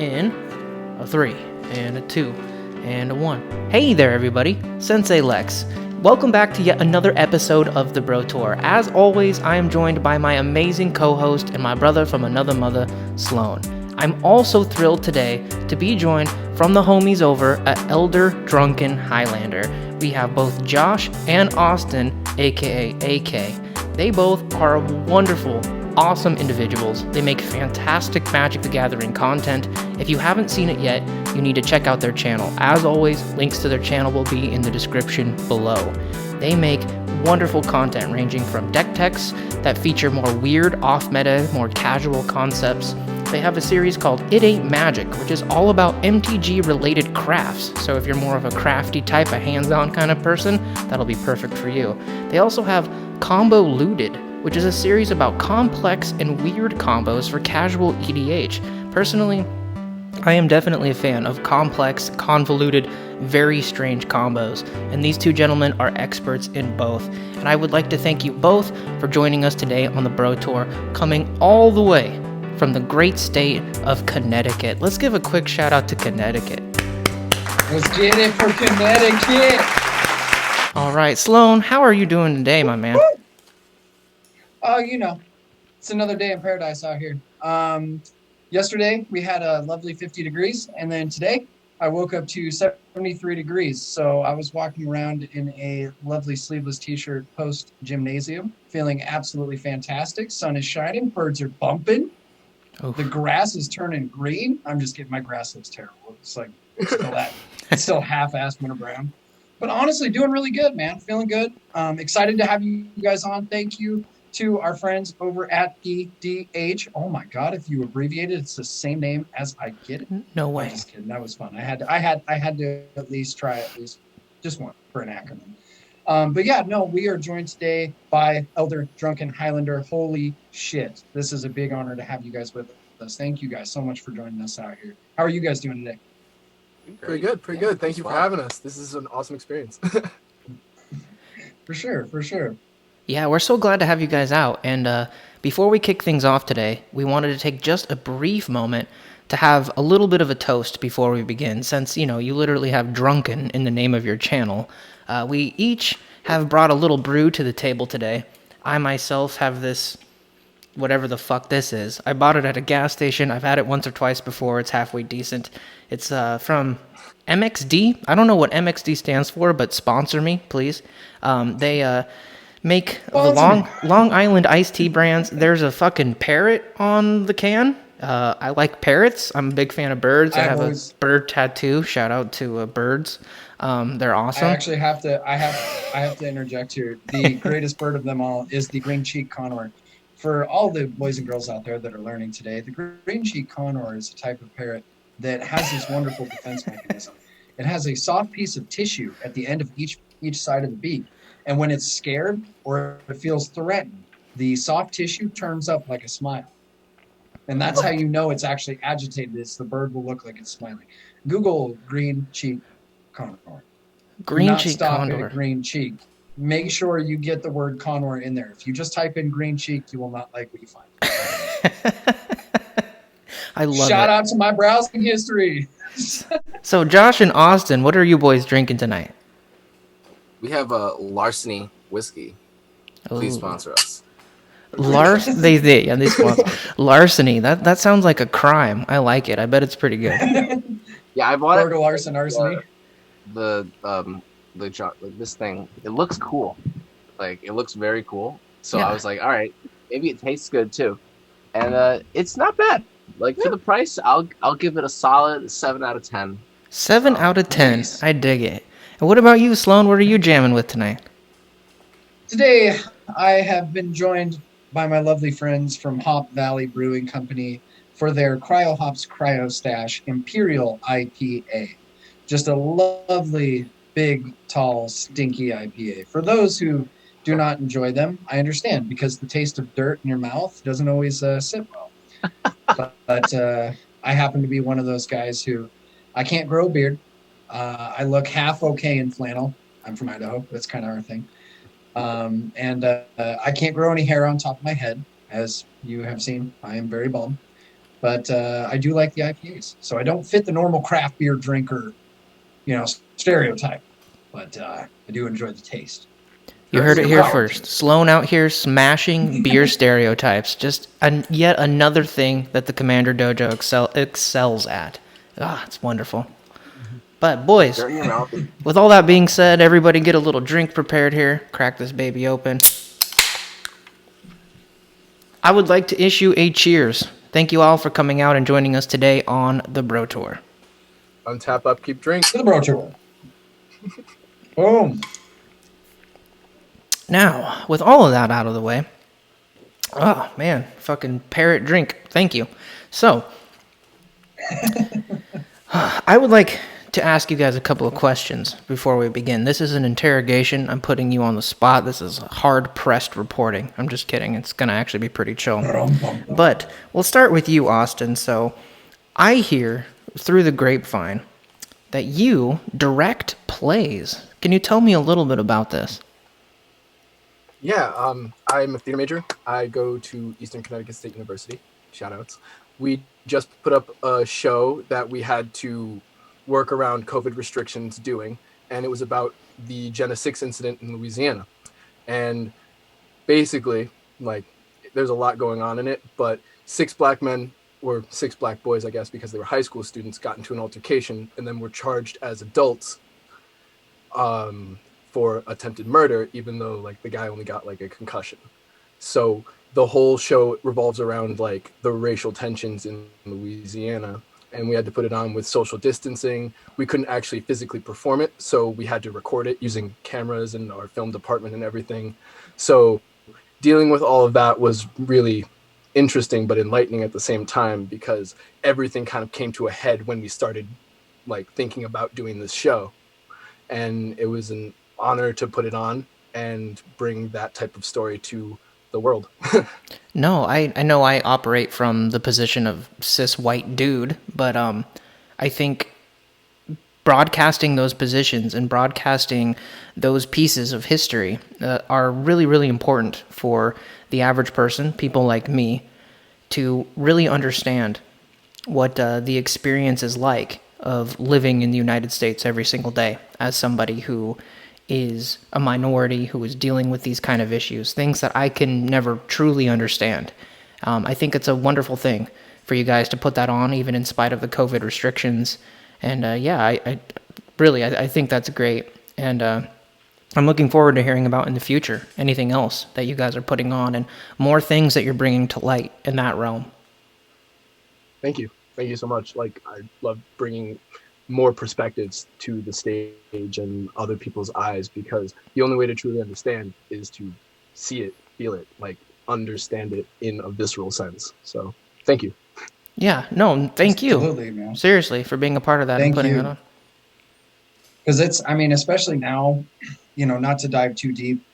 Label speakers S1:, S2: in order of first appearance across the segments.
S1: in a 3, and a 2, and a 1. Hey there, everybody. Sensei Lex. Welcome back to yet another episode of the Bro Tour. As always, I am joined by my amazing co-host and my brother from another mother, Sloan. I'm also thrilled today to be joined from the homies over at Elder Drunken Highlander. We have both Josh and Austin, aka AK. They both are wonderful, awesome individuals. They make fantastic Magic the Gathering content. If you haven't seen it yet, you need to check out their channel. As always, links to their channel will be in the description below. They make wonderful content ranging from deck techs that feature more weird, off-meta, more casual concepts. They have a series called It Ain't Magic, which is all about MTG-related crafts. So if you're more of a crafty type, a hands-on kind of person, that'll be perfect for you. They also have Combo Looted, which is a series about complex and weird combos for casual EDH. Personally, I am definitely a fan of complex, convoluted, very strange combos, and these two gentlemen are experts in both. And I would like to thank you both for joining us today on the Bro Tour, coming all the way from the great state of Connecticut. Let's give a quick shout out to Connecticut.
S2: Let's get it for Connecticut.
S1: All right, Sloan, how are you doing today, my man?
S2: Oh, it's another day in paradise out here. Yesterday we had a lovely 50 degrees, and then today I woke up to 73 degrees. So I was walking around in a lovely sleeveless t-shirt post gymnasium, feeling absolutely fantastic. Sun is shining, birds are bumping. Oof. The grass is turning green. I'm just kidding. My grass looks terrible. It's like it's still half-assed winter brown. But honestly, doing really good, man. Feeling good. Excited to have you guys on. Thank you to our friends over at EDH. Oh my God! If you abbreviate it, it's the same name as I Get It.
S1: No way.
S2: I'm just kidding. That was fun. I had to at least try just one for an acronym. But yeah, no, we are joined today by Elder Drunken Highlander. Holy shit. This is a big honor to have you guys with us. Thank you guys so much for joining us out here. How are you guys doing today?
S3: Pretty good. Thank you for having us. This is an awesome experience.
S2: For sure.
S1: Yeah, we're so glad to have you guys out. And before we kick things off today, we wanted to take just a brief moment to have a little bit of a toast before we begin, since, you literally have drunken in the name of your channel. We each have brought a little brew to the table today. I myself have this, whatever the fuck this is. I bought it at a gas station. I've had it once or twice before. It's halfway decent. It's from MXD. I don't know what MXD stands for, but sponsor me, please. They make the Long Island iced tea brands. There's a fucking parrot on the can. I like parrots. I'm a big fan of birds. I have a bird tattoo. Shout out to birds. They're awesome.
S2: I actually have to interject here. The greatest bird of them all is the green-cheeked conure. For all the boys and girls out there that are learning today, the green-cheeked conure is a type of parrot that has this wonderful defense mechanism. It has a soft piece of tissue at the end of each side of the beak. And when it's scared or it feels threatened, the soft tissue turns up like a smile. And that's how you know it's actually agitated. The bird will look like it's smiling. Google green-cheeked condor.
S1: Green-cheeked condor.
S2: At green cheek. Make sure you get the word condor in there. If you just type in green cheek, you will not like what you find.
S1: I love it.
S2: Shout out to my browsing history.
S1: So Josh and Austin, what are you boys drinking tonight?
S3: We have a Larceny whiskey. Please sponsor us.
S1: They sponsor. Larceny. That sounds like a crime. I like it. I bet it's pretty good.
S3: Yeah, I bought
S2: Burger Larson Arseny.
S3: This thing. It looks cool. Like, it looks very cool. So
S1: Yeah.
S3: I was like, all right, maybe it tastes good too. And it's not bad. Like, for the price, I'll give it a solid 7 out of 10.
S1: 7 out of 10.
S2: Nice.
S1: I dig it. And what about you, Sloan? What are you jamming with tonight?
S2: Today, I have been joined by my lovely friends from Hop Valley Brewing Company for their Cryo Hops Cryo Stash Imperial IPA. Just a lovely, big, tall, stinky IPA. For those who do not enjoy them, I understand, because the taste of dirt in your mouth doesn't always sit well. But I happen to be one of those guys who, I can't grow a beard. I look half okay in flannel. I'm from Idaho. That's kind of our thing. I can't grow any hair on top of my head. As you have seen, I am very bald. but I do like the IPAs. So I don't fit the normal craft beer drinker, stereotype, but I do enjoy the taste.
S1: You heard it here
S2: Power to
S1: first. Sloan out here smashing beer stereotypes. Just yet another thing that the Commander Dojo excels at. Ah, it's wonderful. But boys,
S3: Dirt in your mouth.
S1: with all that being said, everybody get a little drink prepared here. Crack this baby open. I would like to issue a cheers. Thank you all for coming out and joining us today on the Bro Tour.
S4: Untap up, keep drink.
S2: To the Bro Tour. Boom.
S1: Now, with all of that out of the way, oh man, fucking parrot drink. Thank you. So, I would like to ask you guys a couple of questions before we begin. This is an interrogation. I'm putting you on the spot. This is hard-pressed reporting. I'm just kidding. It's going to actually be pretty chill. But we'll start with you, Austin. So, I hear through the grapevine that you direct plays. Can you tell me a little bit about this?
S4: Yeah, I'm a theater major. I go to Eastern Connecticut State University. Shoutouts. We just put up a show that we had to work around COVID restrictions doing, and it was about the Jenna 6 incident in Louisiana. And basically, like, there's a lot going on in it, but 6 black men, or 6 black boys, I guess, because they were high school students, got into an altercation and then were charged as adults for attempted murder, even though like the guy only got like a concussion. So the whole show revolves around like the racial tensions in Louisiana, and we had to put it on with social distancing. We couldn't actually physically perform it, so we had to record it using cameras in our film department and everything. So dealing with all of that was really interesting but enlightening at the same time, because everything kind of came to a head when we started like thinking about doing this show, and it was an honor to put it on and bring that type of story to the world.
S1: No, I know I operate from the position of cis white dude, but I think broadcasting those positions and broadcasting those pieces of history are really, really important for the average person, people like me, to really understand what the experience is like of living in the United States every single day as somebody who is a minority, who is dealing with these kind of issues, things that I can never truly understand. I think it's a wonderful thing for you guys to put that on, even in spite of the COVID restrictions. And I think that's great. And I'm looking forward to hearing about in the future anything else that you guys are putting on and more things that you're bringing to light in that realm.
S4: Thank you so much. Like, I love bringing more perspectives to the stage and other people's eyes, because the only way to truly understand is to see it, feel it, like understand it in a visceral sense. So thank you.
S1: Yeah, no, thank you.
S2: Absolutely, man.
S1: Seriously, for being a part of that and putting it on.
S2: Because especially now, not to dive too deep,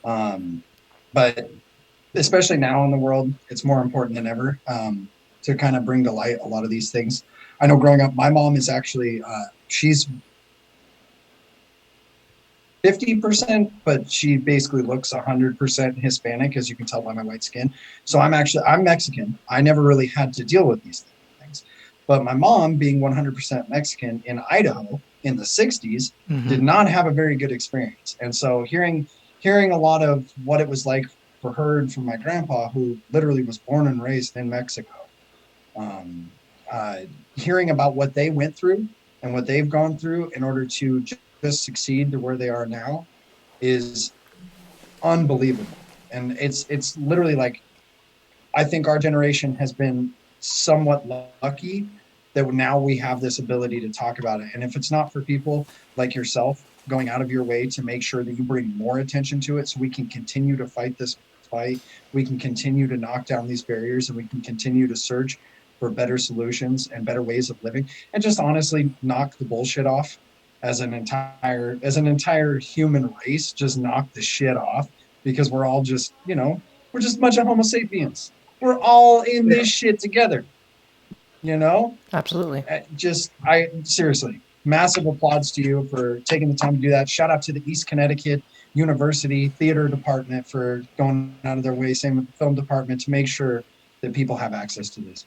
S2: but especially now in the world, it's more important than ever to kind of bring to light a lot of these things. I know growing up, my mom is actually, she's 50%, but she basically looks 100% Hispanic, as you can tell by my white skin. So I'm Mexican. I never really had to deal with these things. But my mom, being 100% Mexican in Idaho in the 60s, did not have a very good experience. And so hearing a lot of what it was like for her and from my grandpa, who literally was born and raised in Mexico, hearing about what they went through and what they've gone through in order to just succeed to where they are now is unbelievable. And it's literally like, I think our generation has been somewhat lucky that now we have this ability to talk about it. And if it's not for people like yourself going out of your way to make sure that you bring more attention to it, so we can continue to fight this fight, we can continue to knock down these barriers, and we can continue to search for better solutions and better ways of living, and just honestly knock the bullshit off as an entire human race. Just knock the shit off, because we're all just, we're just a bunch of Homo sapiens. We're all in this shit together,
S1: Absolutely.
S2: Seriously, massive applause to you for taking the time to do that. Shout out to the East Connecticut University Theater Department for going out of their way, same with the film department, to make sure that people have access to this.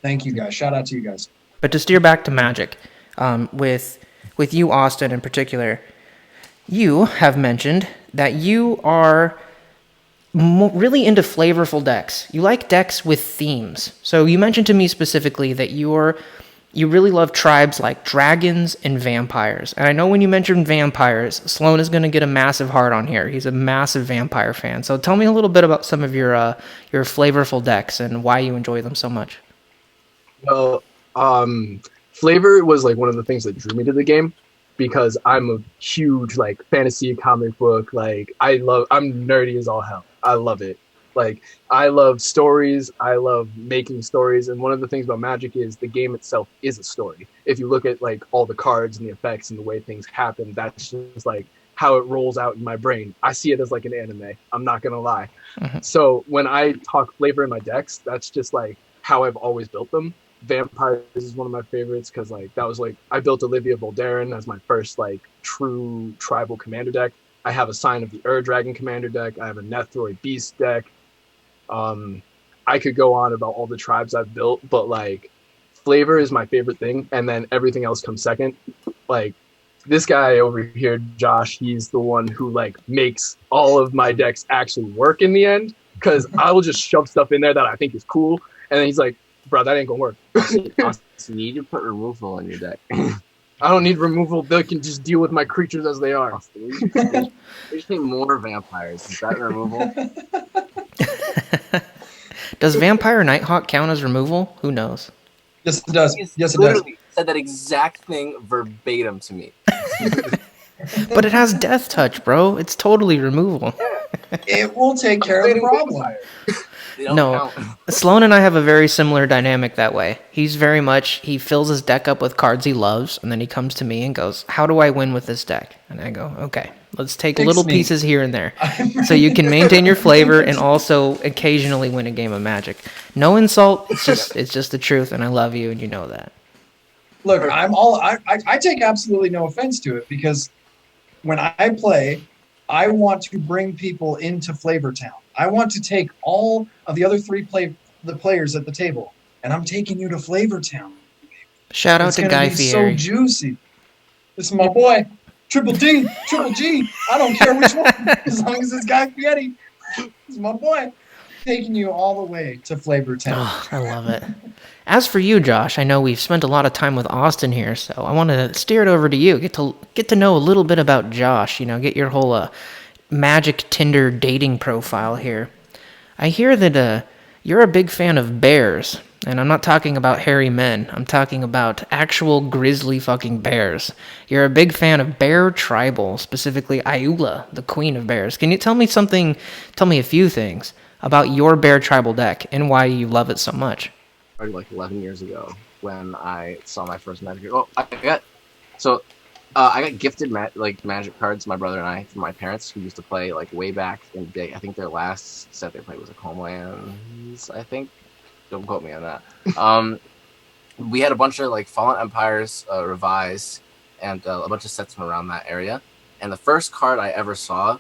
S2: Thank you guys. Shout out to you guys.
S1: But to steer back to Magic, with you, Austin, in particular, you have mentioned that you are really into flavorful decks. You like decks with themes. So you mentioned to me specifically that you really love tribes like dragons and vampires. And I know when you mentioned vampires, Sloan is going to get a massive heart on here. He's a massive vampire fan. So tell me a little bit about some of your flavorful decks and why you enjoy them so much.
S4: Well, flavor was like one of the things that drew me to the game because I'm a huge like fantasy comic book. Like I'm nerdy as all hell. I love it. Like I love stories. I love making stories. And one of the things about Magic is the game itself is a story. If you look at like all the cards and the effects and the way things happen, that's just like how it rolls out in my brain. I see it as like an anime. I'm not going to lie.
S1: Mm-hmm.
S4: So when I talk flavor in my decks, that's just like how I've always built them. Vampires is one of my favorites because like that was like I built Olivia Voldaren as my first like true tribal commander deck. I have a Sign of the Ur-Dragon commander deck. I have a Nethroi Beast deck. I could go on about all the tribes I've built, but like flavor is my favorite thing, and then everything else comes second. Like this guy over here, Josh, he's the one who like makes all of my decks actually work in the end because I will just shove stuff in there that I think is cool, and then he's like, bro, that ain't gonna work.
S3: You need to put removal on your deck.
S4: I don't need removal. They can just deal with my creatures as they are.
S3: We just need more vampires. Is that removal?
S1: Does Vampire Nighthawk count as removal? Who knows?
S2: Yes, it does.
S3: He's
S2: Yes, it does.
S3: literally said that exact thing verbatim to me.
S1: But it has Death Touch, bro. It's totally removal.
S2: It will take care of the problem.
S3: They don't
S1: No,
S3: count.
S1: Sloan and I have a very similar dynamic that way. He's very much, he fills his deck up with cards he loves, and then he comes to me and goes, how do I win with this deck? And I go, okay, let's take little pieces here and there. So you can maintain your flavor and also occasionally win a game of Magic. No insult, it's just the truth, and I love you, and you know that.
S2: Look, I take absolutely no offense to it because when I play, I want to bring people into Flavor Town. I want to take all of the other the players at the table, and I'm taking you to Flavor Town.
S1: Shout out to Guy
S2: Fieri.
S1: Fieri.
S2: So juicy. This is my boy, Triple G. I don't care which one, as long as it's Guy Fieri. This is my boy. Taking you all the way to Flavor Town.
S1: Oh, I love it. As for you, Josh, I know we've spent a lot of time with Austin here, so I want to steer it over to you. Get to know a little bit about Josh. Get your whole Magic Tinder dating profile here. I hear that you're a big fan of bears, and I'm not talking about hairy men. I'm talking about actual grizzly fucking bears. You're a big fan of bear tribal, specifically Ayula, the queen of bears. Can you tell me a few things about your bear tribal deck and why you love it so much?
S3: Like 11 years ago when I saw my first Magic. I got gifted Magic cards, my brother and I, from my parents who used to play like way back in the day. I think their last set they played was like Homelands, I think. Don't quote me on that. We had a bunch of like Fallen Empires revised and a bunch of sets from around that area. And the first card I ever saw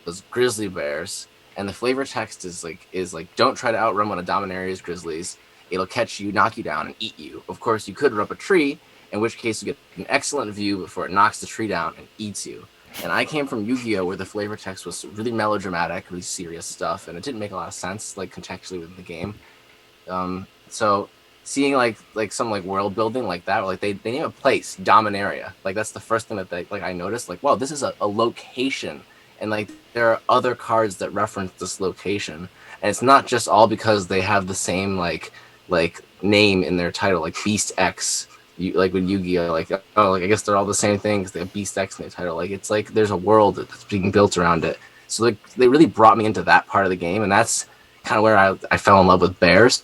S3: was Grizzly Bears. And the flavor text is like don't try to outrun one of Dominaria's grizzlies. It'll catch you, knock you down, and eat you. Of course, you could run up a tree, in which case you get an excellent view before it knocks the tree down and eats you. And I came from Yu-Gi-Oh! Where the flavor text was really melodramatic, really serious stuff, and it didn't make a lot of sense, like contextually within the game. So seeing like some like world building like that, like they name a place, Dominaria. Like that's the first thing that I noticed. Like, wow, this is a location, and like there are other cards that reference this location, and it's not just all because they have the same like name in their title, like Beast X. Like with Yu-Gi-Oh, I guess they're all the same things. They have Beast X in their title. Like it's like there's a world that's being built around it. So like they really brought me into that part of the game, and that's kind of where I fell in love with bears.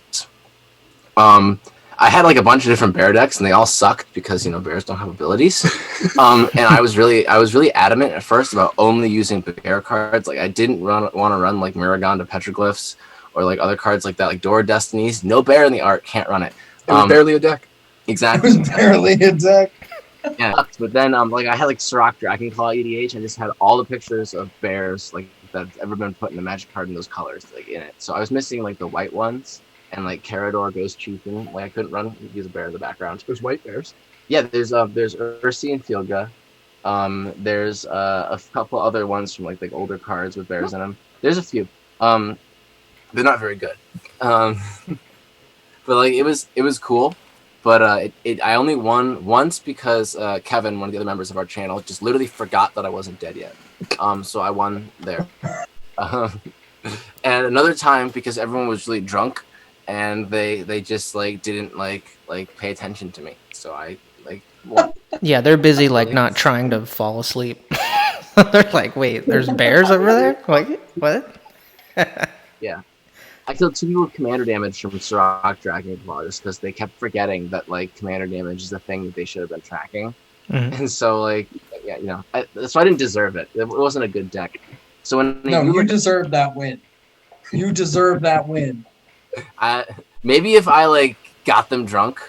S3: I had like a bunch of different bear decks, and they all sucked because bears don't have abilities. And I was really adamant at first about only using bear cards. Like I didn't want to run like Miragonda Petroglyphs or like other cards like that, like Door of Destinies. No bear in the art, can't run it.
S4: It was barely a deck.
S3: Exactly.
S2: It was barely a deck.
S3: Yeah, but then I had like Sirach Dragon Claw EDH. I just had all the pictures of bears like that's ever been put in the Magic card in those colors like in it. So I was missing like the white ones, and like Carador, Ghost Chieftain. Like I couldn't run. Use a bear in the background.
S4: There's white bears.
S3: Yeah, there's Ursi and Fielga. There's a couple other ones from like older cards with bears in them. There's a few. They're not very good. But like it was cool. But I only won once because Kevin, one of the other members of our channel, just literally forgot that I wasn't dead yet. So I won there. And another time because everyone was really drunk, and they just like didn't like pay attention to me. So I like won.
S1: Yeah, they're busy like not trying to fall asleep. They're like, wait, there's bears over there? Like, what?
S3: Yeah. I killed 2 people with commander damage from Sirach Dragon Claw just because they kept forgetting that like commander damage is a thing that they should have been tracking.
S1: Mhm.
S3: And so like yeah, you know, so I didn't deserve it. It wasn't a good deck. So when
S2: you deserve that win. You deserve that win.
S3: Maybe if I like got them drunk,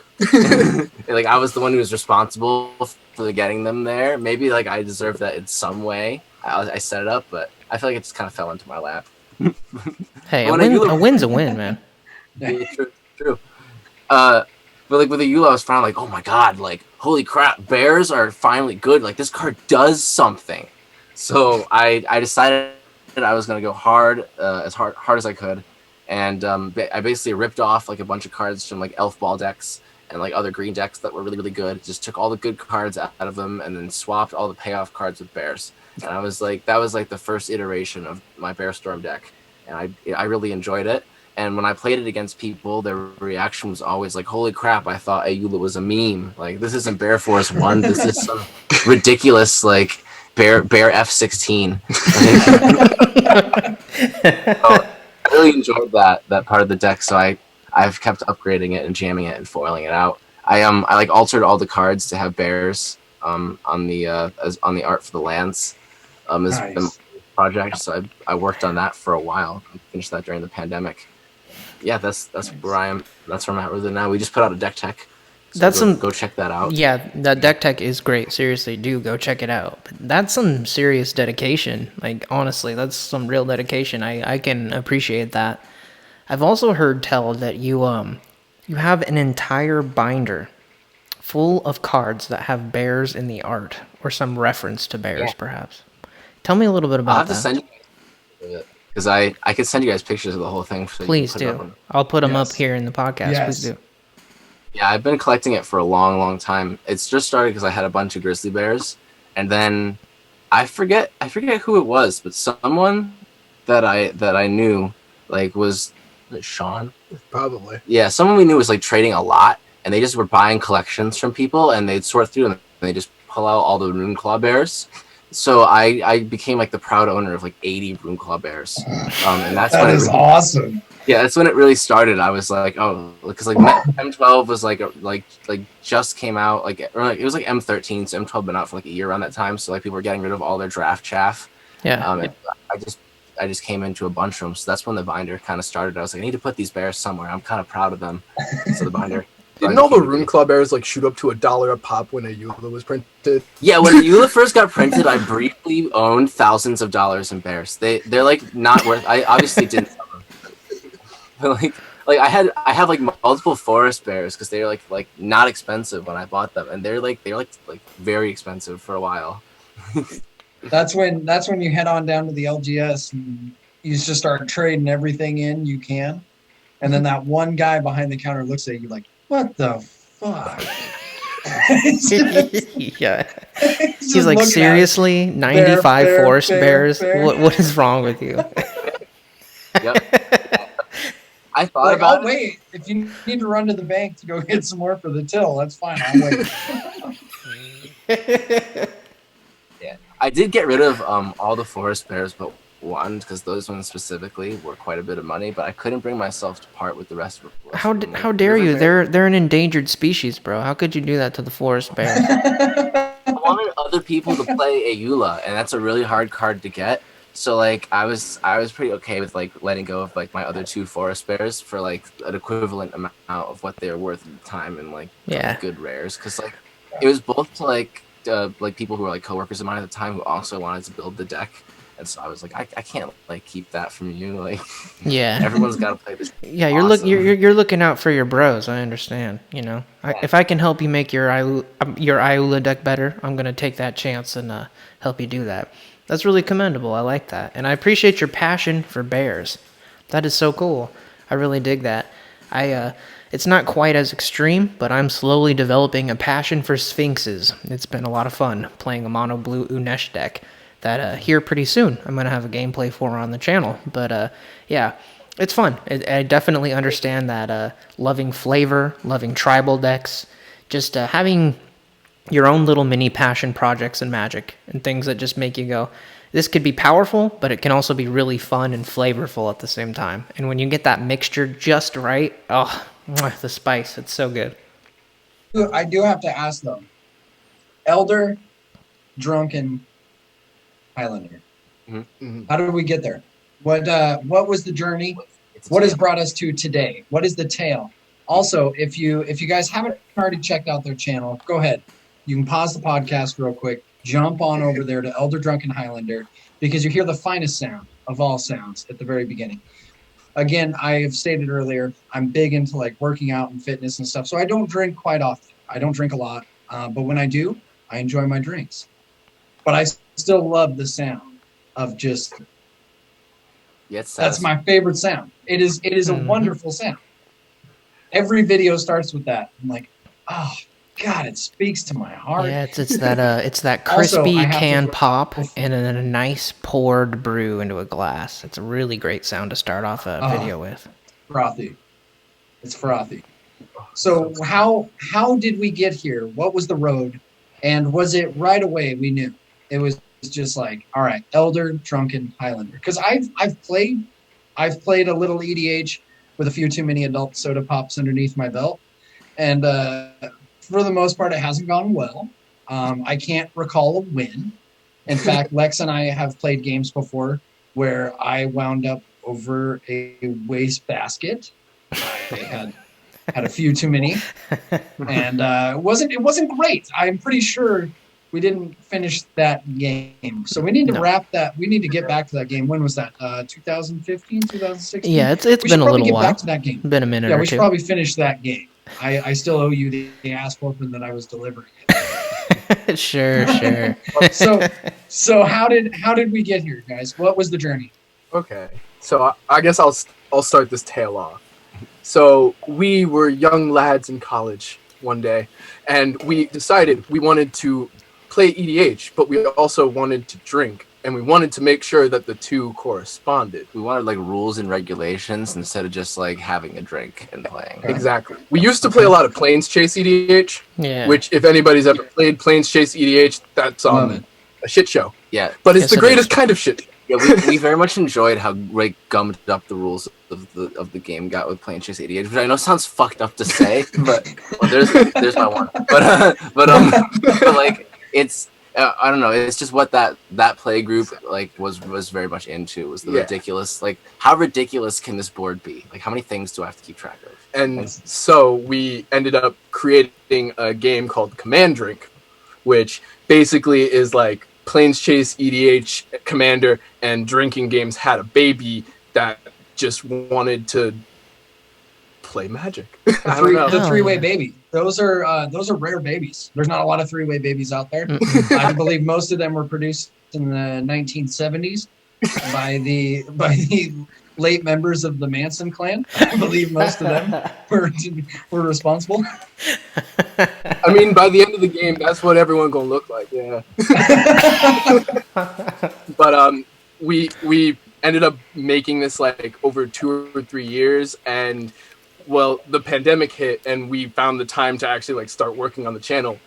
S3: like I was the one who was responsible for getting them there, maybe like I deserve that in some way. I set it up, but I feel like it just kind of fell into my lap.
S1: Hey, a win's a win, man.
S3: Yeah, true. But like with the Eula, I was finally like, oh my god, like holy crap, bears are finally good. Like this card does something. So I decided I was gonna go hard as I could, and I basically ripped off like a bunch of cards from like Elf Ball decks and like other green decks that were really really good. Just took all the good cards out of them and then swapped all the payoff cards with bears. And I was like, that was like the first iteration of my Bear Storm deck, and I really enjoyed it. And when I played it against people, their reaction was always like, holy crap, I thought Ayula was a meme. Like, this isn't Bear Force 1. This is some ridiculous, like, Bear F-16. I really enjoyed that part of the deck, so I've kept upgrading it and jamming it and foiling it out. I like altered all the cards to have bears on the art for the lands. As nice. Project, so I worked on that for a while. I finished that during the pandemic. Yeah, that's nice. Where I am. That's where I'm at with it now. We just put out a deck tech. So go check that out.
S1: Yeah, that deck tech is great. Seriously, do go check it out. But that's some serious dedication. Like honestly, that's some real dedication. I can appreciate that. I've also heard tell that you have an entire binder full of cards that have bears in the art or some reference to bears, perhaps. Tell me a little bit about that.
S3: I'll have to send you because I could send you guys pictures of the whole thing. So
S1: please do. I'll put them up here in the podcast. Yes. Please do.
S3: Yeah, I've been collecting it for a long, long time. It's just started because I had a bunch of grizzly bears, and then I forget who it was, but someone that I knew like was it Sean?
S4: Probably.
S3: Yeah, someone we knew was like trading a lot, and they just were buying collections from people, and they'd sort through them, and they just pull out all the Runeclaw bears. So I became like the proud owner of like 80 Runeclaw bears, and that's
S2: that is awesome.
S3: Yeah, that's when it really started. I was like, oh, because like M12 was like just came out, like it was like M13, so M12 been out for like a year around that time. So like people were getting rid of all their draft chaff.
S1: Yeah.
S3: And I just came into a bunch of them. So that's when the binder kind of started. I was like, I need to put these bears somewhere. I'm kind of proud of them. So the binder.
S4: Didn't all the Runeclaw bears like shoot up to $1 a pop when Ayula was printed?
S3: Yeah, when Ayula first got printed, I briefly owned thousands of dollars in bears. They're like not worth. I obviously didn't sell them, but like I have like multiple forest bears because they're like not expensive when I bought them, and they're like very expensive for a while.
S2: That's when you head on down to the LGS and you just start trading everything in you can, and then that one guy behind the counter looks at you like, what the fuck?
S1: Yeah. He's like, seriously? 95 forest bears? What is wrong with you?
S3: Yep. I thought
S2: like,
S3: about
S2: it. Wait, if you need to run to the bank to go get some more for the till, that's fine. I'll wait.
S3: Yeah. I did get rid of all the forest bears but one, because those ones specifically were quite a bit of money, but I couldn't bring myself to part with the rest of them.
S1: How dare you? They're an endangered species, bro. How could you do that to the forest bear?
S3: I wanted other people to play Ayula, and that's a really hard card to get. So like I was pretty okay with like letting go of like my other 2 forest bears for like an equivalent amount of what they're worth at the time and like good rares, because like it was both to like people who were like coworkers of mine at the time who also wanted to build the deck. And so I was like, I can't like keep that from you. Like,
S1: Yeah.
S3: everyone's got to play this.
S1: Yeah,
S3: Awesome.
S1: you're looking out for your bros. I understand. You know, if I can help you make your Iula deck better, I'm gonna take that chance and help you do that. That's really commendable. I like that, and I appreciate your passion for bears. That is so cool. I really dig that. It's not quite as extreme, but I'm slowly developing a passion for sphinxes. It's been a lot of fun playing a mono blue Unesh deck that here pretty soon I'm gonna have a gameplay for on the channel. But yeah, it's fun. I definitely understand that loving flavor, loving tribal decks, just having your own little mini passion projects in Magic and things that just make you go, this could be powerful, but it can also be really fun and flavorful at the same time. And when you get that mixture just right, oh, the spice, it's so good.
S2: I do have to ask though, Elder, Drunken, Highlander. How did we get there? What was the journey? What has brought us to today? What is the tale? Also, if you guys haven't already checked out their channel, go ahead. You can pause the podcast real quick, jump on over there to Elder Drunken Highlander, because you hear the finest sound of all sounds at the very beginning. Again, I have stated earlier, I'm big into like working out and fitness and stuff, so I don't drink quite often. I don't drink a lot, but when I do, I enjoy my drinks. But I still love the sound of just. That's my favorite sound. It is a wonderful sound. Every video starts with that. I'm like, oh God, it speaks to my heart.
S1: Yeah, it's that crispy can pop and then a nice poured brew into a glass. It's a really great sound to start off a video with.
S2: Frothy. It's frothy. So how did we get here? What was the road? And was it right away we knew? It was just like, all right, Elder, Drunken, Highlander. Because I've played a little EDH with a few too many adult soda pops underneath my belt. And for the most part, it hasn't gone well. I can't recall a win. In fact, Lex and I have played games before where I wound up over a waste basket. I had a few too many, and it wasn't great. I'm pretty sure we didn't finish that game. So we need to wrap that. We need to get back to that game. When was that? 2015, 2016?
S1: Yeah, it's been a little while.
S2: Back to that game.
S1: Been a minute or two.
S2: Yeah, we should probably finish that game. I still owe you the ass whooping that I was delivering.
S1: Sure.
S2: So how did we get here, guys? What was the journey?
S4: Okay, so I guess I'll start this tale off. So we were young lads in college one day, and we decided we wanted to play EDH, but we also wanted to drink, and we wanted to make sure that the two corresponded.
S3: We wanted like rules and regulations instead of just like having a drink and playing.
S4: Exactly. We used to play a lot of Planes Chase EDH, which if anybody's ever played Planes Chase EDH, that's a shit show.
S3: Yeah,
S4: but it's the greatest kind of shit.
S3: Yeah, we very much enjoyed how like gummed up the rules of the game got with Planes Chase EDH, which I know sounds fucked up to say, but there's my one. But like it's I don't know. It's just what that play group like was very much into was the ridiculous. Like, how ridiculous can this board be? Like, how many things do I have to keep track of?
S4: And so we ended up creating a game called Command Drink, which basically is like Planes Chase EDH Commander and drinking games had a baby that just wanted to play Magic. I don't know.
S2: The three-way baby. Those are rare babies. There's not a lot of three-way babies out there. I believe most of them were produced in the 1970s by the late members of the Manson clan. I believe most of them were responsible.
S4: I mean, by the end of the game, that's what everyone gonna look like. Yeah. But we ended up making this like over 2 or 3 years, and well, the pandemic hit, and we found the time to actually like start working on the channel.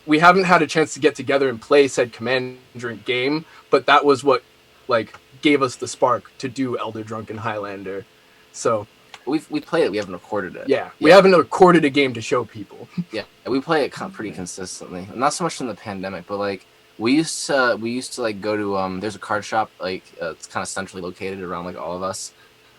S4: We haven't had a chance to get together and play said Command Drink game, but that was what like gave us the spark to do Elder Drunken Highlander. So
S3: we played it. We haven't recorded it.
S4: Yeah, we haven't recorded a game to show people.
S3: Yeah, we play it pretty consistently. Not so much in the pandemic, but like we used to like go to there's a card shop like it's kind of centrally located around like all of us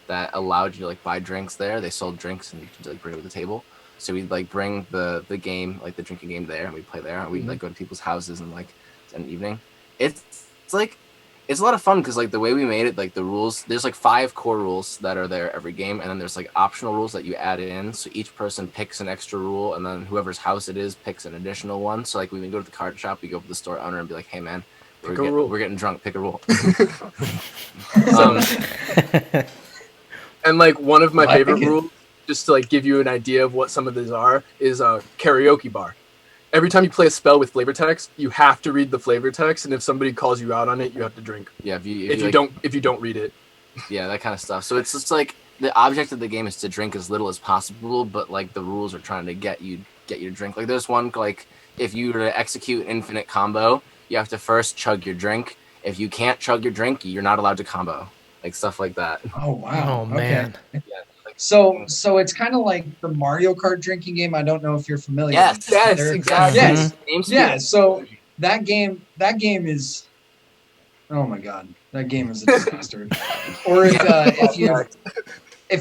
S3: that allowed you to like buy drinks there. They sold drinks and you could like bring it to the table. So we'd like bring the game, like the drinking game there, and we'd play there. And we'd like go to people's houses and like an evening. It's like It's a lot of fun because like the way we made it, like the rules, there's like 5 core rules that are there every game, and then there's like optional rules that you add in. So each person picks an extra rule, and then whoever's house it is picks an additional one. So like when we go to the card shop, we go up to the store owner and be like, "Hey man, we're getting drunk. Pick a rule."
S4: And like one of my favorite rules, just to like give you an idea of what some of these are, is a karaoke bar. Every time you play a spell with flavor text, you have to read the flavor text, and if somebody calls you out on it, you have to drink.
S3: Yeah, if you
S4: don't read it.
S3: Yeah, that kind of stuff. So it's just like the object of the game is to drink as little as possible, but like the rules are trying to get you to drink. Like there's one like if you were to execute infinite combo, you have to first chug your drink. If you can't chug your drink, you're not allowed to combo. Like stuff like that.
S2: Oh wow.
S1: Oh man.
S3: Yeah, like,
S2: So it's kind of like the Mario Kart drinking game. I don't know if you're familiar
S3: yes,
S2: with it.
S4: Yes, exactly.
S2: Yes.
S3: Name's
S2: Yeah,
S3: good.
S2: so that game is, oh my god, that game is a disaster. Or if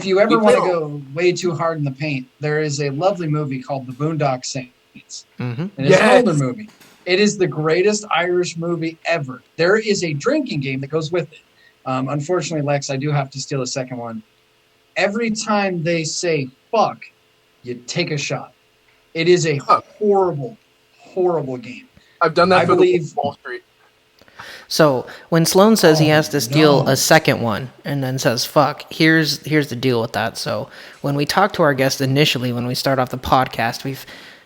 S2: you ever want to go way too hard in the paint, there is a lovely movie called The Boondock Saints.
S1: Mm-hmm.
S2: And it's an older movie. It is the greatest Irish movie ever. There is a drinking game that goes with it. Unfortunately, Lex, I do have to steal a second one. Every time they say fuck, you take a shot. It is a horrible, horrible game.
S4: I've done that
S2: I
S4: for
S2: believe-
S4: Wall Street.
S1: So when Sloan says he has to steal a second one and then says fuck, here's the deal with that. So when we talk to our guest initially, when we start off the podcast, we've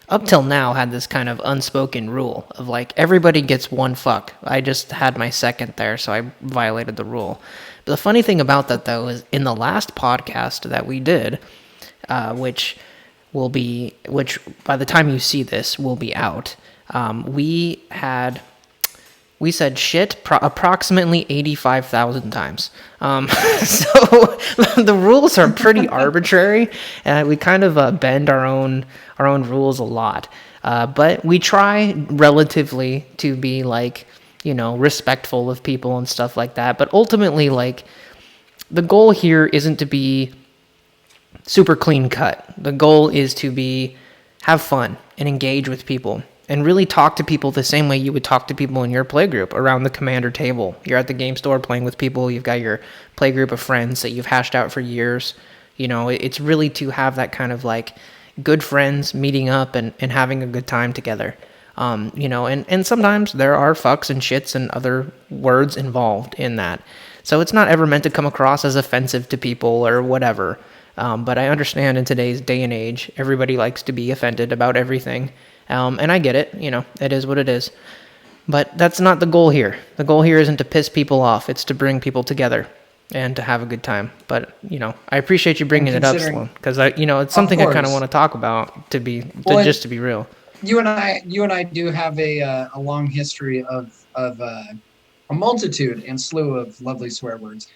S1: up till now had this kind of unspoken rule of like everybody gets one fuck. I just had my second there, so I violated the rule. But the funny thing about that though is in the last podcast that we did, which by the time you see this will be out, we said shit approximately 85,000 times. So the rules are pretty arbitrary, and we kind of bend our own rules a lot. But we try relatively to be like, respectful of people and stuff like that. But ultimately, like, the goal here isn't to be super clean cut. The goal is to have fun and engage with people. And really talk to people the same way you would talk to people in your playgroup around the commander table. You're at the game store playing with people. You've got your playgroup of friends that you've hashed out for years. It's really to have that kind of like good friends meeting up and having a good time together. And sometimes there are fucks and shits and other words involved in that. So it's not ever meant to come across as offensive to people or whatever. But I understand in today's day and age, everybody likes to be offended about everything. And I get it, it is what it is. But that's not the goal here. The goal here isn't to piss people off. It's to bring people together and to have a good time. But, I appreciate you bringing it up, Sloan, because it's something I kind of want to talk about to be real.
S2: You and I do have a long history of a multitude and slew of lovely swear words.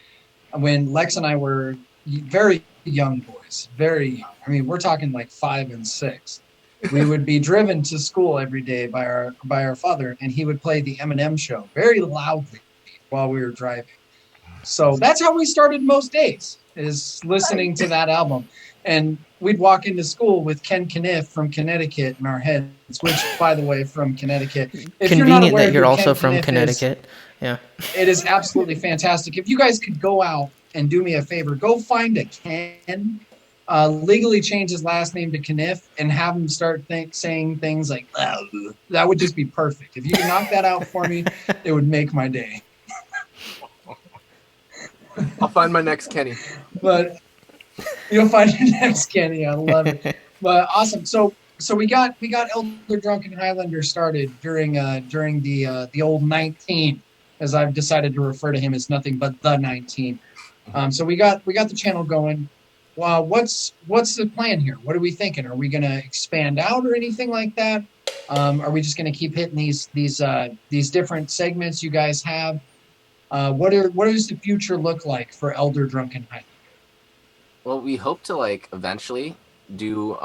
S2: When Lex and I were very young boys, very young. I mean, we're talking like 5 and 6. We would be driven to school every day by our father, and he would play the Eminem show very loudly while we were driving. So that's how we started most days, is listening to that album. And we'd walk into school with Ken Kniff from Connecticut in our heads, which, by the way, from Connecticut. If
S1: Convenient that you're also from Connecticut. Yeah.
S2: It is absolutely fantastic. If you guys could go out and do me a favor, go find a Ken, legally change his last name to Kniff, and have him start saying things like, that would just be perfect. If you could knock that out for me, it would make my day.
S4: I'll find my next Kenny.
S2: But you'll find your next Kenny. I love it. But awesome. So we got Elder Drunken Highlander started during the old 19, as I've decided to refer to him as nothing but the 19. So we got the channel going. Wow, what's the plan here? What are we thinking? Are we going to expand out or anything like that? Are we just going to keep hitting these different segments you guys have? What does the future look like for Elder Drunken Highlander?
S3: Well, we hope to eventually do.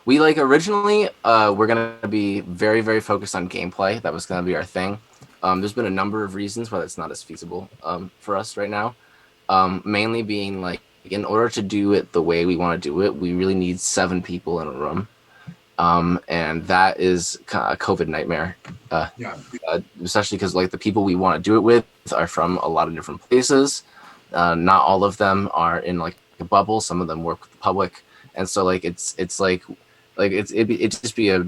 S3: We originally we're gonna be very, very focused on gameplay. That was gonna be our thing. There's been a number of reasons why that's not as feasible for us right now. Mainly being in order to do it the way we want to do it, we really need 7 people in a room. and that is a COVID nightmare. Especially because like the people we want to do it with are from a lot of different places. Not all of them are in like a bubble. Some of them work with the public, and so like it'd just be a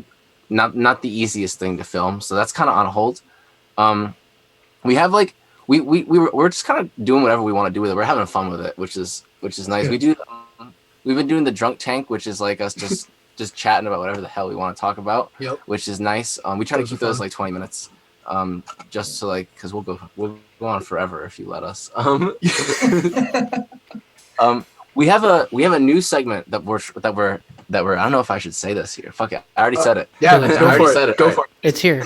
S3: not the easiest thing to film. So that's kind of on hold. We have like we're just kind of doing whatever we want to do with it. We're having fun with it, which is nice. We've been doing the drunk tank, which is like us just chatting about whatever the hell we want to talk about, which is nice. We try to keep those like 20 minutes, just to like, because we'll go on forever if you let us. We have a new segment that we're I don't know if I should say this here. Fuck it, I already said it.
S4: Yeah,
S3: I already said it.
S1: Go for it. It's here.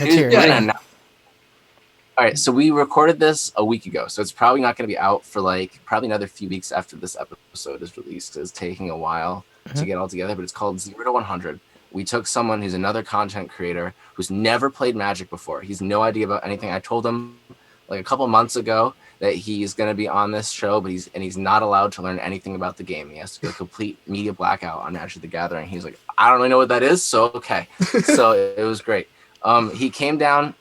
S3: All right, so we recorded this a week ago, so it's probably not going to be out for like probably another few weeks after this episode is released. It's taking a while to get all together, but it's called 0 to 100. We took someone who's another content creator who's never played Magic before. He's no idea about anything. I told him like a couple months ago that he's going to be on this show, but he's not allowed to learn anything about the game. He has to go complete media blackout on Magic the Gathering. He's like, I don't really know what that is, so okay. So it was great. He came down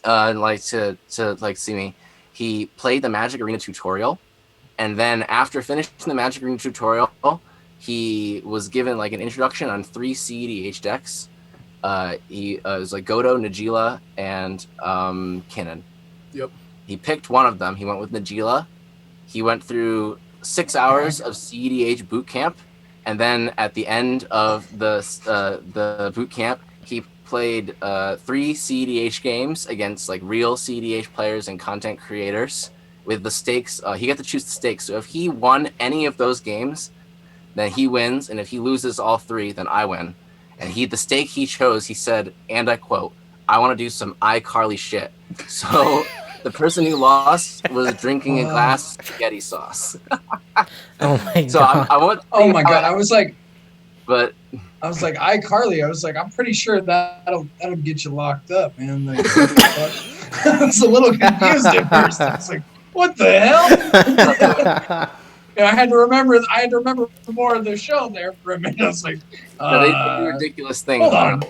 S3: like to like see me. He played the Magic Arena tutorial, and then after finishing the Magic Arena tutorial, he was given like an introduction on 3 CEDH decks. He was like Godo, Najeela, and Kinnan.
S4: Yep.
S3: He picked one of them. He went with Najeela. He went through 6 hours of CEDH boot camp, and then at the end of the boot camp, he played 3 CEDH games against like real CEDH players and content creators with the stakes. He got to choose the stakes. So if he won any of those games, then he wins, and if he loses all 3, then I win. And the stake he chose, he said, and I quote, "I want to do some iCarly shit." So the person who lost was drinking a glass of spaghetti sauce.
S1: Oh my
S3: so
S1: god!
S3: I want.
S2: Oh my god! I was like, iCarly. I was like, I'm pretty sure that'll get you locked up, man. Like, I was a little confused at first. I was like, what the hell? I had to remember more of the show there for a minute. I was like,
S3: they do ridiculous things.
S2: Hold on.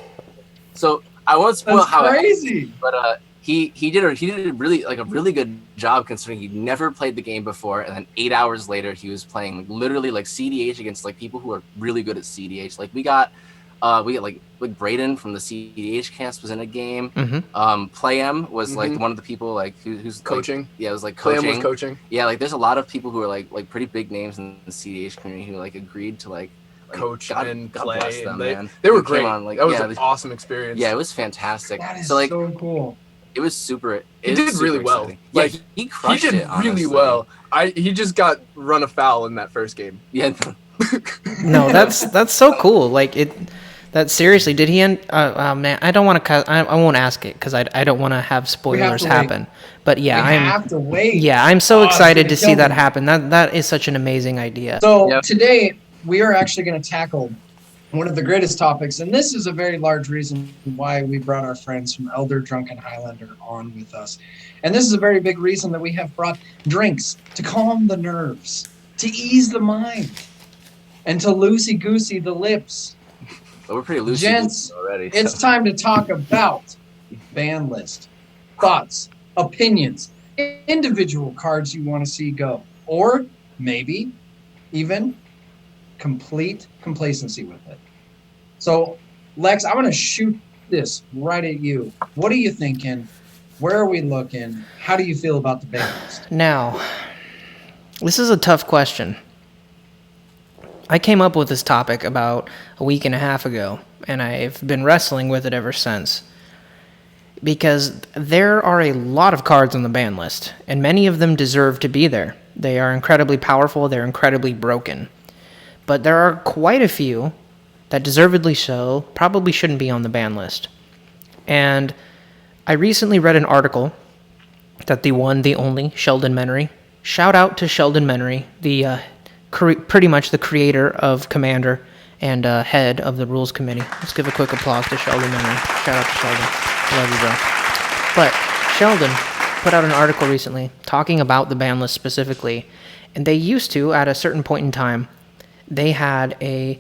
S3: So I won't spoil how
S2: crazy.
S3: But he did a really good job considering he'd never played the game before, and then 8 hours later he was playing literally like CDH against like people who are really good at CDH. Like we got like Braden from the CDH cast was in a game. Playem was like one of the people like who's
S4: coaching.
S3: Like, yeah, it was like coaching.
S4: Playem was coaching.
S3: Yeah, like there's a lot of people who are like pretty big names in the CDH community who like agreed to like
S4: coach and
S3: God
S4: play.
S3: Bless them, man.
S4: They were great.
S3: On, like,
S4: that was an awesome experience.
S3: Yeah, it was fantastic.
S2: That is
S3: so
S2: cool.
S3: It was super.
S4: He did really well.
S3: Exciting.
S4: Like
S3: yeah, he crushed it.
S4: He did really well. He just got run afoul in that first game.
S3: Yeah.
S1: No, that's so cool. Like it. That seriously, did he end? Man, I don't want to. I won't ask it because I don't want to have spoilers happen. But yeah,
S2: we have to wait.
S1: Yeah, I'm so excited to see that happen. That is such an amazing idea.
S2: So today we are actually going to tackle one of the greatest topics, and this is a very large reason why we brought our friends from Elder Drunken Highlander on with us. And this is a very big reason that we have brought drinks to calm the nerves, to ease the mind, and to loosey-goosey the lips.
S3: But we're pretty loosey
S2: Gents,
S3: already.
S2: It's time to talk about Banlist. Thoughts, opinions, individual cards you want to see go, or maybe even complete complacency with it. So, Lex, I'm going to shoot this right at you. What are you thinking? Where are we looking? How do you feel about the Banlist?
S1: Now, this is a tough question. I came up with this topic about a week and a half ago, and I've been wrestling with it ever since. Because there are a lot of cards on the ban list, and many of them deserve to be there. They are incredibly powerful, they're incredibly broken. But there are quite a few that deservedly so probably shouldn't be on the ban list. And I recently read an article that the one, the only, Sheldon Menery, shout out to Sheldon Menery, the pretty much the creator of Commander and head of the Rules Committee. Let's give a quick applause to Sheldon Menery. Shout out to Sheldon. Love you, bro. But Sheldon put out an article recently talking about the ban list specifically, and they used to, at a certain point in time, they had a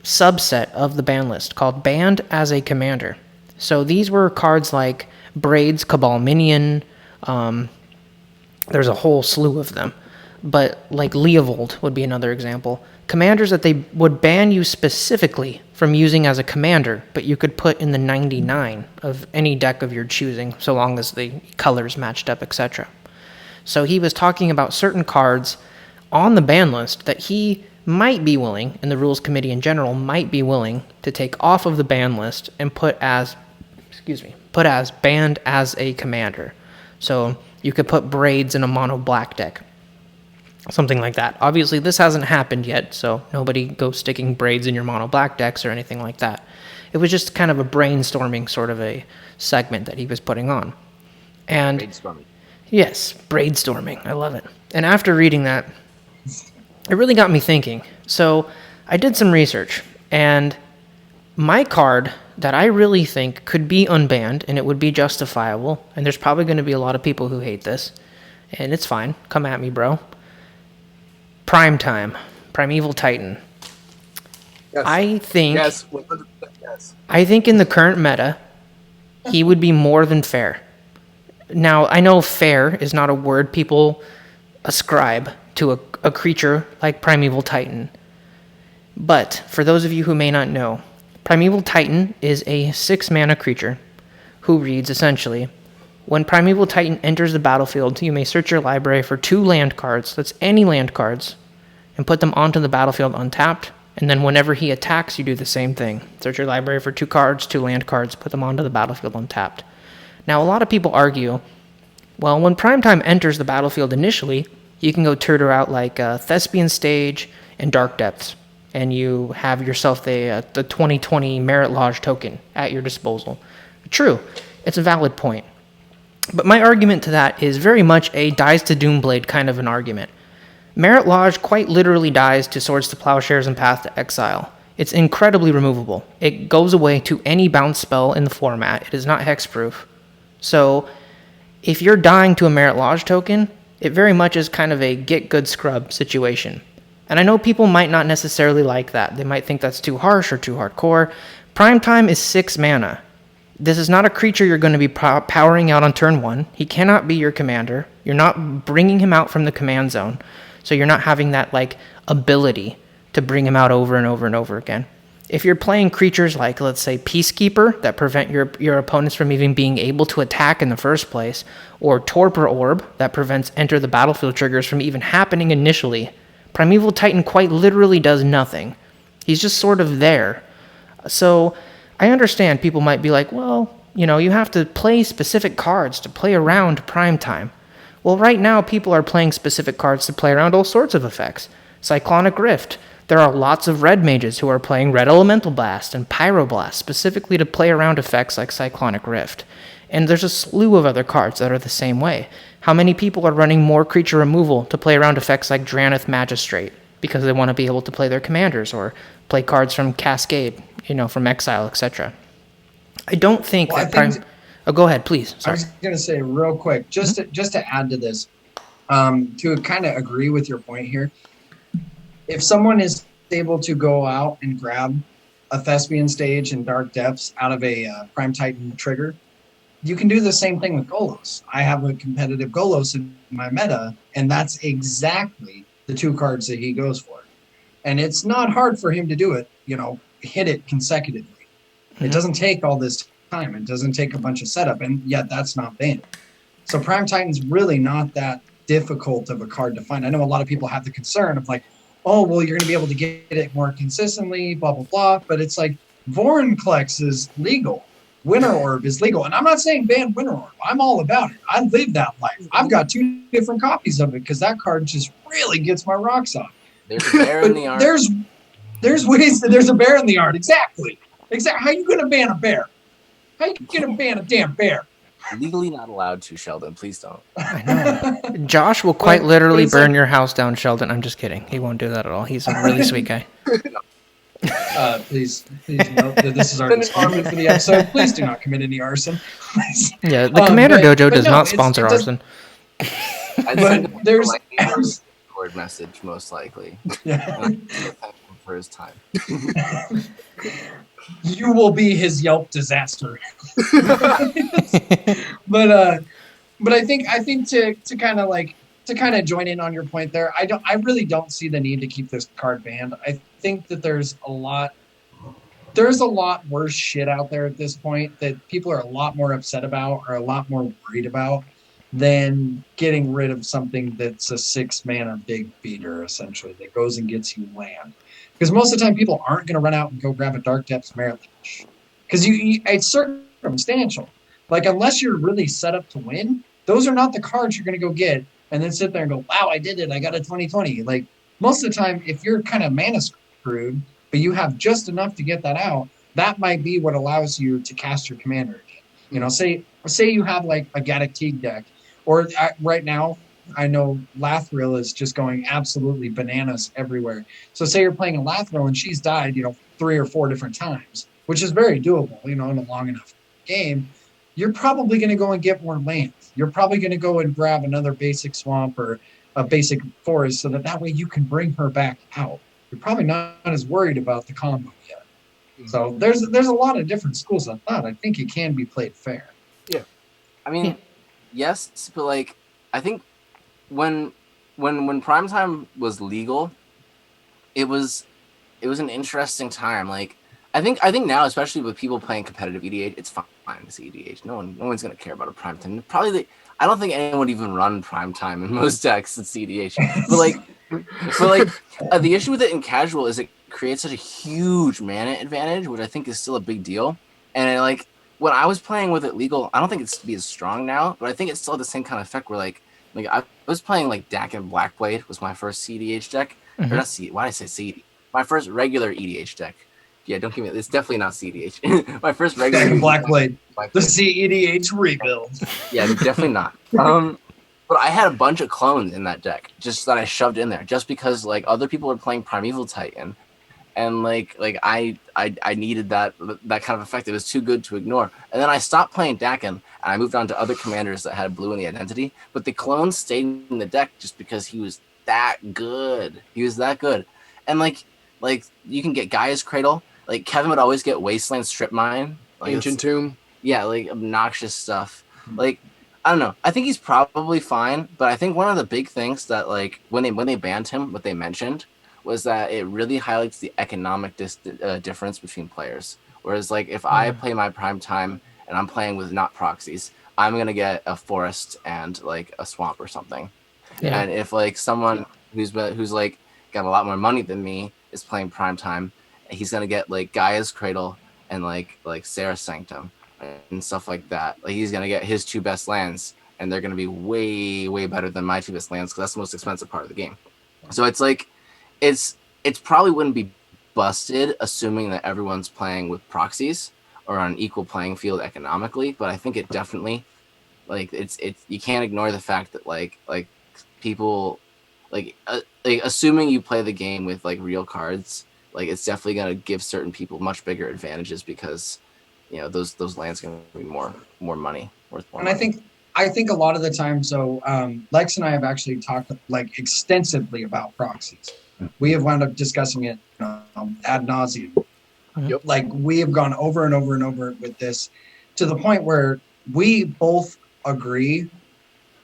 S1: subset of the ban list called Banned as a Commander. So these were cards like Braids, Cabal Minion. There's a whole slew of them. But like Leovold would be another example. Commanders that they would ban you specifically from using as a commander, but you could put in the 99 of any deck of your choosing, so long as the colors matched up, etc. So he was talking about certain cards on the ban list that he might be willing, and the rules committee in general might be willing, to take off of the ban list and put as banned as a commander. So you could put Braids in a mono black deck. Something like that. Obviously, this hasn't happened yet, so nobody goes sticking Braids in your mono black decks or anything like that. It was just kind of a brainstorming sort of a segment that he was putting on. And
S3: Braidstorming.
S1: Yes, braidstorming. I love it. And after reading that, it really got me thinking. So I did some research, and my card that I really think could be unbanned, and it would be justifiable, and there's probably going to be a lot of people who hate this, and it's fine. Come at me, bro. Primeval Titan.
S4: Yes.
S1: I think
S4: Yes, 100% yes.
S1: I think in the current meta, he would be more than fair. Now, I know fair is not a word people ascribe to a creature like Primeval Titan. But for those of you who may not know, Primeval Titan is a 6-mana creature who reads essentially, when Primeval Titan enters the battlefield, you may search your library for 2 land cards, that's any land cards, and put them onto the battlefield untapped, and then whenever he attacks, you do the same thing. Search your library for 2 cards, 2 land cards, put them onto the battlefield untapped. Now, a lot of people argue, well, when Primetime enters the battlefield initially, you can go tutor out like Thespian Stage and Dark Depths, and you have yourself the 2020 Merit Lodge token at your disposal. True, it's a valid point. But my argument to that is very much a dies to Doomblade kind of an argument. Merit Lodge quite literally dies to Swords to Plowshares and Path to Exile. It's incredibly removable. It goes away to any bounce spell in the format. It is not hexproof. So if you're dying to a Merit Lodge token, it very much is kind of a get good scrub situation. And I know people might not necessarily like that. They might think that's too harsh or too hardcore. Primetime is 6 mana. This is not a creature you're going to be powering out on turn 1. He cannot be your commander. You're not bringing him out from the command zone. So you're not having that like ability to bring him out over and over and over again. If you're playing creatures like, let's say, Peacekeeper that prevent your opponents from even being able to attack in the first place, or Torpor Orb that prevents enter the battlefield triggers from even happening initially, Primeval Titan quite literally does nothing. He's just sort of there. So I understand people might be like, well, you have to play specific cards to play around Primetime. Well, right now people are playing specific cards to play around all sorts of effects. Cyclonic Rift. There are lots of red mages who are playing Red Elemental Blast and Pyroblast specifically to play around effects like Cyclonic Rift. And there's a slew of other cards that are the same way. How many people are running more creature removal to play around effects like Draneth Magistrate because they want to be able to play their commanders or play cards from Cascade, from Exile, etc. I don't think Oh, go ahead, please. Sorry.
S2: I was going to say real quick, just to add to this, to kind of agree with your point here. If someone is able to go out and grab a Thespian Stage and Dark Depths out of a Prime Titan trigger, you can do the same thing with Golos. I have a competitive Golos in my meta, and that's exactly the 2 cards that he goes for. And it's not hard for him to do it, hit it consecutively. Mm-hmm. It doesn't take all this time. It doesn't take a bunch of setup, and yet that's not banned. So Prime Titan's really not that difficult of a card to find. I know a lot of people have the concern of like, oh, well, you're going to be able to get it more consistently, blah, blah, blah. But it's like Vorinclex is legal. Winter Orb is legal. And I'm not saying ban Winter Orb. I'm all about it. I live that life. I've got 2 different copies of it because that card just really gets my rocks off.
S3: There's a bear in the art.
S2: There's ways that there's a bear in the art. Exactly. How you going to ban a bear? How you going to ban a damn bear?
S3: Legally not allowed to, Sheldon. Please don't.
S1: I know. Josh will quite literally burn your house down, Sheldon. I'm just kidding. He won't do that at all. He's a really sweet guy.
S2: Please note that this is our disclaimer for the episode. Please do not commit any arson.
S1: Yeah, the Commander Dojo does not sponsor arson.
S3: But there's Discord message most likely.
S2: Yeah.
S3: For his time.
S2: You will be his Yelp disaster. But I think to kind of like to kind of join in on your point there, I really don't see the need to keep this card banned. I think that there's a lot worse shit out there at this point that people are a lot more upset about or a lot more worried about than getting rid of something that's a 6-mana big beater essentially that goes and gets you land. Because most of the time people aren't going to run out and go grab a Dark Depths Merit Lich. Because it's circumstantial. Like unless you're really set up to win, those are not the cards you're going to go get and then sit there and go, wow, I did it. I got a 2020. Like most of the time, if you're kind of mana screwed, but you have just enough to get that out, that might be what allows you to cast your commander again. You know, say you have like a Gaddock Teeg deck, or right now, I know Lathril is just going absolutely bananas everywhere. So say you're playing a Lathril and she's died, 3 or 4 different times, which is very doable, in a long enough game. You're probably going to go and get more lands. You're probably going to go and grab another basic swamp or a basic forest so that way you can bring her back out. You're probably not as worried about the combo yet. So there's a lot of different schools of thought. I think it can be played fair.
S4: Yeah.
S3: I mean, yes, but like I think when primetime was legal, it was an interesting time. Like I think now, especially with people playing competitive EDH, it's fine to see EDH. No one's gonna care about a primetime. I don't think anyone would even run primetime in most decks at CDH. But the issue with it in casual is it creates such a huge mana advantage, which I think is still a big deal. And when I was playing with it legal, I don't think it's be as strong now, but I think it's still the same kind of effect where like I was playing like Dak and Blackblade was my first CDH deck. Or not C. Why did I say CD? My first regular EDH deck. Yeah, don't give me. It's definitely not CDH. My first regular
S2: Blackblade, the CEDH rebuild.
S3: Yeah, definitely not. But I had a bunch of clones in that deck, just that I shoved in there, just because like other people were playing Primeval Titan, and like I needed that kind of effect. It was too good to ignore. And then I stopped playing Dakin, and I moved on to other commanders that had blue in the identity. But the clones stayed in the deck just because he was that good. He was that good, and like you can get Gaia's Cradle. Like Kevin would always get Wasteland Strip Mine,
S4: Ancient Tomb.
S3: Yeah, like obnoxious stuff. Like I don't know. I think he's probably fine, but I think one of the big things that like when they banned him, what they mentioned was that it really highlights the economic difference between players. Whereas like if I play my prime time and I'm playing with not proxies, I'm gonna get a forest and like a swamp or something. Yeah. And if like someone who's like got a lot more money than me is playing prime time, he's gonna get like Gaia's Cradle and like Sarah's Sanctum and stuff like that. Like he's gonna get his 2 best lands, and they're gonna be way better than my 2 best lands because that's the most expensive part of the game. So it's like it's probably wouldn't be busted assuming that everyone's playing with proxies or on an equal playing field economically. But I think it definitely like it's you can't ignore the fact that like people like assuming you play the game with like real cards. Like it's definitely gonna give certain people much bigger advantages because those lands can be more money worth more.
S2: And
S3: money.
S2: I think a lot of the time, so Lex and I have actually talked like extensively about proxies. We have wound up discussing it ad nauseum.
S4: Yep.
S2: Like we have gone over and over and over with this to the point where we both agree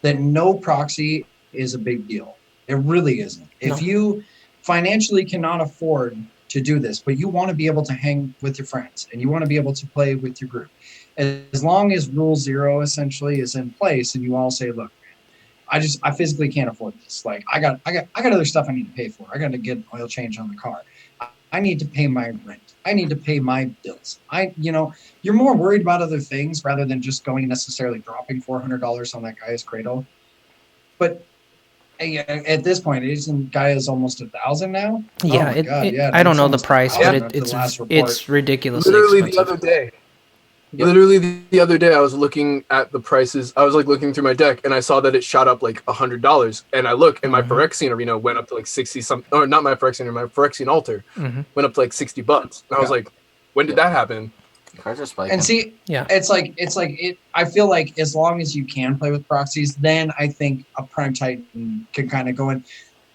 S2: that no proxy is a big deal. It really isn't. If you financially cannot afford to do this, but you want to be able to hang with your friends and you want to be able to play with your group, as long as rule 0 essentially is in place and you all say, look, I physically can't afford this. Like I got other stuff I need to pay for. I got to get an oil change on the car. I need to pay my rent. I need to pay my bills. You're more worried about other things rather than just going necessarily dropping $400 on that Gaia's Cradle. But at this point, isn't Gaia's almost 1,000 now?
S1: Yeah, I don't know the price, but it's ridiculous.
S4: Literally
S1: expensive.
S4: the other day. Yep. Literally the other day, I was looking at the prices. I was like looking through my deck, and I saw that it shot up like $100. And I look, and my Phyrexian arena went up to like 60 something. Or not my Phyrexian, my Phyrexian altar went up to like $60. And I was like, when did that happen?
S3: Cards are spiking.
S2: And see, I feel like as long as you can play with proxies, then I think a Prime Titan can kind of go in.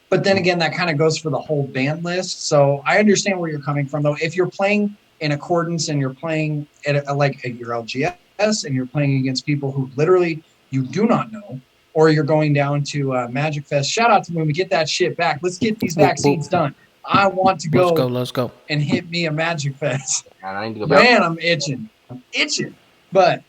S2: But then again, that kind of goes for the whole ban list. So I understand where you're coming from, though. If you're playing in accordance and you're playing like at your LGS and you're playing against people who literally you do not know, or you're going down to Magic Fest. Shout out to when we get that shit back. Let's get these vaccines done. I want to go.
S1: Let's go.
S2: And hit me a Magic Fest.
S3: And I need to go back.
S2: Man, I'm itching. But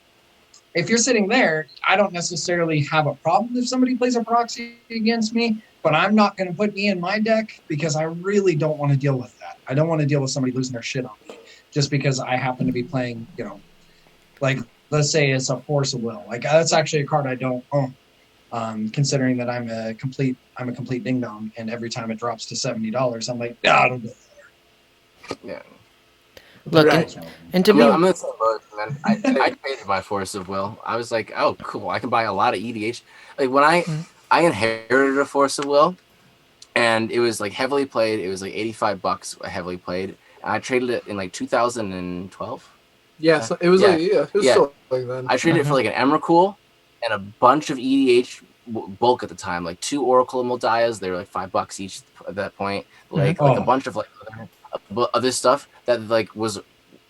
S2: if you're sitting there, I don't necessarily have a problem if somebody plays a proxy against me, but I'm not going to put me in my deck because I really don't want to deal with that. I don't want to deal with somebody losing their shit on me just because I happen to be playing, like let's say it's a Force of Will. Like that's actually a card I don't own. Considering that I'm a complete ding dong, and every time it drops to $70, I'm like, I don't go there.
S3: Yeah.
S1: Look,
S4: Right.
S1: and to me,
S3: I'm gonna say both, man. I traded my Force of Will. I was like, oh, cool. I can buy a lot of EDH. Like when I inherited a Force of Will, and it was like heavily played. It was like $85 heavily played. And I traded it in like 2012.
S4: Yeah, so it was still like that.
S3: I traded it for like an Emrakul and a bunch of EDH bulk at the time, like 2 Oracle Moldias. They were like $5 each at that point. Like a bunch of like other stuff that like was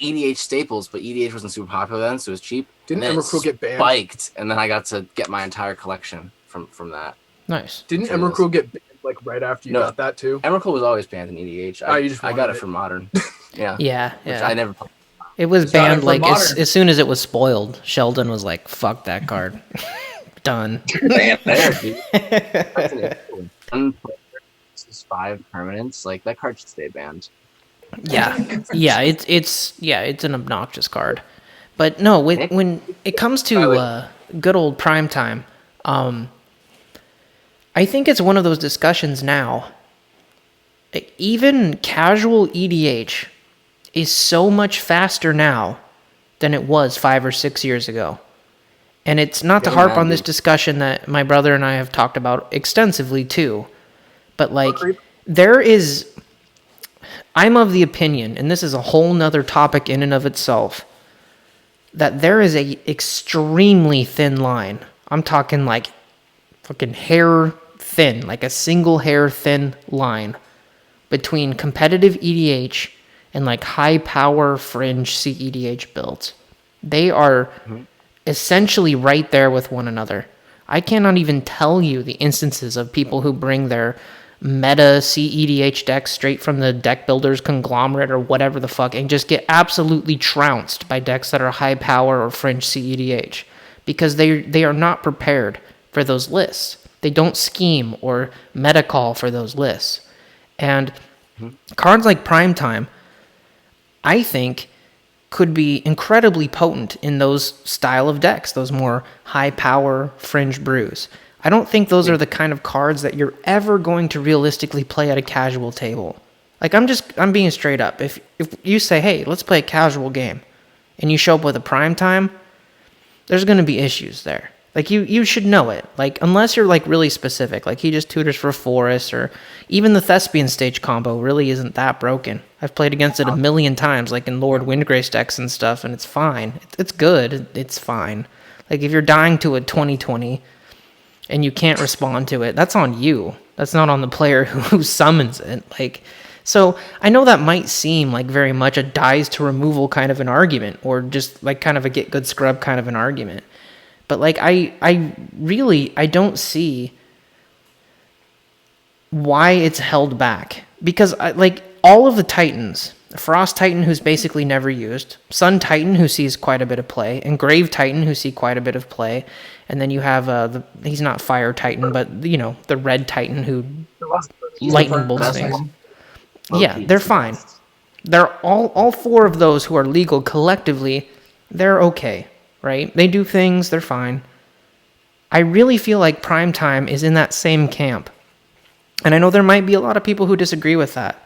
S3: EDH staples, but EDH wasn't super popular then, so it was cheap.
S4: Didn't Emrakul get banned?
S3: Spiked, and then I got to get my entire collection from that.
S1: nice.
S4: Didn't Emrakul get banned like right after you got that too?
S3: Emrakul was always banned in EDH. I got it from Modern. Yeah.
S1: Yeah.
S3: Which I never played.
S1: It was
S2: got it
S1: banned
S2: from
S1: like
S2: Modern.
S1: as soon as it was spoiled. Sheldon was like, "Fuck that card." Done.
S3: There, dude. That's an issue. 1 player versus 5 permanents. Like that card should stay banned.
S1: Yeah, it's an obnoxious card. But no, when it comes to good old prime time, I think it's one of those discussions now. Even casual EDH is so much faster now than it was 5 or 6 years ago. And it's not to harp on this discussion that my brother and I have talked about extensively too. But like, I'm of the opinion, and this is a whole nother topic in and of itself, that there is a extremely thin line. I'm talking like fucking hair thin, like a single hair thin line between competitive EDH and like high power fringe CEDH builds. They are essentially right there with one another. I cannot even tell you the instances of people who bring their meta CEDH decks straight from the deck builder's conglomerate or whatever the fuck and just get absolutely trounced by decks that are high power or fringe CEDH because they are not prepared for those lists. They don't scheme or meta call for those lists. And cards like Primetime, I think, could be incredibly potent in those style of decks, those more high power fringe brews. I don't think those are the kind of cards that you're ever going to realistically play at a casual table. Like I'm being straight up. If you say, hey, let's play a casual game, and you show up with a prime time, there's going to be issues there. Like you should know it. Like unless you're like really specific, like he just tutors for Forest, or even the Thespian stage combo really isn't that broken. I've played against it a million times, like in Lord Windgrace decks and stuff, and it's fine. It's good. It's fine. Like if you're dying to a 2020 and you can't respond to it, that's on you. That's not on the player who summons it. Like, so I know that might seem like very much a dies to removal kind of an argument, or just like kind of a get good scrub kind of an argument. But like I really don't see why it's held back, because like all of the Titans, Frost Titan, who's basically never used, Sun Titan, who sees quite a bit of play, and Grave Titan, who see quite a bit of play, and then you have he's not Fire Titan, but you know, the Red Titan who lightning bolts things. Yeah, they're fine. They're all 4 of those who are legal collectively, they're okay, right? They do things, they're fine. I really feel like Primetime is in that same camp. And I know there might be a lot of people who disagree with that.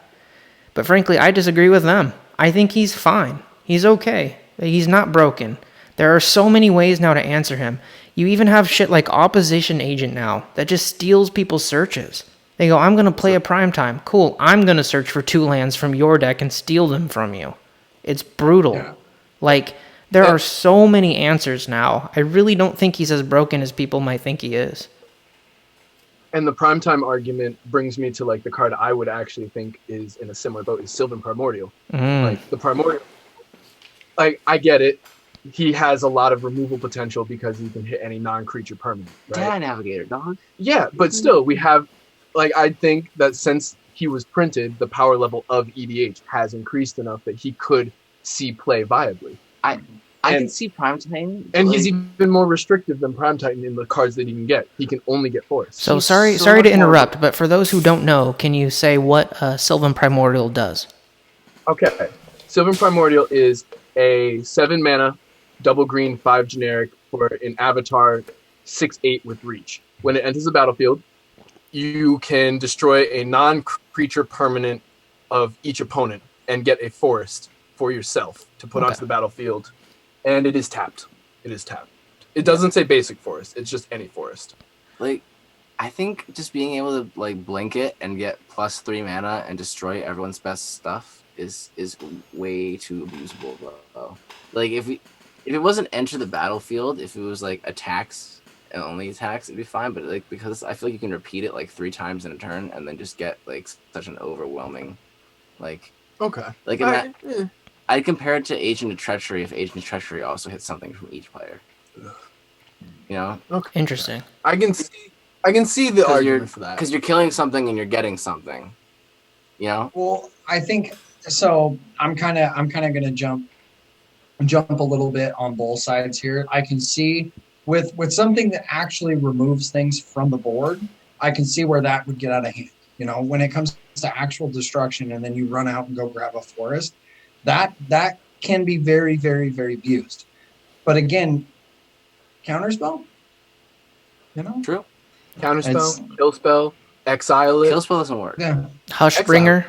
S1: But frankly, I disagree with them. I think he's fine. He's okay. He's not broken. There are so many ways now to answer him. You even have shit like Opposition Agent now that just steals people's searches. They go, I'm going to play a Primetime. Cool, I'm going to search for 2 lands from your deck and steal them from you. It's brutal. Yeah. Like, there are so many answers now. I really don't think he's as broken as people might think he is.
S4: And the primetime argument brings me to like the card I would actually think is in a similar boat is Sylvan Primordial. Like the Primordial, like I get it. He has a lot of removal potential because he can hit any non-creature permanent, right?
S3: Data Navigator, dog.
S4: Yeah, but still, we have, like, I think that since he was printed, the power level of EDH has increased enough that he could see play viably.
S3: I can see Prime Titan.
S4: And he's even more restrictive than Prime Titan in the cards that he can get. He can only get forests.
S1: So sorry to interrupt, but for those who don't know, can you say what Sylvan Primordial does?
S4: Okay. Sylvan Primordial is a 7-mana, double green, 5 generic for an avatar 6/8 with reach. When it enters the battlefield, you can destroy a non-creature permanent of each opponent and get a forest for yourself to put onto the battlefield. And it is tapped. It doesn't say basic forest. It's just any forest.
S3: Like, I think just being able to like blink it and get +3 mana and destroy everyone's best stuff is way too abusable though. Like if it wasn't enter the battlefield, if it was like attacks and only attacks, it'd be fine. But like because I feel like you can repeat it like 3 times in a turn and then just get like such an overwhelming like.
S4: Okay.
S3: Like I'd compare it to Agent of Treachery if Agent of Treachery also hits something from each player. You know?
S1: Okay. Interesting.
S4: I can see the argument for that.
S3: Because you're killing something and you're getting something. You know?
S2: Well, I think so. I'm kind of gonna jump a little bit on both sides here. I can see with something that actually removes things from the board, I can see where that would get out of hand. You know, when it comes to actual destruction and then you run out and go grab a forest, that can be very, very, very abused. But again, counterspell, you know?
S3: True.
S4: Counterspell, kill spell, exile it.
S3: Kill spell doesn't work.
S2: Yeah.
S1: Hushbringer.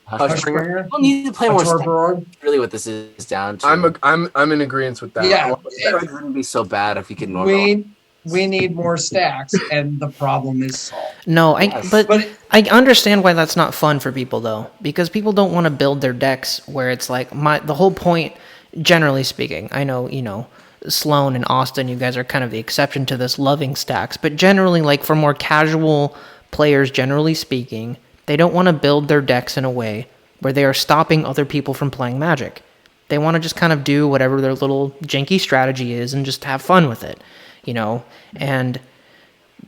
S2: Hushbringer.
S3: We'll need to play more stuff.
S2: Torpor.
S3: Really what this is down to.
S4: I'm in agreement with that.
S2: Yeah.
S3: It wouldn't be so bad if we could normalize.
S2: We need more stacks, and the problem is solved.
S1: No, but
S2: But
S1: I understand why that's not fun for people, though, because people don't want to build their decks where it's like the whole point, generally speaking. I know, you know, Sloan and Austin, you guys are kind of the exception to this, loving stacks, but generally, like for more casual players, generally speaking, they don't want to build their decks in a way where they are stopping other people from playing Magic. They want to just kind of do whatever their little janky strategy is and just have fun with it. You know, and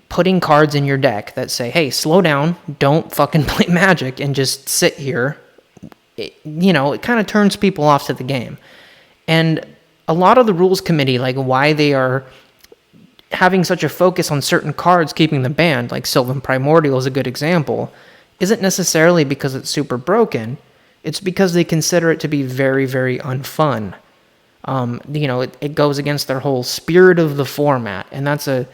S1: putting cards in your deck that say, hey, slow down, don't fucking play Magic and just sit here, it kind of turns people off to the game. And a lot of the rules committee, like why they are having such a focus on certain cards keeping them banned, like Sylvan Primordial is a good example, isn't necessarily because it's super broken. It's because they consider it to be very, very unfun. It goes against their whole spirit of the format, and that's a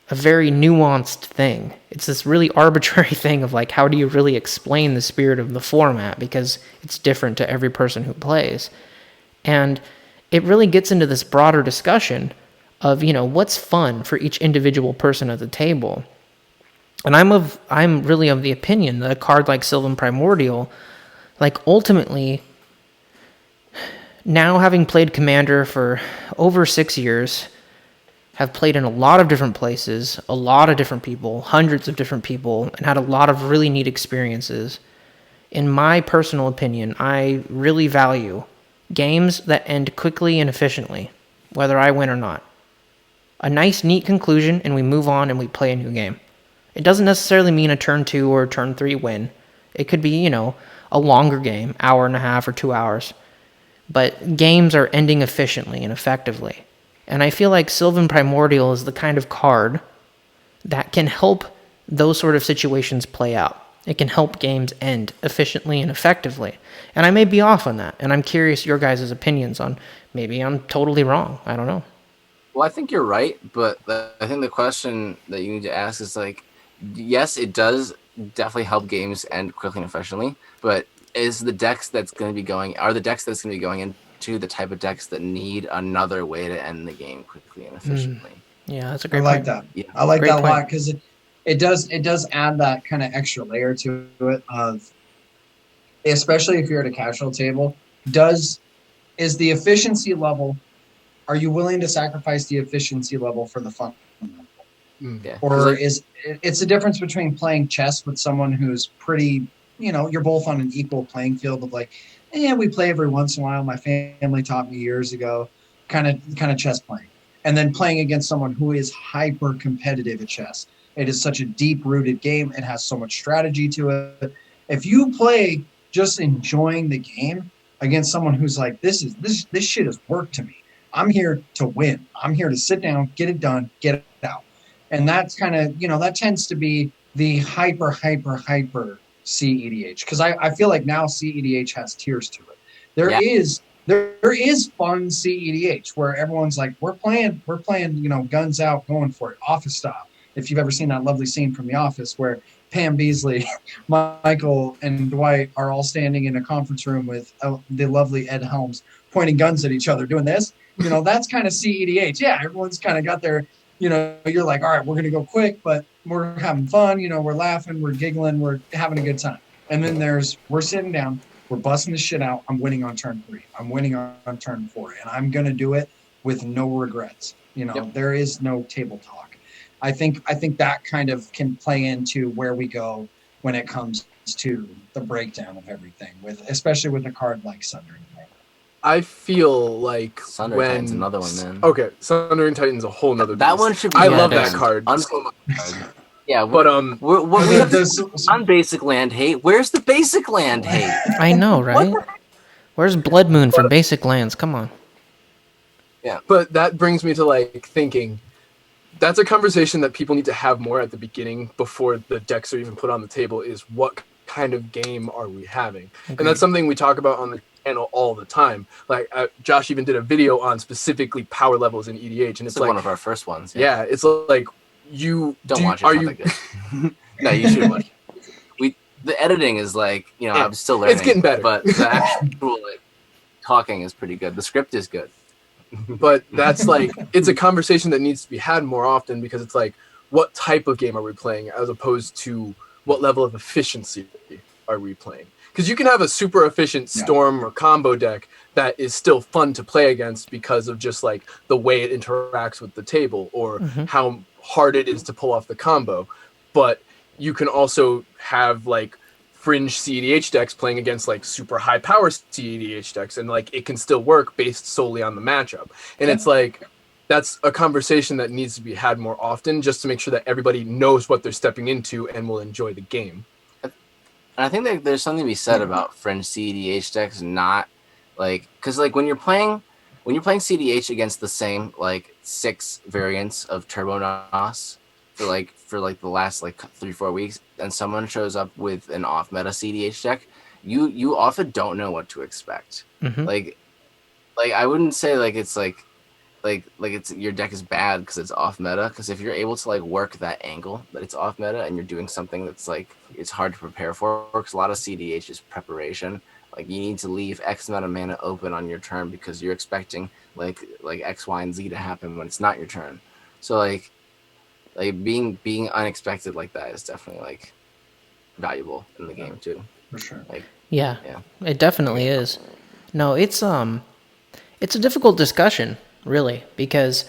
S1: very nuanced thing. It's this really arbitrary thing of like, how do you really explain the spirit of the format, because it's different to every person who plays. And it really gets into this broader discussion of, what's fun for each individual person at the table. And I'm really of the opinion that a card like Sylvan Primordial, like ultimately, now having played Commander for over 6 years, have played in a lot of different places, a lot of different people, hundreds of different people, and had a lot of really neat experiences. In my personal opinion, I really value games that end quickly and efficiently, whether I win or not. A nice, neat conclusion, and we move on and we play a new game. It doesn't necessarily mean a turn 2 or a turn 3 win. It could be, a longer game, hour and a half or 2 hours. But games are ending efficiently and effectively. And I feel like Sylvan Primordial is the kind of card that can help those sort of situations play out. It can help games end efficiently and effectively. And I may be off on that. And I'm curious your guys' opinions on, maybe I'm totally wrong. I don't know.
S3: Well, I think you're right. But I think the question that you need to ask is like, yes, it does definitely help games end quickly and efficiently. But are the decks that's going to be going into the type of decks that need another way to end the game quickly and efficiently?
S1: Yeah, that's a great
S2: point.
S1: Like that.
S3: Yeah.
S2: I like that a lot because it does add that kind of extra layer to it of, especially if you're at a casual table, is the efficiency level, are you willing to sacrifice the efficiency level for the fun?
S3: Yeah.
S2: Or it's the difference between playing chess with someone who's pretty, you're both on an equal playing field of like, we play every once in a while. My family taught me years ago, kind of chess playing. And then playing against someone who is hyper competitive at chess. It is such a deep rooted game. It has so much strategy to it. If you play just enjoying the game against someone who's like, this shit is work to me. I'm here to win. I'm here to sit down, get it done, get it out. And that's kind of, that tends to be the hyper CEDH. Because I feel like now CEDH has tiers to it. There is fun CEDH where everyone's like, we're playing, guns out, going for it, office style. If you've ever seen that lovely scene from The Office where Pam Beasley, Michael, and Dwight are all standing in a conference room with the lovely Ed Helms pointing guns at each other, doing this, that's kind of CEDH. Yeah, everyone's kind of got their, you're like, all right, we're going to go quick, but we're having fun. We're laughing, we're giggling, we're having a good time. And then we're sitting down, we're busting the shit out. I'm winning on turn 3. I'm winning on turn 4. And I'm going to do it with no regrets. There is no table talk. I think that kind of can play into where we go when it comes to the breakdown of everything, especially with a card like Sundering.
S4: I feel like
S3: Sundering Titan's another one, man.
S4: Okay, Sundering Titan's a whole nother beast.
S3: That one should be.
S4: I love that card.
S3: Yeah,
S4: but
S3: we have non-basic land hate. Where's the basic land hate?
S1: I know, right? Where's Blood Moon from basic lands? Come on.
S4: Yeah, but that brings me to thinking. That's a conversation that people need to have more at the beginning before the decks are even put on the table. Is what kind of game are we having? Okay. And that's something we talk about on the channel all the time. Josh even did a video on specifically power levels in EDH, and it's
S3: one of our first ones.
S4: Yeah, it's like you
S3: don't watch it. Are you? No, you should watch it. The editing is I'm still learning.
S4: It's getting better,
S3: but the actual talking is pretty good. The script is good.
S4: But that's it's a conversation that needs to be had more often, because it's what type of game are we playing as opposed to what level of efficiency are we playing? Because you can have a super efficient storm or combo deck that is still fun to play against because of just the way it interacts with the table or how hard it is to pull off the combo. But you can also have fringe CEDH decks playing against super high power CEDH decks, and it can still work based solely on the matchup. And it's that's a conversation that needs to be had more often, just to make sure that everybody knows what they're stepping into and will enjoy the game.
S3: And I think that there's something to be said about fringe CEDH decks, not because when you're playing CEDH against the same 6 variants of Turbo Nos for the last 3-4 weeks, and someone shows up with an off meta CDH deck, you often don't know what to expect. I wouldn't say it's it's your deck is bad because it's off meta, because if you're able to work that angle that it's off meta and you're doing something that's it's hard to prepare for, because a lot of CDH is preparation. You need to leave X amount of mana open on your turn because you're expecting X, Y, and Z to happen when it's not your turn. So being unexpected like that is definitely valuable in the game too.
S2: For sure.
S1: Yeah, it definitely is. No, it's a difficult discussion, really, because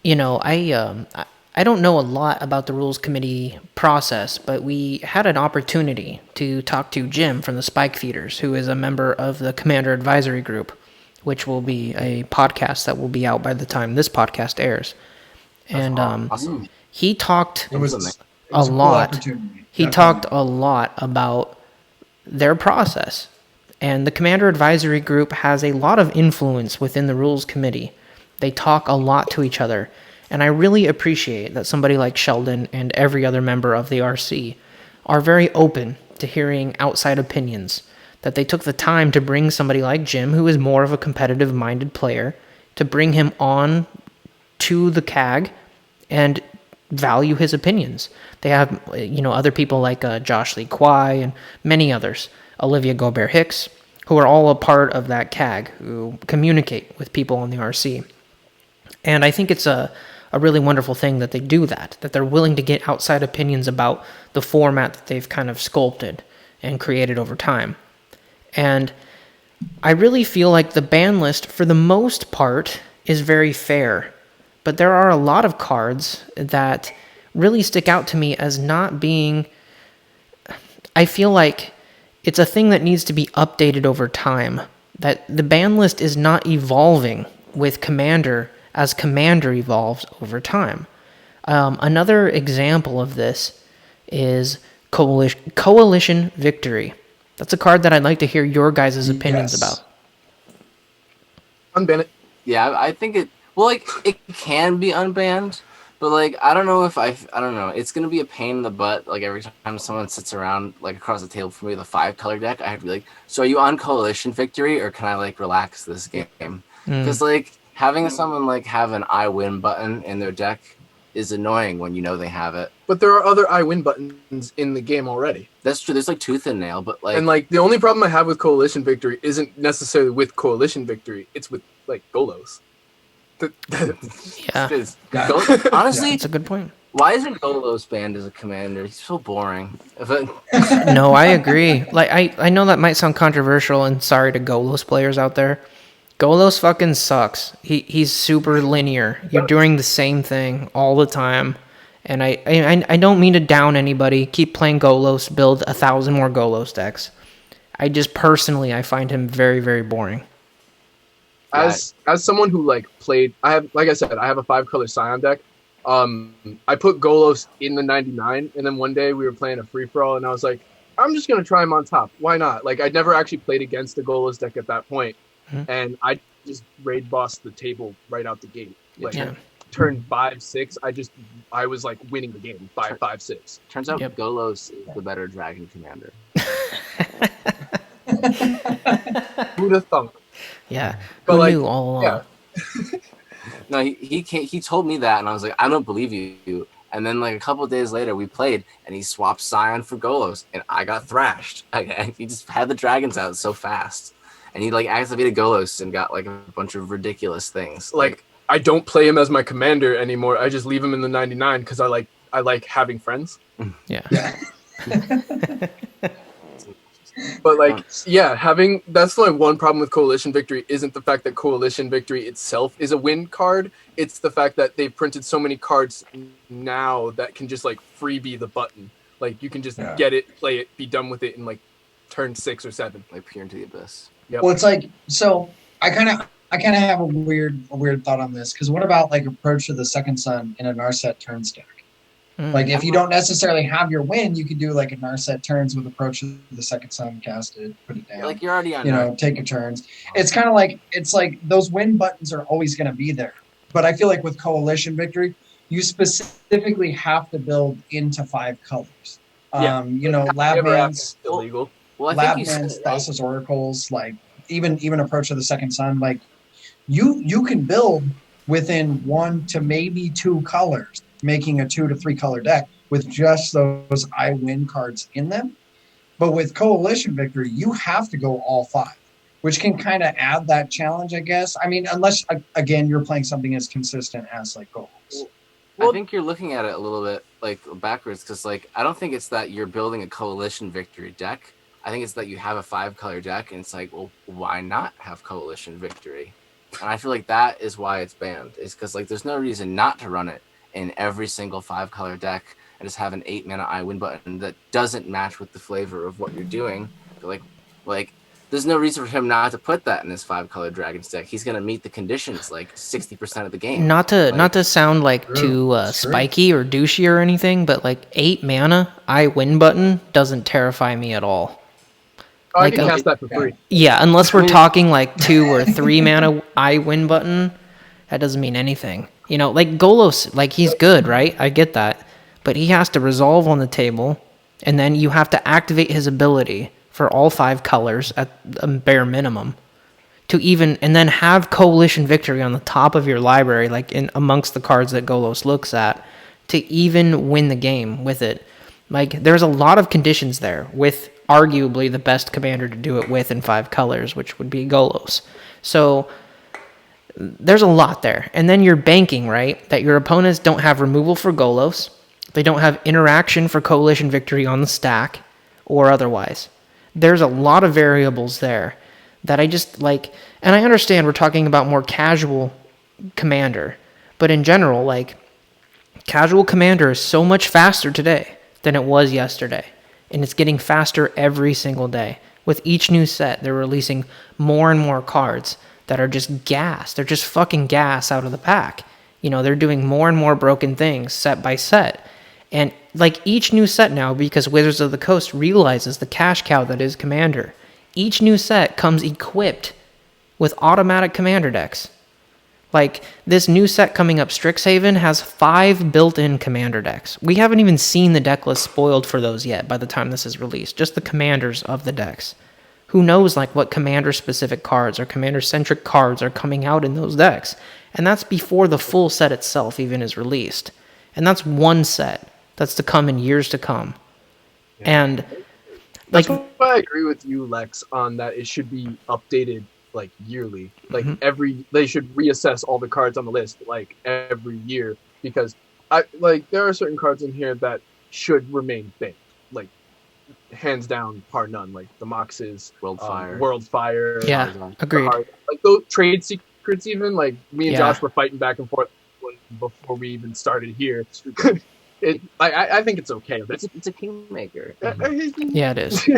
S1: I don't know a lot about the rules committee process, but we had an opportunity to talk to Jim from the Spike Feeders, who is a member of the Commander Advisory Group, which will be a podcast that will be out by the time this podcast airs. And
S3: awesome.
S1: He talked
S2: a
S1: lot.
S2: Cool,
S1: he talked a lot about their process. And the Commander Advisory Group has a lot of influence within the rules committee. They talk a lot to each other. And I really appreciate that somebody like Sheldon and every other member of the RC are very open to hearing outside opinions, that they took the time to bring somebody like Jim, who is more of a competitive-minded player, to bring him on to the CAG and value his opinions. They have, other people like Josh Lee Kwai and many others, Olivia Gobert-Hicks, who are all a part of that CAG, who communicate with people on the RC. And I think it's a really wonderful thing that they do that they're willing to get outside opinions about the format that they've kind of sculpted and created over time. And I really feel like the ban list, for the most part, is very fair. but there are a lot of cards that really stick out to me as not being... I feel like it's a thing that needs to be updated over time, that the ban list is not evolving with Commander as Commander evolves over time. Another example of this is Coalition Victory. That's a card that I'd like to hear your guys' opinions about.
S4: Unban it.
S3: Yeah, I think it. Well, like it can be unbanned, but like I don't know if I don't know. It's gonna be a pain in the butt. Like every time someone sits around like across the table for me with a 5-color deck, I have to be like, so are you on Coalition Victory or can I like relax this game? Because like having someone like have an I win button in their deck is annoying when you know they have it.
S4: But there are other I win buttons in the game already.
S3: That's true. There's like Tooth and Nail, but like...
S4: And like the only problem I have with Coalition Victory isn't necessarily with Coalition Victory. It's with like Golos.
S1: Yeah.
S3: Honestly,
S1: That's a good point.
S3: Why isn't Golos banned as a commander? He's so boring.
S1: No, I agree. Like I know that might sound controversial, and sorry to Golos players out there. Golos fucking sucks. He's super linear. You're doing the same thing all the time. And I don't mean to down anybody. Keep playing Golos. Build 1,000 more Golos decks. I just personally, I find him very, very boring.
S4: As someone who like played, I have, like I said, I have a 5-color Scion deck. I put Golos in the 99, and then one day we were playing a free for all, and I was like, I'm just gonna try him on top. Why not? Like I'd never actually played against the Golos deck at that point, and I just raid bossed the table right out the gate. Like turn 5-6, I was like winning the game by 5-6.
S3: Turns out Golos is the better dragon commander.
S4: Who'd have thunk?
S1: Yeah,
S4: but
S1: who knew all along?
S4: Yeah.
S3: No, he told me that, and I was like, I don't believe you. And then like a couple of days later, we played, and he swapped Scion for Golos, and I got thrashed. He just had the dragons out so fast, and he like activated Golos and got like a bunch of ridiculous things.
S4: Like I don't play him as my commander anymore. I just leave him in the 99 because I like having friends.
S1: Yeah.
S4: But like, that's like one problem with Coalition Victory isn't the fact that Coalition Victory itself is a win card. It's the fact that they've printed so many cards now that can just like freebie the button. Like you can just get it, play it, be done with it in like turn 6 or 7.
S3: Like Peer into the Abyss.
S2: Yep. Well, it's like, so I kind of have a weird thought on this, because what about like Approach to the Second Sun in a Narset turns deck? Like if you don't necessarily have your win, you can do like a Narset turns with Approach to the Second Sun, cast it, put it down.
S3: Like you're already on.
S2: Take your turns. It's kind of like those win buttons are always going to be there. But I feel like with Coalition Victory, you specifically have to build into 5 colors. Labman's
S4: illegal.
S3: Well, I think
S2: Labman's Thassa's Oracles, like even Approach to the Second Sun, like you can build within 1 to maybe 2 colors, making a 2 to 3 color deck with just those I win cards in them. But with Coalition Victory, you have to go all 5, which can kind of add that challenge, I guess. I mean, unless, again, you're playing something as consistent as like Goals.
S3: Well, I think you're looking at it a little bit like backwards, because like I don't think it's that you're building a Coalition Victory deck. I think it's that you have a 5-color deck, and it's like, well, why not have Coalition Victory? And I feel like that is why it's banned. Is because like there's no reason not to run it in every single 5-color deck and just have an 8-mana I win button that doesn't match with the flavor of what you're doing. But like there's no reason for him not to put that in his 5-color Dragons deck. He's gonna meet the conditions like 60% of the game.
S1: Not to sound like too spiky or douchey or anything, but like 8 mana I win button doesn't terrify me at all.
S4: I can cast that for free.
S1: Yeah, unless we're talking like 2 or 3 mana I win button, that doesn't mean anything. You know, like Golos, like he's good, right? I get that. But he has to resolve on the table, and then you have to activate his ability for all 5 colors at a bare minimum to even, and then have Coalition Victory on the top of your library, like in amongst the cards that Golos looks at, to even win the game with it. Like, there's a lot of conditions there with arguably the best commander to do it with in 5 colors, which would be Golos. So there's a lot there. And then you're banking, right, that your opponents don't have removal for Golos, they don't have interaction for Coalition Victory on the stack, or otherwise. There's a lot of variables there that I just like, and I understand we're talking about more casual commander, But in general, like, casual Commander is so much faster today than it was yesterday. And it's getting faster every single day. With each new set, they're releasing more and more cards that are just gas. They're just fucking gas out of the pack. You know, they're doing more and more broken things set by set. And like each new set now, because Wizards of the Coast realizes the cash cow that is Commander, each new set comes equipped with automatic Commander decks. Like, this new set coming up, Strixhaven, has 5 built-in Commander decks. We haven't even seen the deck list spoiled for those yet by the time this is released. Just the commanders of the decks. Who knows, like, what Commander-specific cards or Commander-centric cards are coming out in those decks. And that's before the full set itself even is released. And that's one set that's to come in years to come.
S4: Yeah.
S1: And,
S4: That's
S1: like...
S4: why I agree with you, Lex, on that it should be updated like yearly, like they should reassess all the cards on the list like every year, because there are certain cards in here that should remain banned, like hands down, par none, like the Moxes, Worldfire,
S1: Yeah, agreed.
S4: Like those trade secrets, even like me and
S1: Yeah.
S4: Josh were fighting back and forth before we even started here. I think it's okay.
S3: It's a kingmaker.
S1: Yeah, it is.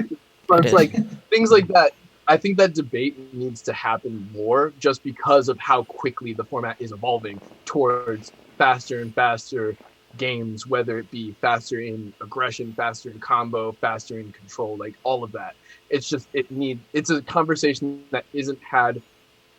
S4: But it's like things like that. I think that debate needs to happen more, just because of how quickly the format is evolving towards faster and faster games, whether it be faster in aggression, faster in combo, faster in control, like all of that. It's just it's a conversation that isn't had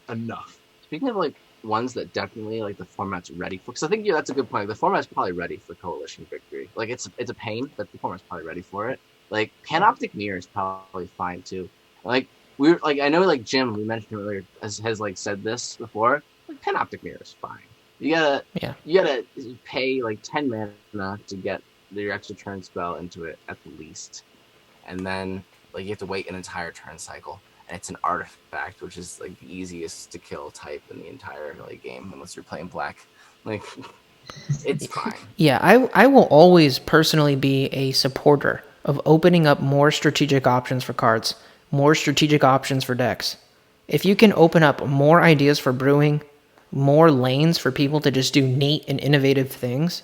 S4: enough.
S3: Speaking of like ones that definitely like the format's ready for, because I think that's a good point. The format's probably ready for Coalition Victory. Like it's a pain, but the format's probably ready for it. Like Panoptic Mirror is probably fine too. Like I know like Jim, we mentioned him earlier, has like said this before. Like Panoptic Mirror is fine. You gotta pay like 10 mana to get your extra turn spell into it at the least, and then like you have to wait an entire turn cycle. And it's an artifact, which is like the easiest to kill type in the entire like game, unless you're playing black. Like it's fine.
S1: Yeah, I will always personally be a supporter of opening up more strategic options for cards. More strategic options for decks. If you can open up more ideas for brewing, more lanes for people to just do neat and innovative things,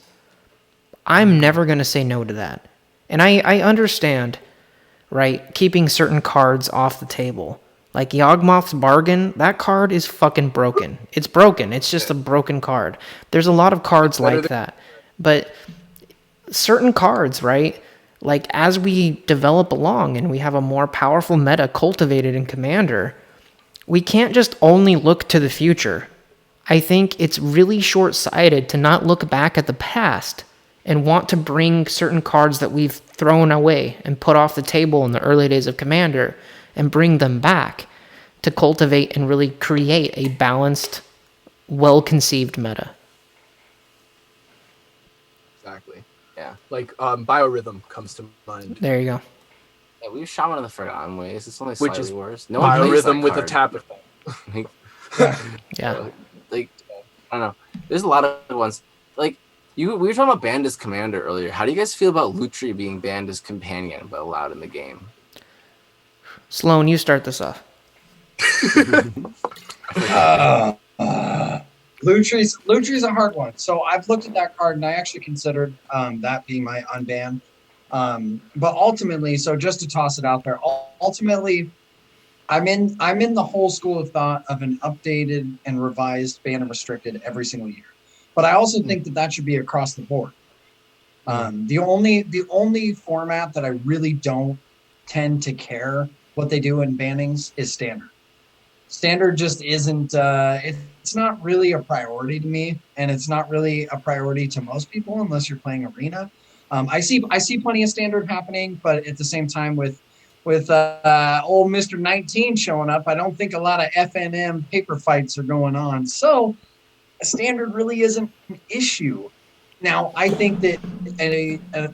S1: I'm never going to say no to that. And I understand, right, keeping certain cards off the table. Like Yawgmoth's Bargain, that card is fucking broken. It's broken. It's just a broken card. There's a lot of cards like that. But certain cards, right? Like, as we develop along and we have a more powerful meta cultivated in Commander, we can't just only look to the future. I think it's really short-sighted to not look back at the past and want to bring certain cards that we've thrown away and put off the table in the early days of Commander and bring them back to cultivate and really create a balanced, well-conceived meta.
S4: Exactly.
S3: Yeah.
S4: Like Biorhythm comes to mind.
S1: There you go.
S3: Yeah, we have Shaman of the Forgotten Ways. It's only
S4: Which
S3: slightly
S4: is
S3: worse. No one plays
S4: Biorhythm
S3: that
S4: with a
S3: card.
S4: tap effect.
S3: Like,
S1: Yeah.
S3: like I don't know. There's a lot of ones. Like we were talking about banned as Commander earlier. How do you guys feel about Lutri being banned as Companion but allowed in the game?
S1: Sloan, you start this off.
S2: Lutri's a hard one. So I've looked at that card and I actually considered that being my unban. But ultimately, so just to toss it out there, ultimately, I'm in the whole school of thought of an updated and revised ban and restricted every single year. But I also think that should be across the board. The only format that I really don't tend to care what they do in bannings is standard. Standard just isn't. It's not really a priority to me, and it's not really a priority to most people unless you're playing arena. I see plenty of standard happening, but at the same time with old Mr. 19 showing up, I don't think a lot of FNM paper fights are going on. So standard really isn't an issue. Now, I think that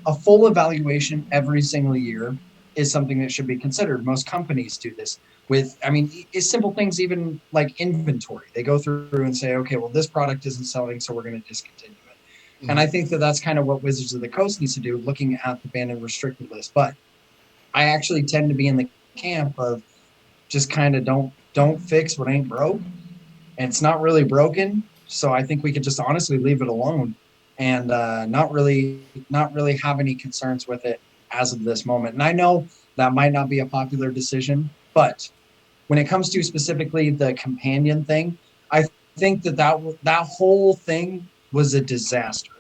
S2: a full evaluation every single year is something that should be considered. Most companies do this with, it's simple things, even like inventory. They go through and say, okay, well, this product isn't selling, so we're going to discontinue it. Mm-hmm. And I think that that's kind of what Wizards of the Coast needs to do, looking at the banned and restricted list. But I actually tend to be in the camp of just kind of don't fix what ain't broke. And it's not really broken. So I think we could just honestly leave it alone and not really have any concerns with it as of this moment. And I know that might not be a popular decision, but when it comes to specifically the companion thing, I think that whole thing was a disaster.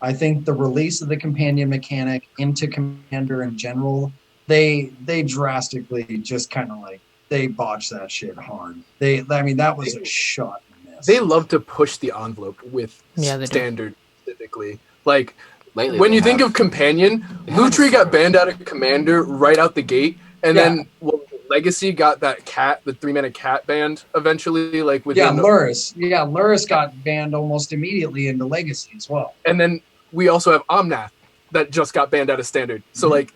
S2: I think the release of the companion mechanic into Commander in general, they drastically just kind of like they botched that shit hard. I mean, that was a shot miss.
S4: They love to push the envelope with
S1: Yeah,
S4: standard specifically. Like
S3: Lately,
S4: when
S3: they
S4: you think
S3: have-
S4: of companion,
S3: they haven't
S4: Lutri got
S3: started.
S4: banned out of Commander right out the gate, and
S2: Yeah.
S4: then Legacy got that cat, the 3-mana cat banned eventually. Like within
S2: Luris got banned almost immediately into Legacy as well.
S4: and then we also have Omnath that just got banned out of Standard. So like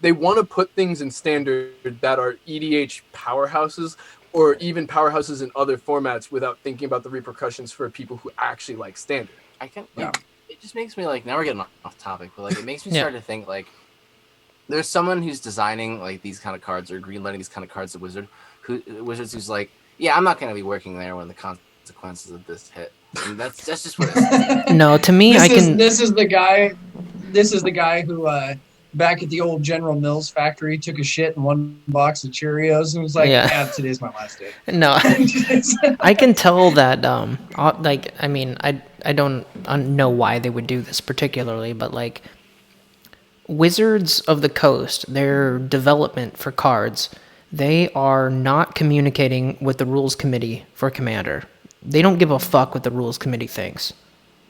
S4: they want to put things in Standard that are EDH powerhouses or even powerhouses in other formats without thinking about the repercussions for people who actually like Standard.
S3: I can.
S2: Yeah.
S3: It just makes me like. Now we're getting off topic, but like it makes me
S1: Yeah.
S3: start to think like there's someone who's designing like these kind of cards or greenlighting these kind of cards at Wizards who's like, yeah, I'm not going to be working there when the consequences of this hit. And that's just what it is.
S1: No, to me,
S2: This is the guy who back at the old General Mills factory took a shit in one box of Cheerios and was like,
S1: Yeah.
S2: today's my last day.
S1: No, I can tell that. Like, I mean, I don't know why they would do this particularly, but like, Wizards of the Coast, their development for cards, they are not communicating with the rules committee for Commander. They don't give a fuck what the rules committee thinks.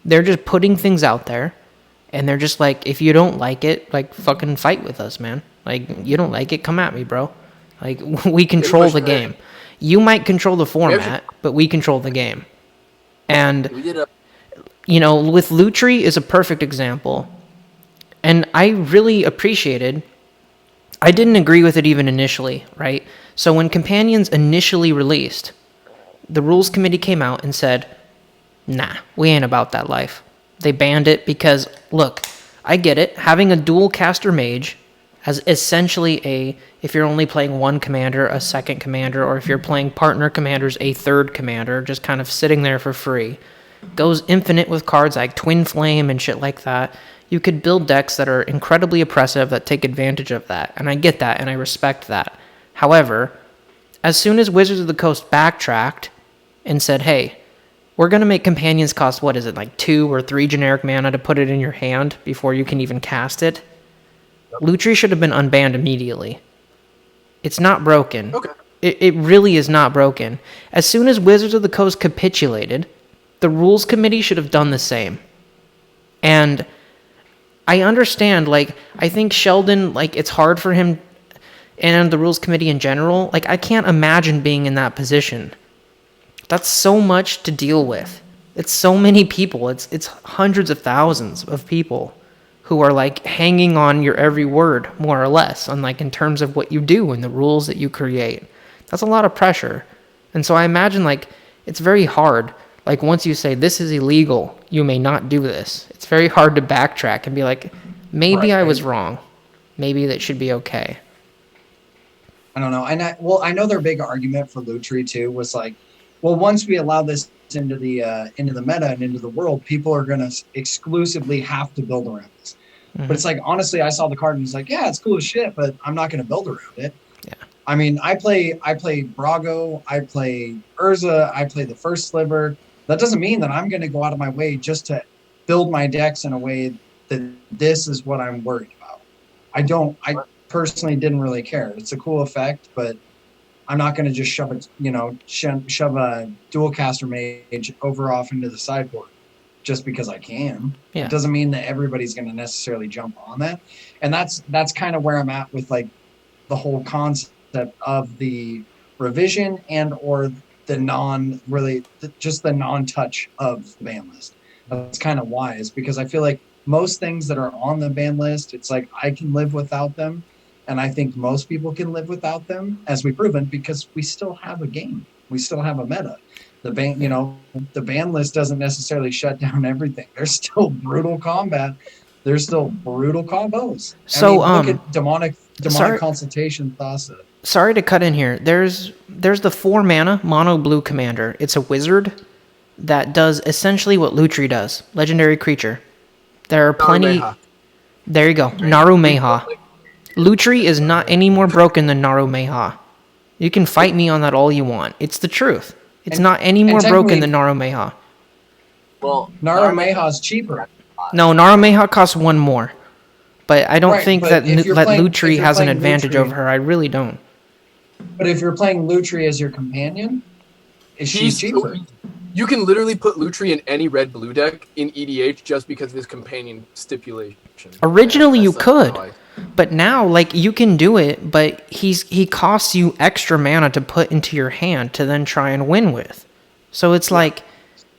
S1: They're just putting things out there, and they're just like, if you don't like it, like, fucking fight with us, man. Like, you don't like it, come at me, bro. Like, we control the game. You might control the format, but we control the game. And,
S3: We did a
S1: you know, with Lutri is a perfect example. And I really appreciated, I didn't agree with it even initially, right? So when Companions initially released, the rules committee came out and said, nah, we ain't about that life. They banned it because, look, I get it. Having a dual caster mage as essentially if you're only playing one commander, a second commander, or if you're playing partner commanders, a third commander, just kind of sitting there for free, goes infinite with cards like Twin Flame and shit like that. You could build decks that are incredibly oppressive that take advantage of that, and I get that, and I respect that. However, as soon as Wizards of the Coast backtracked and said, hey, we're going to make Companions cost, what is it, like 2 or 3 generic mana to put it in your hand before you can even cast it, Lutri should have been unbanned immediately. It's not broken.
S4: Okay.
S1: It really is not broken. As soon as Wizards of the Coast capitulated, the rules committee should have done the same. And I understand, like, I think Sheldon, like, it's hard for him and the rules committee in general. Like, I can't imagine being in that position. That's so much to deal with. It's so many people. It's hundreds of thousands of people who are, like, hanging on your every word, more or less, on, like, in terms of what you do and the rules that you create. That's a lot of pressure. And so I imagine, like, it's very hard. Like, once you say, this is illegal, you may not do this, it's very hard to backtrack and be like, maybe I was wrong. Maybe that should be okay.
S2: I don't know. And I know their big argument for Lutri too was like, well, once we allow this into the meta and into the world, people are going to exclusively have to build around this.
S1: Mm-hmm.
S2: But it's like, honestly, I saw the card and it's like, yeah, it's cool as shit, but I'm not going to build around it.
S1: Yeah.
S2: I mean, I play Brago, I play Urza, I play the first sliver. That doesn't mean that I'm going to go out of my way just to build my decks in a way that this is what I'm worried about. I personally didn't really care. It's a cool effect, but I'm not going to just shove a dual caster mage off into the sideboard just because I can.
S1: Yeah.
S2: It doesn't mean that everybody's going to necessarily jump on that. And that's kind of where I'm at with like the whole concept of the revision and or the non-touch of the ban list. That's kind of wise because I feel like most things that are on the ban list, it's like I can live without them. And I think most people can live without them, as we've proven, because we still have a game. We still have a meta. The ban list doesn't necessarily shut down everything. There's still brutal combat. There's still brutal combos.
S1: So,
S2: look at demonic consultation Thassa.
S1: Sorry to cut in here. There's the 4 mana mono blue commander. It's a wizard. that does essentially what Lutri does. Legendary creature. There are plenty...
S4: Narumeha.
S1: There you go. Narumeha. Lutri is not any more broken than Narumeha. You can fight me on that all you want. It's the truth. It's not any more broken than Narumeha.
S3: Well,
S2: Narumeha's cheaper.
S1: No, Narumeha costs one more. But I don't think that Lutri has an advantage over her. I really don't.
S2: But if you're playing Lutri as your companion, she's cheaper.
S4: You can literally put Lutri in any red-blue deck in EDH just because of his companion stipulation.
S1: Originally you could, but now like you can do it, but he costs you extra mana to put into your hand to then try and win with. So it's like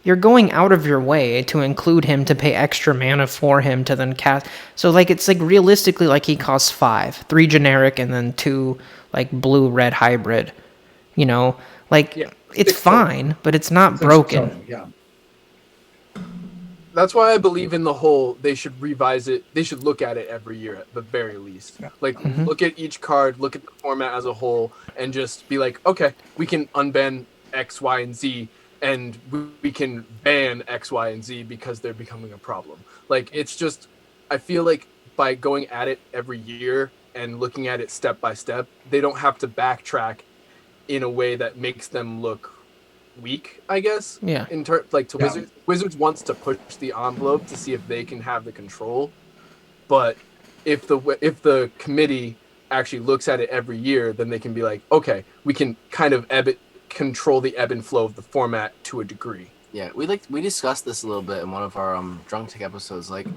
S1: you're going out of your way to include him to pay extra mana for him to then cast. So like it's like realistically like he costs 5, 3 generic and then 2 like blue-red hybrid. You know, like it's fine, but it's not broken.
S2: Yeah.
S4: That's why I believe in the whole, they should revise it. They should look at it every year at the very least.
S2: Yeah.
S4: Like, look at each card, look at the format as a whole, and just be like, okay, we can unban X, Y, and Z, and we can ban X, Y, and Z because they're becoming a problem. Like, it's just, I feel like by going at it every year and looking at it step by step, they don't have to backtrack in a way that makes them look weak, I guess.
S1: Yeah.
S4: Wizards. Wizards wants to push the envelope to see if they can have the control, but if the committee actually looks at it every year, then they can be like, okay, we can kind of control the ebb and flow of the format to a degree.
S3: Yeah, we discussed this a little bit in one of our Drunk Tech episodes. Like,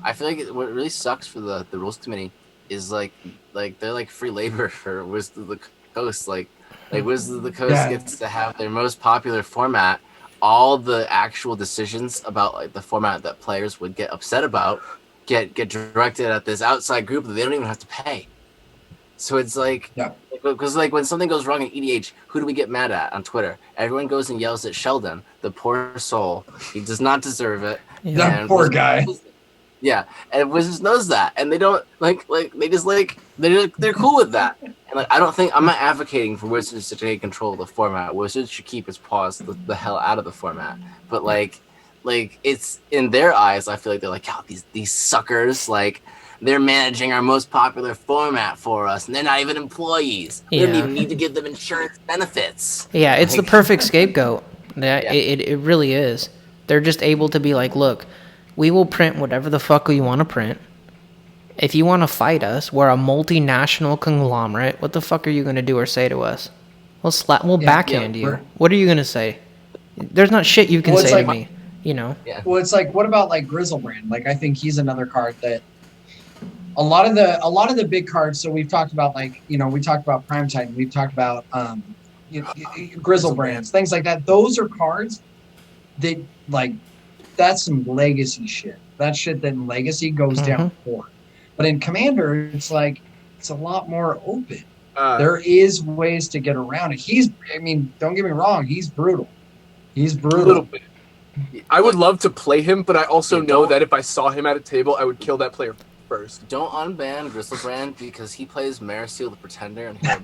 S3: I feel like what really sucks for the rules committee is like they're like free labor for Wizards of the Coast. Like Wizards of the Coast gets to have their most popular format. All the actual decisions about like the format that players would get upset about get directed at this outside group that they don't even have to pay. So it's like, because like when something goes wrong in EDH, who do we get mad at on Twitter? Everyone goes and yells at Sheldon, the poor soul. He does not deserve it.
S2: That poor guy.
S3: Yeah, and Wizards knows that, and they don't they're cool with that. And like, I'm not advocating for Wizards to take control of the format. Wizards should keep its paws the hell out of the format. But like it's in their eyes, I feel like they're like, oh, these suckers, like they're managing our most popular format for us, and they're not even employees. We don't even need to give them insurance benefits.
S1: Yeah, it's the perfect scapegoat. It really is. They're just able to be like, look, we will print whatever the fuck we want to print. If you want to fight us, we're a multinational conglomerate. What the fuck are you going to do or say to us? We'll backhand you. What are you going to say? There's not shit you can say to me, you know?
S3: Yeah.
S2: Well, it's like, what about like Griselbrand? Like, I think he's another card that a lot of the big cards. So we've talked about we talked about Prime Titan. We've talked about Griselbrands, things like that. Those are cards that like, that's some legacy shit. That shit that in Legacy goes down for. But in Commander, it's like, it's a lot more open. There is ways to get around it. Don't get me wrong, he's brutal. He's brutal.
S4: A little bit. I would love to play him, but I also know that if I saw him at a table, I would kill that player first.
S3: Don't unban Griselbrand because he plays Marisil the Pretender and he'll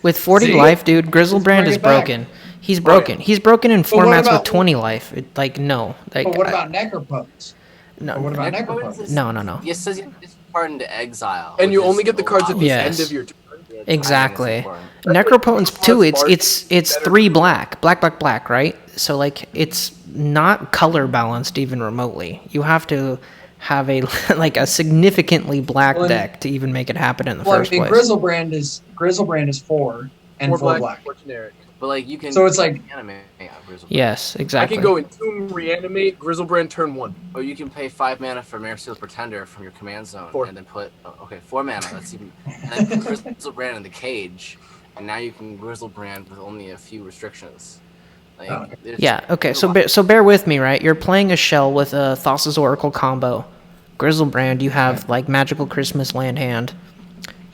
S1: With 40 life, dude, Griselbrand is broken. He's broken. He's broken in formats with 20 life. But what about Necropotence?
S2: No. What about Necropotence?
S1: No.
S3: It says you have this card into exile.
S4: And you only get the cards at the end of your turn.
S1: Exactly. Necropotence 2, it's 3 black, right? So like it's not color balanced even remotely. You have to have a significantly black deck to even make it happen in the first place.
S2: Griselbrand is 4 and 4 black.
S3: But like you can,
S2: so it's like
S3: reanimate Griselbrand.
S1: Yes, exactly.
S4: I can go Entomb, reanimate Griselbrand turn 1.
S3: Or you can pay 5 mana for Marisil Pretender from your command zone,
S4: 4.
S3: and then put 4 mana. That's even, and then put Griselbrand in the cage, and now you can Griselbrand with only a few restrictions.
S1: Okay. So bear with me, right? You're playing a shell with a Thassa's Oracle combo. Griselbrand, you have like Magical Christmas land hand.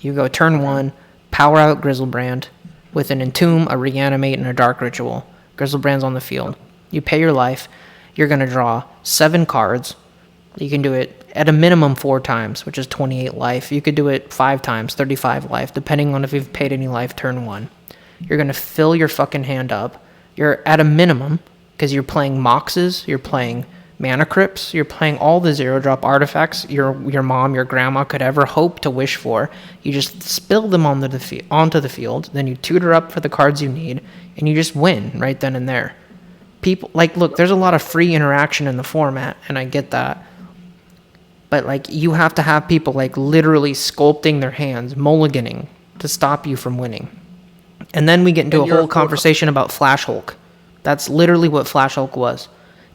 S1: You go turn 1, power out Griselbrand with an Entomb, a Reanimate, and a Dark Ritual. Griselbrand's on the field. You pay your life. You're going to draw 7 cards. You can do it at a minimum 4 times, which is 28 life. You could do it 5 times, 35 life, depending on if you've paid any life turn 1. You're going to fill your fucking hand up. you're at a minimum because you're playing Moxes, you're playing Mana Crypts, you're playing all the 0-drop artifacts your mom, your grandma could ever hope to wish for. You just spill them onto the field, then you tutor up for the cards you need, and you just win right then and there. People, like, look, there's a lot of free interaction in the format, and I get that. But, like, you have to have people, like, literally sculpting their hands, mulliganing, to stop you from winning. And then we get into a whole conversation about Flash Hulk. That's literally what Flash Hulk was.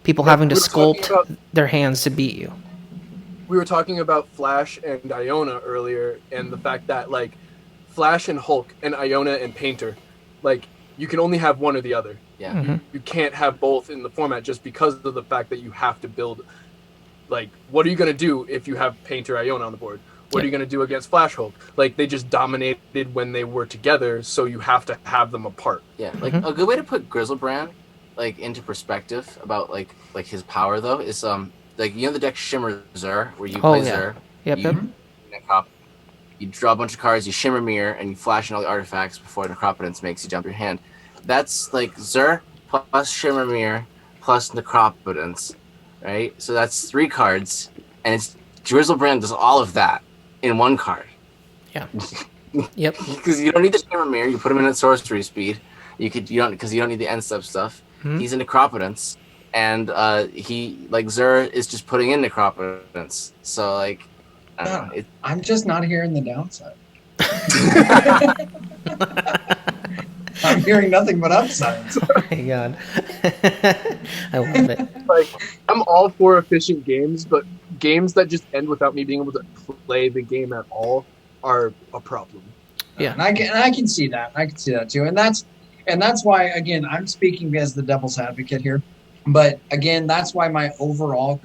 S1: People having to sculpt their hands to beat you.
S4: We were talking about Flash and Iona earlier, and the fact that, like, Flash and Hulk and Iona and Painter, like, you can only have one or the other.
S3: Yeah.
S1: Mm-hmm.
S4: You can't have both in the format just because of the fact that you have to build. Like, what are you going to do if you have Painter Iona on the board? What are you going to do against Flash Hulk? Like, they just dominated when they were together, so you have to have them apart.
S3: Yeah, like a good way to put Griselbrand like into perspective about like his power though is like, you know, the deck Shimmer Zur, where you play Zur.
S1: Yep.
S3: You draw a bunch of cards, you Shimmer Mirror, and you flash in all the artifacts before Necropotence makes you jump your hand. That's like Zur plus Shimmer Mirror plus Necropotence, right? So that's 3 cards, and it's Griselbrand does all of that in 1 card.
S1: Yeah. Yep.
S3: Because you don't need the Shimmer Mirror, you put him in at sorcery speed. You don't need the end step stuff.
S1: Mm-hmm.
S3: He's in Necropotence, and he, like, Zur is just putting in Necropotence. So, like, I don't know.
S2: I'm just not hearing the downside. I'm hearing nothing but upsides.
S1: Oh my god. I love it.
S4: Like, I'm all for efficient games, but games that just end without me being able to play the game at all are a problem.
S1: Yeah.
S2: And I can see that. I can see that too. And that's why, again, I'm speaking as the devil's advocate here. But again, that's why my overall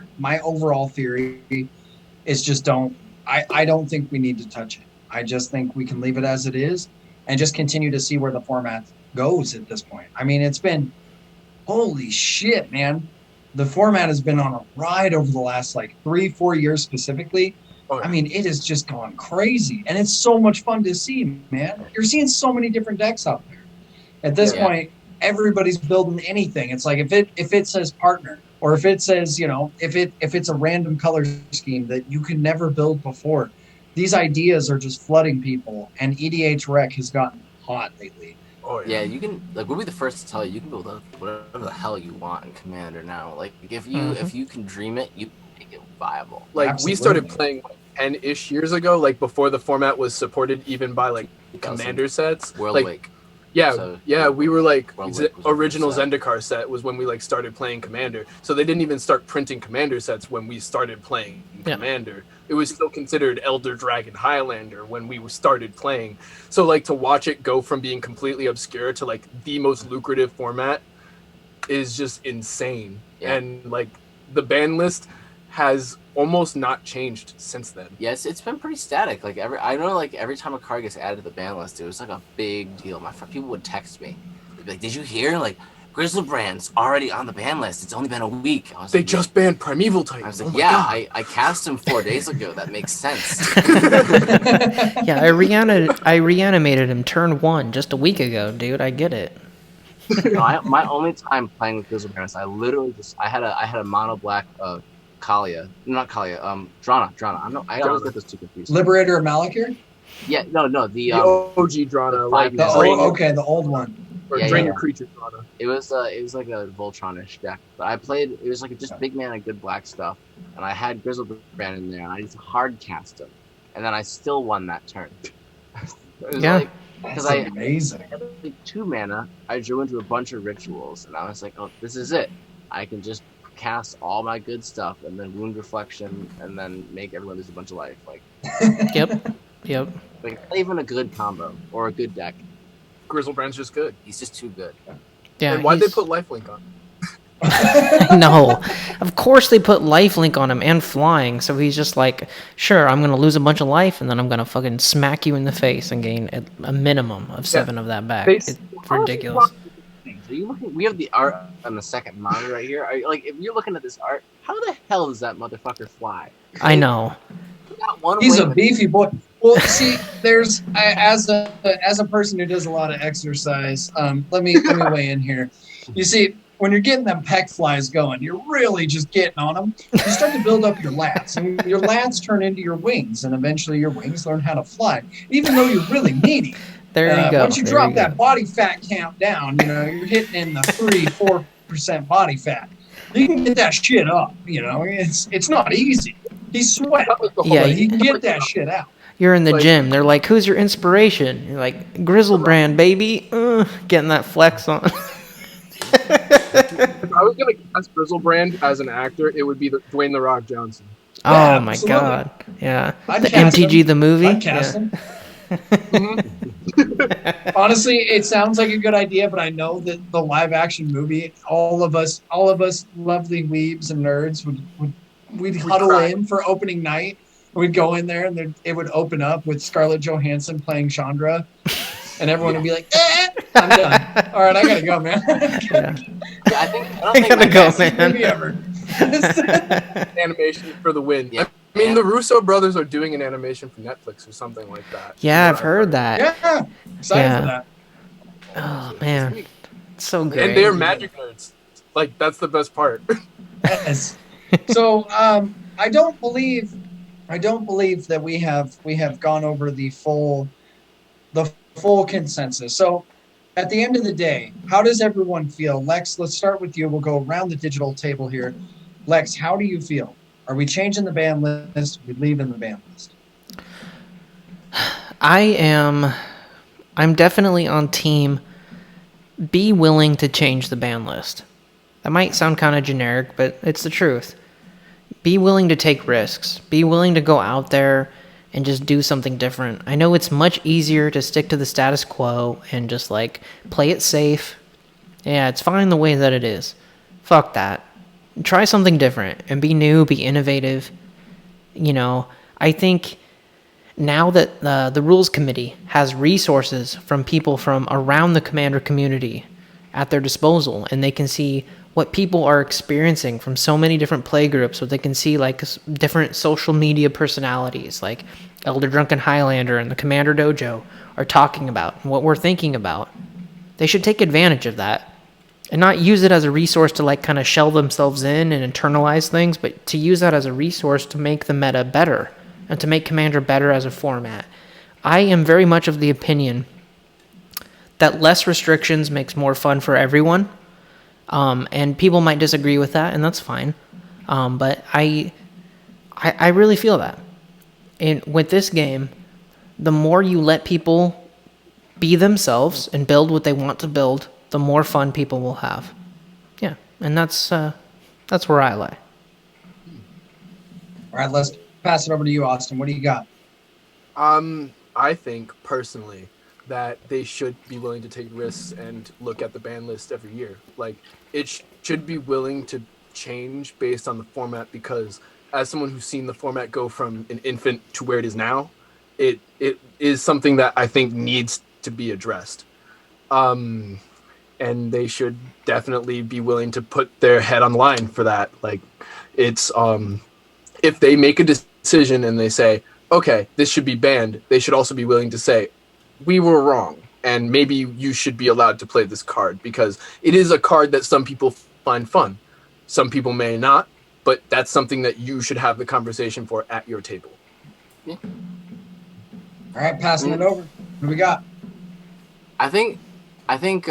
S2: theory is just I don't think we need to touch it. I just think we can leave it as it is and just continue to see where the format goes at this point. I mean, it's been, holy shit, man. The format has been on a ride over the last, like, 3-4 years specifically.
S4: Oh, yeah.
S2: I mean, it has just gone crazy. And it's so much fun to see, man. You're seeing so many different decks out there. At this point, everybody's building anything. It's like if it says partner, or if it says, you know, if it's a random color scheme that you can never build before, these ideas are just flooding people, and EDH Rec has gotten hot lately.
S3: Oh, yeah, you can, like, we'll be the first to tell you can build whatever the hell you want in Commander now. Like, if you can dream it, you make it viable.
S4: Like,
S2: Absolutely.
S4: we started playing 10-ish years ago, like, before the format was supported even by, like, Commander sets.
S3: World
S4: like,
S3: Wake.
S4: Yeah,
S3: So,
S4: we were like, original
S3: set.
S4: Zendikar set was when we, like, started playing Commander. So they didn't even start printing Commander sets when we started playing Commander. It was still considered Elder Dragon Highlander when we started playing. So, like, to watch it go from being completely obscure to, like, the most lucrative format is just insane.
S3: Yeah.
S4: And, like, the ban list has almost not changed since then.
S3: Yes, it's been pretty static. Like, every time a card gets added to the ban list, it was like a big deal. People would text me, they'd be like, "Did you hear? Like, Griselbrand's already on the ban list. It's only been a week."
S4: They just banned Primeval Titan.
S3: I was like, I cast him 4 days ago. That makes sense.
S1: Yeah, I reanimated him turn 1 just a week ago, dude. I get it.
S3: No, my only time playing with Griselbrand, I literally I had a mono black Drana. I always get those two confused.
S2: Liberator of Malakir?
S3: Yeah, no, the
S4: OG Drana, like
S2: the old one.
S4: Or
S3: Yeah,
S4: Drain
S3: yeah.
S4: Your Creature Drana.
S3: It was like a Voltronish deck, but I played. It was like just big mana, good black stuff, and I had Griselbrand in there, and I just hard cast him, and then I still won that turn.
S2: That's amazing.
S3: I had like 2 mana. I drew into a bunch of rituals, and I was like, "Oh, this is it. I can just cast all my good stuff, and then Wound Reflection, and then make everyone lose a bunch of life." Like,
S1: Yep.
S3: like not even a good combo or a good deck.
S4: Griselbrand's just good.
S3: He's just too good.
S1: Yeah.
S4: And why'd they put lifelink on?
S1: No, of course they put lifelink on him and flying, so he's just like, sure, I'm gonna lose a bunch of life, and then I'm gonna fucking smack you in the face and gain a minimum of 7 of that back. It's ridiculous.
S3: Are you looking? We have the art on the second monitor right here. Are you, like, if you're looking at this art, how the hell does that motherfucker fly?
S1: I know.
S3: Not one
S2: He's
S3: way
S2: a beefy boy. Well, see, as a person who does a lot of exercise, let me weigh in here. You see, when you're getting them pec flies going, you're really just getting on them. You start to build up your lats, and your lats turn into your wings, and eventually your wings learn how to fly. Even though you're really meaty,
S1: There you go.
S2: once you drop that body fat count down, you're hitting in the 3-4% body fat. You can get that shit up. It's not easy. He's sweating.
S1: Yeah,
S2: He can get that shit out.
S1: You're in the gym. They're like, "Who's your inspiration?" You're like, "Griselbrand, baby." Getting that flex on.
S4: If I was gonna cast Griselbrand as an actor, it would be Dwayne the Rock Johnson.
S1: Oh my god! Yeah,
S2: I'd
S1: the
S2: cast
S1: MTG
S2: him.
S1: the movie.
S2: I'd cast him. Honestly, it sounds like a good idea, but I know that the live action movie, all of us lovely weebs and nerds we'd huddle
S4: cry.
S2: in for opening night. We'd go in there and it would open up with Scarlett Johansson playing Chandra, and everyone would be like, I'm done. All right, I gotta go, man.
S3: I don't think
S1: gotta go, man.
S2: Movie ever.
S4: Animation for the win.
S3: Yeah.
S4: I mean, the Russo brothers are doing an animation for Netflix or something like that.
S1: Yeah, I've heard that.
S2: Yeah, excited for that.
S1: Oh man, it's so great.
S4: And they're magic nerds. Like, that's the best part.
S2: Yes. So I don't believe that we have gone over the full consensus. So at the end of the day, how does everyone feel? Lex, let's start with you. We'll go around the digital table here. Lex, how do you feel? Are we changing the ban list? Are we leaving the ban list?
S1: I'm definitely on team be willing to change the ban list. That might sound kind of generic, but it's the truth. Be willing to take risks. Be willing to go out there and just do something different. I know it's much easier to stick to the status quo and just like play it safe. Yeah, it's fine the way that it is. Fuck that. Try something different and be new, be innovative. I think now that the rules committee has resources from people from around the Commander community at their disposal, and they can see what people are experiencing from so many different play groups, so they can see like different social media personalities like Elder Drunken Highlander and the Commander Dojo are talking about and what we're thinking about. They should take advantage of that and not use it as a resource to like kind of shell themselves in and internalize things, but to use that as a resource to make the meta better and to make Commander better as a format. I am very much of the opinion that less restrictions makes more fun for everyone. And people might disagree with that, and that's fine. But I really feel that. And with this game, the more you let people be themselves and build what they want to build, the more fun people will have. Yeah, and that's where I lie.
S2: All right, let's pass it over to you, Austin. What do you got?
S4: I think personally that they should be willing to take risks and look at the ban list every year. Like, it should be willing to change based on the format, because as someone who's seen the format go from an infant to where it is now, it is something that I think needs to be addressed. And they should definitely be willing to put their head on the line for that. Like, it's if they make a decision and they say, okay, this should be banned, they should also be willing to say, we were wrong, and maybe you should be allowed to play this card, because it is a card that some people find fun. Some people may not, but that's something that you should have the conversation for at your table.
S2: Yeah. All right, passing it over. What do we got?
S3: I think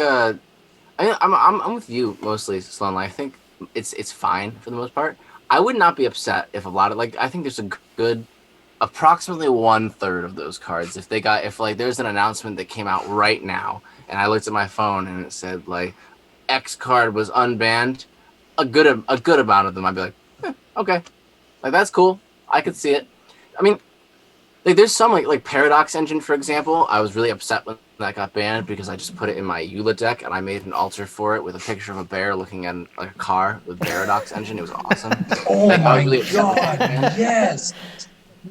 S3: I'm with you mostly, Sloan. I think it's fine for the most part. I would not be upset if a lot of I think there's a good approximately 1/3 of those cards, if there's an announcement that came out right now and I looked at my phone and it said like X card was unbanned, a good amount of them I'd be like, okay, like that's cool, I could see it. I mean, like there's some like Paradox Engine, for example. I was really upset when that got banned because I just put it in my Eula deck and I made an altar for it with a picture of a bear looking at like a car with Paradox Engine. It was awesome.
S2: Oh my god, yes.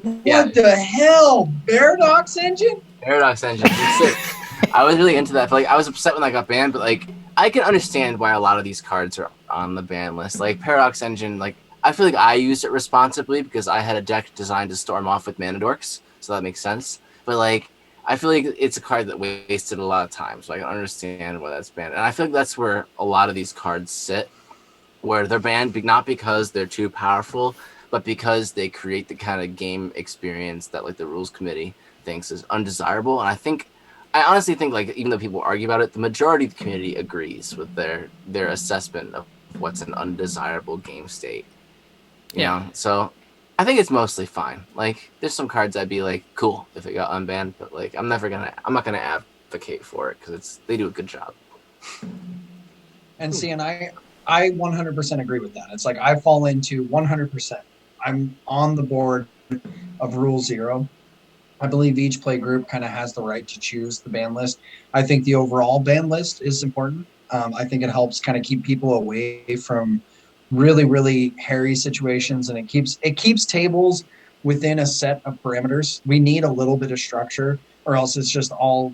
S2: What the hell? Paradox Engine?
S3: Paradox Engine. I was really into that. I was upset when that got banned, but I can understand why a lot of these cards are on the ban list. Like Paradox Engine, I feel like I used it responsibly because I had a deck designed to storm off with Mana Dorks. so that makes sense. But like, I feel like it's a card that wasted a lot of time, so I can understand why that's banned. And I feel like that's where a lot of these cards sit, where they're banned not because they're too powerful, but because they create the kind of game experience that like the rules committee thinks is undesirable. And I honestly think, like, even though people argue about it, the majority of the community agrees with their assessment of what's an undesirable game state. You know, so I think it's mostly fine. Like, there's some cards I'd be like, cool if it got unbanned, but like, I'm not gonna advocate for it because they do a good job.
S2: And see, and I 100% agree with that. It's like I fall into 100%. I'm on the board of Rule Zero. I believe each play group kind of has the right to choose the ban list. I think the overall ban list is important. I think it helps kind of keep people away from really, really hairy situations, and it keeps tables within a set of parameters. We need a little bit of structure, or else it's just all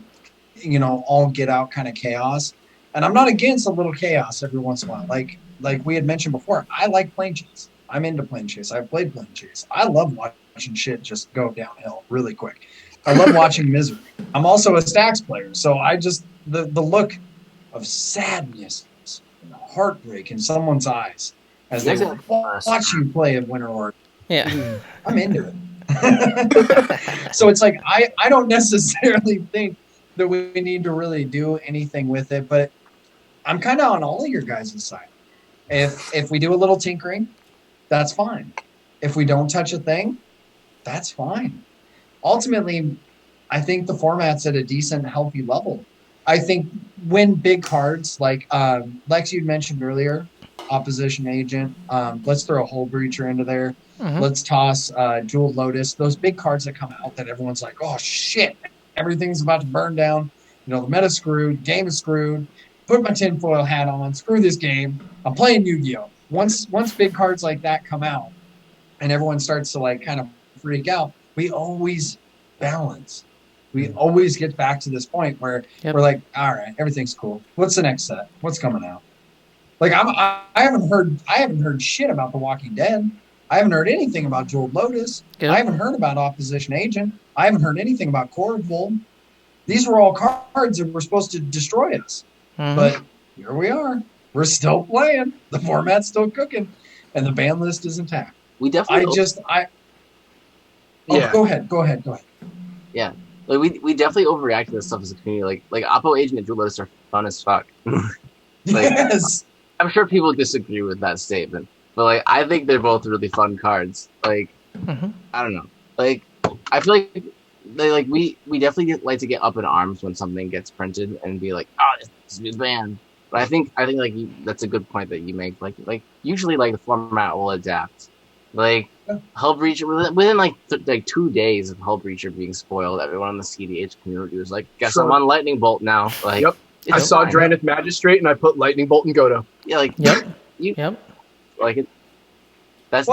S2: get out kind of chaos. And I'm not against a little chaos every once in a while. Like we had mentioned before, I like plane chase. I'm into plane chase. I've played plane chase. I love watching shit just go downhill really quick. I love watching misery. I'm also a stacks player, so I just the look of sadness and heartbreak in someone's eyes as they watch you play a winter order.
S1: Yeah.
S2: I'm into it. So it's like I don't necessarily think that we need to really do anything with it, but I'm kind of on all of your guys' side. If we do a little tinkering, that's fine. If we don't touch a thing, that's fine. Ultimately, I think the format's at a decent, healthy level. I think when big cards like Lex, you mentioned earlier, opposition agent. Let's throw a Hull Breacher into there.
S1: Mhm.
S2: Let's toss Jeweled Lotus. Those big cards that come out that everyone's like, oh shit, everything's about to burn down. You know, the meta's screwed, game is screwed. Put my tinfoil hat on. Screw this game. I'm playing Yu-Gi-Oh. Once big cards like that come out, and everyone starts to like kind of freak out, we always balance. We always get back to this point where we're like, all right, everything's cool. What's the next set? What's coming out? Like I haven't heard shit about The Walking Dead. I haven't heard anything about Jeweled Lotus.
S1: Good.
S2: I haven't heard about Opposition Agent. I haven't heard anything about Corvold. These were all cards that were supposed to destroy us.
S1: Mhm.
S2: But here we are. We're still playing. The format's still cooking, and the ban list is intact.
S3: We definitely.
S2: Go ahead.
S3: Yeah, like we definitely overreact to this stuff as a community. Like Oppo Agent and Jewel Lotus are fun as fuck.
S2: Yes.
S3: I'm sure people disagree with that statement, but like I think they're both really fun cards. Like I don't know. Like I feel like we definitely like to get up in arms when something gets printed and be like, oh, this is banned. But I think like that's a good point that you make. Like usually like the format will adapt. Like Hull Breacher within like 2 days of Hull Breacher being spoiled, everyone in the CDH community was like, guess I'm on Lightning Bolt now. Like
S4: I saw Drannith Magistrate and I put Lightning Bolt and Godo.
S3: Yeah, like like it. That's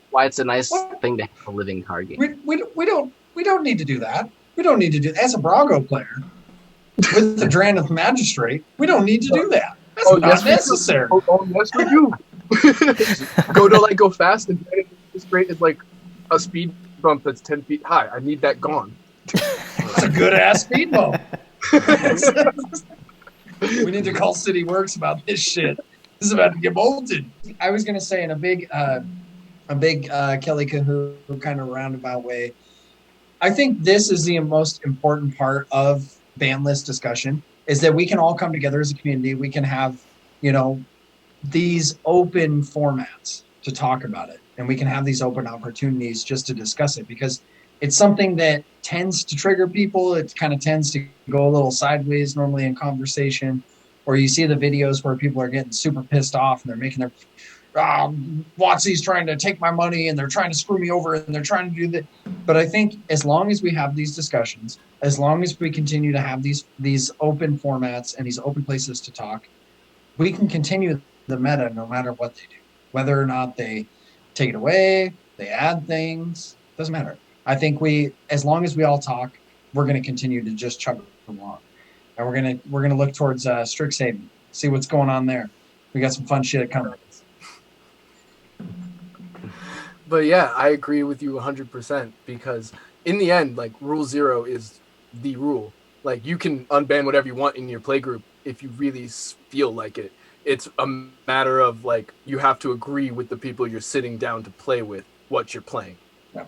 S3: why it's a nice thing to have a living card game.
S2: We don't need to do that. We don't need to do as a Brago player with the Drannith Magistrate. We don't need to do that. That's not necessary.
S4: Yes, we do. Godo like go fast, and Drannith Magistrate is like a speed bump that's 10 feet high. I need that gone.
S2: That's a good ass speed bump. We need to call City Works about this shit. This is about to get bolted. I was gonna say in a big Kelly Cahoon kind of roundabout way. I think this is the most important part of ban list discussion is that we can all come together as a community. We can have, these open formats to talk about it, and we can have these open opportunities just to discuss it because it's something that tends to trigger people. It kind of tends to go a little sideways normally in conversation, or you see the videos where people are getting super pissed off and they're making their WotC's trying to take my money and they're trying to screw me over and they're trying to do that. But I think as long as we have these discussions, as long as we continue to have these open formats and these open places to talk, we can continue the meta no matter what they do. Whether or not they take it away, they add things, doesn't matter. I think as long as we all talk, we're going to continue to just chug along. And we're gonna look towards Strixhaven, see what's going on there. We got some fun shit coming.
S4: But yeah, I agree with you 100% because in the end, like rule 0 is the rule. Like you can unban whatever you want in your playgroup if you really feel like it. It's a matter of like you have to agree with the people you're sitting down to play with what you're playing.
S2: Yeah.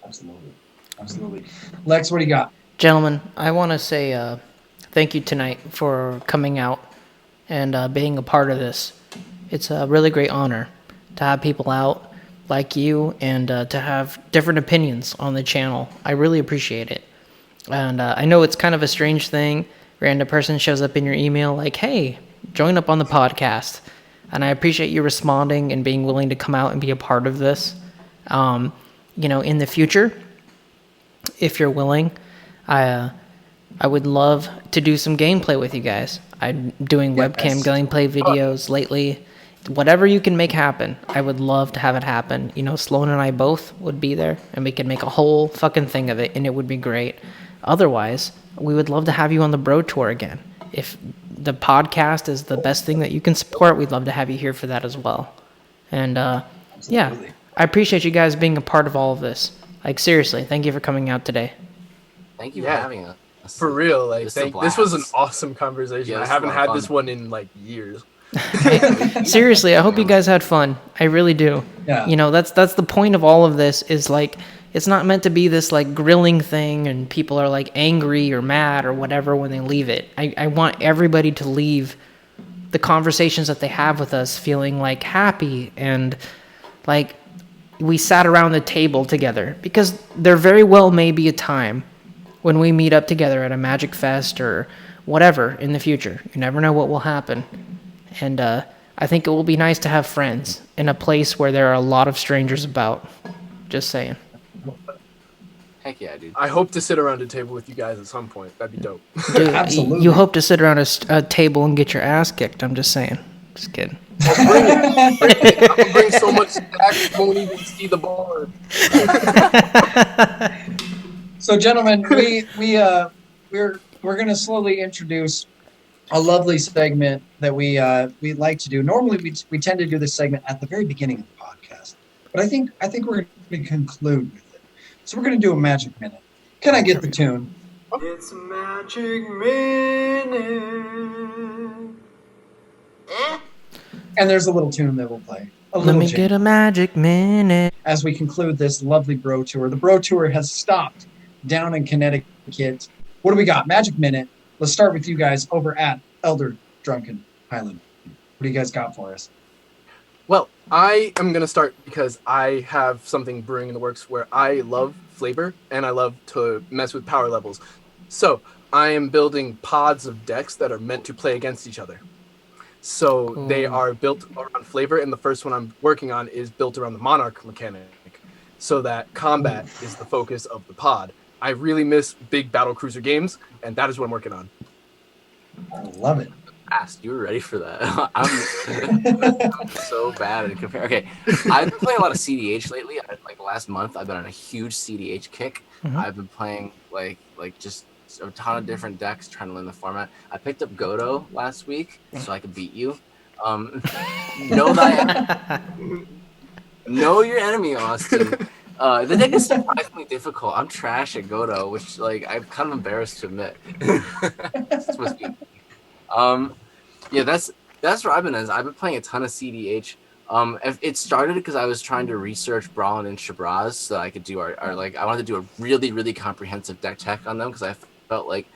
S2: Absolutely. Lex, what do you got?
S1: Gentlemen, I want to say thank you tonight for coming out and being a part of this. It's a really great honor to have people out like you and to have different opinions on the channel. I really appreciate it. And I know it's kind of a strange thing. Random person shows up in your email like, hey, join up on the podcast. And I appreciate you responding and being willing to come out and be a part of this. In the future, if you're willing, I would love to do some gameplay with you guys. I'm doing webcam gameplay videos lately. Whatever you can make happen, I would love to have it happen. Sloan and I both would be there, and we could make a whole fucking thing of it, and it would be great. Otherwise, we would love to have you on the Bro Tour again. If the podcast is the best thing that you can support, we'd love to have you here for that as well. And yeah, I appreciate you guys being a part of all of this. Like, seriously, thank you for coming out today.
S3: Thank you for having us.
S4: For real, like this was an awesome conversation.
S3: Yeah,
S4: I haven't had this one in like years.
S1: Seriously, I hope you guys had fun. I really do.
S2: Yeah.
S1: That's the point of all of this is like it's not meant to be this like grilling thing and people are like angry or mad or whatever when they leave it. I want everybody to leave the conversations that they have with us feeling like happy and like we sat around the table together, because there very well may be a time when we meet up together at a Magic Fest or whatever in the future. You never know what will happen. And I think it will be nice to have friends in a place where there are a lot of strangers about. Just saying.
S3: Heck yeah, dude.
S4: I hope to sit around a table with you guys at some point. That'd be dope.
S1: Dude,
S2: Absolutely.
S1: You hope to sit around a table and get your ass kicked. I'm just saying. Just kidding.
S4: I'll bring so much back you won't even see the bar.
S2: So, gentlemen, we're gonna slowly introduce a lovely segment that we like to do. Normally, we tend to do this segment at the very beginning of the podcast, but I think we're going to conclude with it. So we're going to do a Magic Minute. Can I get the tune?
S5: It's a Magic Minute.
S2: And there's a little tune that will play.
S1: Let me get a Magic Minute.
S2: As we conclude this lovely Bro Tour. The Bro Tour has stopped down in Connecticut. What do we got? Magic Minute. Let's start with you guys over at Elder Drunken Highlander. What do you guys got for us?
S4: Well, I am going to start because I have something brewing in the works where I love flavor and I love to mess with power levels. So I am building pods of decks that are meant to play against each other. So they are built around flavor, and the first one I'm working on is built around the Monarch mechanic, so that combat is the focus of the pod. I really miss big battle cruiser games, and that is what I'm working on.
S2: I love it.
S3: You were ready for that. I'm so bad at compare. Okay, I've been playing a lot of CDH lately. Like last month, I've been on a huge CDH kick.
S1: Mm-hmm.
S3: I've been playing like just a ton of different decks, trying to learn the format. I picked up Godo last week so I could beat you. Know your enemy, Austin. The deck is surprisingly difficult. I'm trash at Godo, which like I'm kind of embarrassed to admit. It's supposed to be. Yeah, that's where I've been. I've been playing a ton of CDH. It started because I was trying to research Brawlin and Shabraz so that I could do our like I wanted to do a really, really comprehensive deck tech on them, because I felt like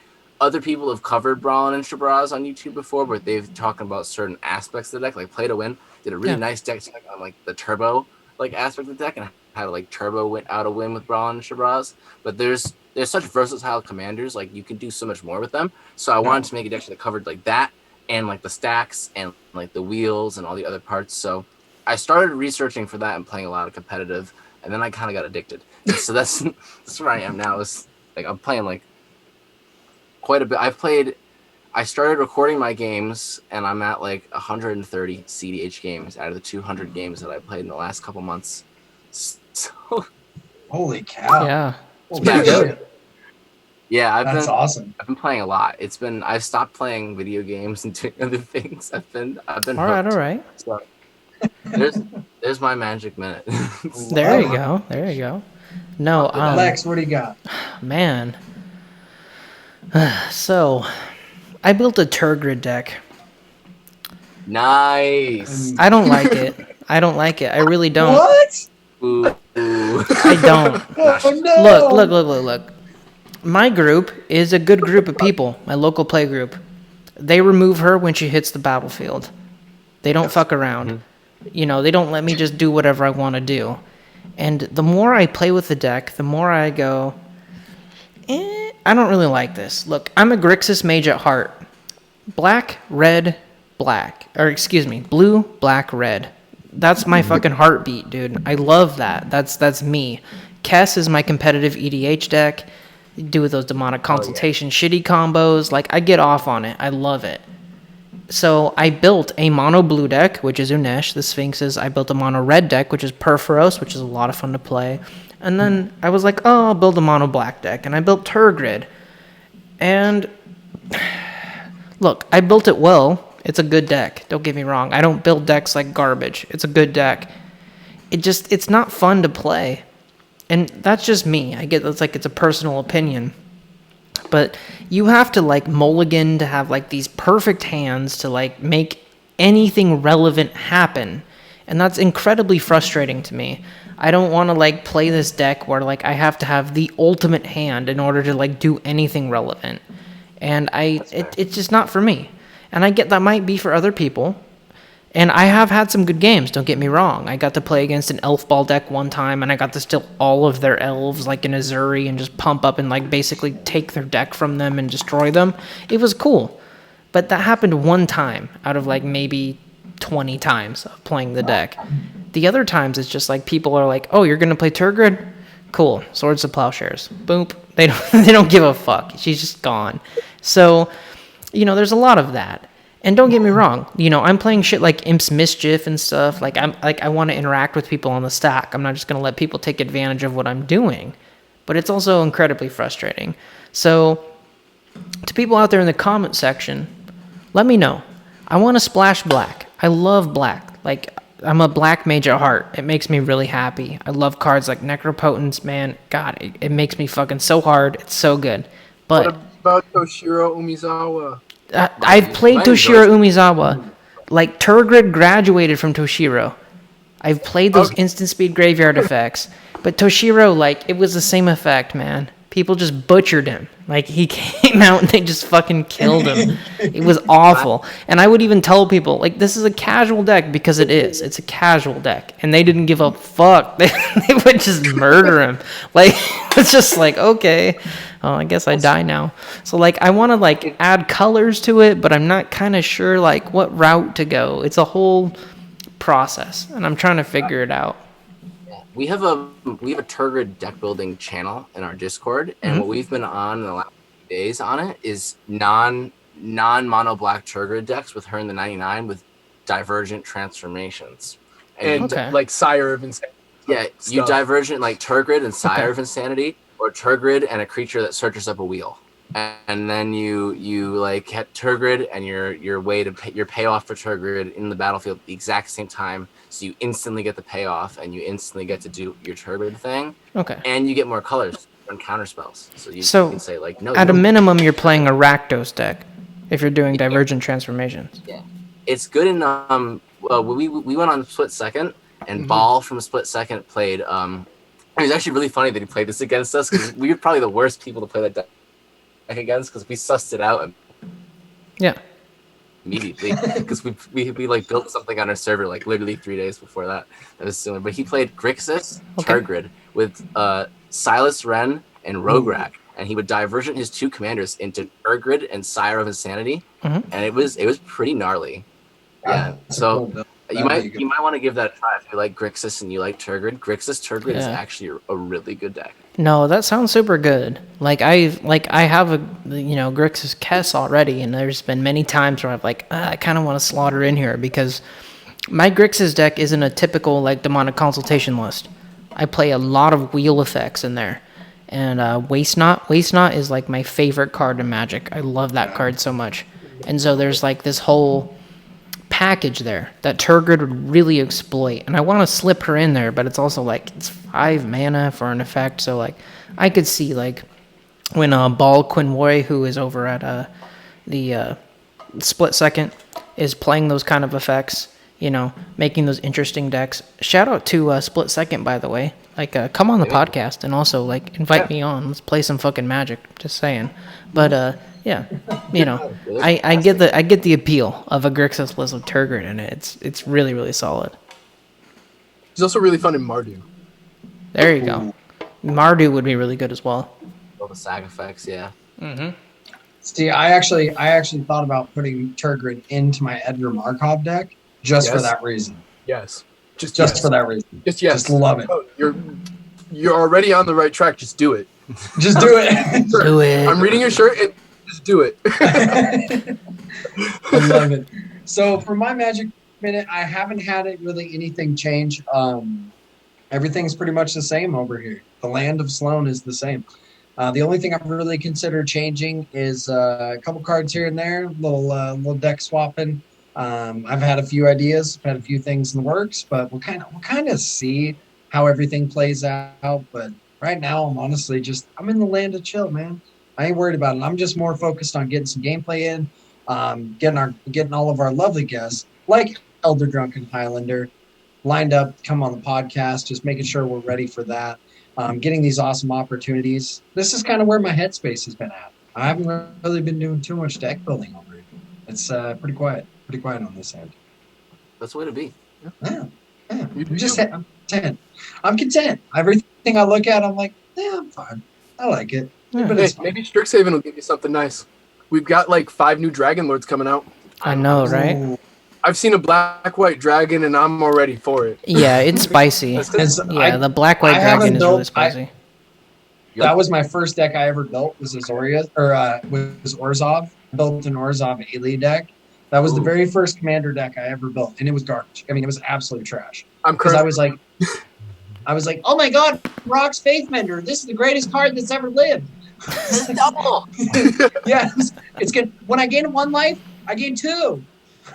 S3: other people have covered Brawlin and Shabraz on YouTube before, but they've talked about certain aspects of the deck, like Play to Win did a really nice deck tech on like the turbo like aspect of the deck and how like turbo went out a win with Brawlin and Shabraz. But there's such versatile commanders, like you can do so much more with them. So I wanted to make a deck that covered like that and like the stacks and like the wheels and all the other parts. So I started researching for that and playing a lot of competitive, and then I kind of got addicted. So that's where I am now. Is like I'm playing like quite a bit. I started recording my games, and I'm at like 130 CDH games out of the 200 games that I played in the last couple months. So
S2: holy cow!
S1: Yeah,
S2: Holy
S1: pretty
S2: shit.
S1: good.
S3: Yeah,
S2: That's awesome.
S3: I've been playing a lot. I've stopped playing video games and doing other things. I've been
S1: All
S3: hooked.
S1: right.
S3: So there's my Magic Minute.
S1: There you go. No,
S2: Lex, what do you got?
S1: man. So, I built a Tergrid deck.
S3: Nice.
S1: I don't like it. I don't like it. I really don't.
S2: What?
S3: Ooh.
S1: I don't.
S2: Oh no!
S1: Look. My group is a good group of people. My local play group. They remove her when she hits the battlefield. They don't fuck around. You know, they don't let me just do whatever I want to do. And the more I play with the deck, the more I go, I don't really like this. Look, I'm a Grixis mage at heart. Black, red, black. Or excuse me, blue, black, red. That's my fucking heartbeat, dude. I love that. That's me. Kess is my competitive EDH deck. Do with those demonic consultation shitty combos. Like, I get off on it. I love it. So I built a mono blue deck, which is Unesh, the Sphinxes. I built a mono red deck, which is Perforos, which is a lot of fun to play. And then I was like, oh, I'll build a mono black deck. And I built Tergrid. And look, I built it well. It's a good deck. Don't get me wrong. I don't build decks like garbage. It's a good deck. It's not fun to play. And that's just me. I get it's like it's a personal opinion. But you have to like mulligan to have like these perfect hands to like make anything relevant happen. And that's incredibly frustrating to me. I don't want to like play this deck where like I have to have the ultimate hand in order to like do anything relevant. And it's just not for me. And I get that might be for other people. And I have had some good games, don't get me wrong. I got to play against an elf ball deck one time, and I got to steal all of their elves, like in Azuri, and just pump up and like basically take their deck from them and destroy them. It was cool. But that happened one time out of like maybe 20 times of playing the deck. The other times it's just like people are like, oh, you're going to play Tergrid? Cool. Swords to Plowshares. Boop. They don't give a fuck. She's just gone. So, you know, there's a lot of that. And don't get me wrong, you know, I'm playing shit like Imp's Mischief and stuff. Like I want to interact with people on the stack. I'm not just going to let people take advantage of what I'm doing. But it's also incredibly frustrating. So, to people out there in the comment section, let me know. I want to splash black. I love black. Like, I'm a black mage at heart. It makes me really happy. I love cards like Necropotence, man. God, it makes me fucking so hard. It's so good. But
S4: What about Toshiro Umizawa?
S1: I've played Toshiro Umizawa. Like, Tergrid graduated from Toshiro. I've played those instant speed graveyard effects. But Toshiro, like, it was the same effect, man. People just butchered him. Like, he came out and they just fucking killed him. It was awful. And I would even tell people, like, this is a casual deck because it is. It's a casual deck. And they didn't give a fuck. They would just murder him. Like, it's just like, okay. Oh, I guess I die now. So, like, I want to, like, add colors to it, but I'm not kind of sure, like, what route to go. It's a whole process, and I'm trying to figure it out.
S3: We have a Tergrid deck building channel in our Discord, and what we've been on in the last few days on it is non mono black Tergrid decks with her in the 99 with divergent transformations.
S4: And like Sire of Insanity.
S3: Yeah, you divergent like Tergrid and Sire of Insanity, or Tergrid and a creature that searches up a wheel. And then you like hit Tergrid and your way to your payoff for Tergrid in the battlefield at the exact same time, so you instantly get the payoff and you instantly get to do your Tergrid thing. Okay. And you get more colors and counter spells. So you can say like no.
S1: At a minimum, you're playing a Rakdos deck if you're doing divergent transformations.
S3: Yeah, it's good in well, we went on split second and Ball from split second played. It was actually really funny that he played this against us because we were probably the worst people to play that deck against because we sussed it out immediately because we like built something on our server like literally 3 days before that. That was similar, but he played Grixis Tergrid with Silas Wren and Rograk, and he would divergent his two commanders into Tergrid and Sire of Insanity, and it was pretty gnarly. Yeah, so you might want to give that a try if you like Grixis and you like Tergrid. Tergrid is actually a really good deck.
S1: No, that sounds super good. Like I have a Grixis Kess already, and there's been many times where I've like I kind of want to slaughter in here because my Grixis deck isn't a typical like demonic consultation list. I play a lot of wheel effects in there, and Waste Not is like my favorite card in Magic. I love that card so much, and so there's like this whole package there that Tergrid would really exploit, and I want to slip her in there, but it's also like it's 5 mana for an effect, so like I could see like when Ball Quinwoy, who is over at the Split Second, is playing those kind of effects, you know, making those interesting decks. Shout out to Split Second, by the way. Like, come on the podcast and also like invite me on. Let's play some fucking Magic. Just saying. But yeah, you know, I get the appeal of a Grixis Bliss with Tergrid in it. It's really, really solid.
S4: He's also really fun in Mardu.
S1: There you go. Mardu would be really good as well.
S3: All the sag effects, yeah.
S1: Mm-hmm.
S2: See, I actually thought about putting Tergrid into my Edgar Markov deck just for that reason.
S4: Yes.
S2: Just for that reason.
S4: Just
S2: love it.
S4: Oh, you're already on the right track. Just do it.
S2: Just do it.
S1: Do it.
S4: I'm reading your shirt and just do it.
S2: I love it. So for my Magic Minute, I haven't had it really anything change. Everything's pretty much the same over here. The land of Sloan is the same. The only thing I've really considered changing is a couple cards here and there, little deck swapping. I've had a few ideas, had a few things in the works, but we'll kind of see how everything plays out. But right now, I'm in the land of chill, man. I ain't worried about it. I'm just more focused on getting some gameplay in, getting all of our lovely guests like Elder Drunken Highlander lined up to come on the podcast, just making sure we're ready for that. Getting these awesome opportunities. This is kind of where my headspace has been at. I haven't really been doing too much deck building over here. It's pretty quiet on this end.
S3: That's the way to be.
S2: Yeah. I'm content. I'm content. Everything I look at, I'm like, yeah, I'm fine. I like it.
S1: Yeah.
S2: But
S4: Hey, maybe Strixhaven will give you something nice. We've got like 5 new Dragon Lords coming out.
S1: I know, right?
S4: I've seen a black-white dragon and I'm already for it.
S1: Yeah, it's spicy. The black-white dragon is really spicy.
S2: That was my first deck I ever built. Was Orzhov. I built an Orzhov A-Lead deck. That was the very first commander deck I ever built, and it was garbage. I mean, it was absolute trash. Because I was like, oh my god, Rock's Faithmender. This is the greatest card that's ever lived.
S3: Double.
S2: Yeah, it's good. When I gain 1 life, I gain 2.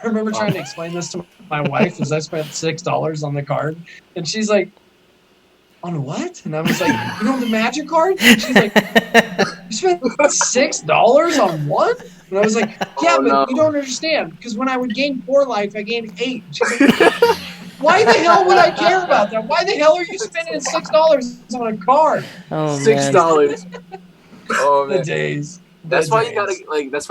S2: I remember trying to explain this to my wife as I spent $6 on the card, and she's like, "On what?" And I was like, "You know the magic card?" And she's like, "You spent $6 on one?" And I was like, "Yeah, but you don't understand because when I would gain 4 life, I gained 8." She's like, "Why the hell would I care about that? Why the hell are you spending $6 on a card?"
S1: Oh,
S4: $6.
S3: Oh man.
S2: The days.
S3: That's why you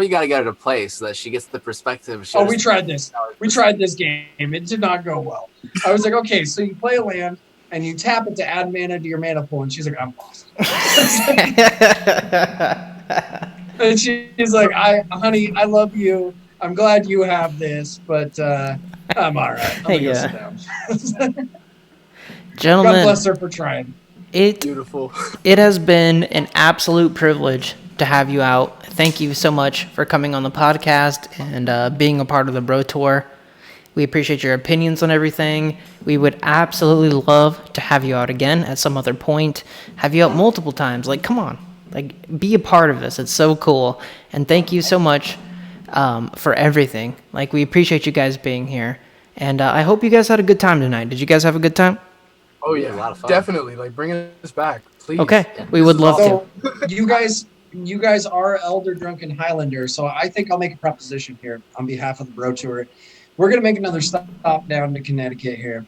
S3: gotta get her to play so that she gets the perspective.
S2: We tried this. We tried this game. It did not go well. I was like, okay, so you play a land and you tap it to add mana to your mana pool, and she's like, I'm lost. And she's like, honey, I love you. I'm glad you have this, but I'm all right. I'm gonna go sit down.
S1: Gentlemen,
S2: God bless her for trying.
S4: Beautiful.
S1: It has been an absolute privilege to have you out. Thank you so much for coming on the podcast and being a part of the Bro Tour. We appreciate your opinions on everything. We would absolutely love to have you out again at some other point. Have you out multiple times. Like, come on. Like, be a part of this. It's so cool. And thank you so much for everything. Like, we appreciate you guys being here. And I hope you guys had a good time tonight. Did you guys have a good time?
S4: Oh yeah,
S3: a lot of fun.
S4: Definitely. Like, bring us back, please.
S1: Okay, we would love to.
S2: You guys are Elder Drunken Highlander, so I think I'll make a proposition here on behalf of the Bro Tour. We're gonna make another stop down to Connecticut here,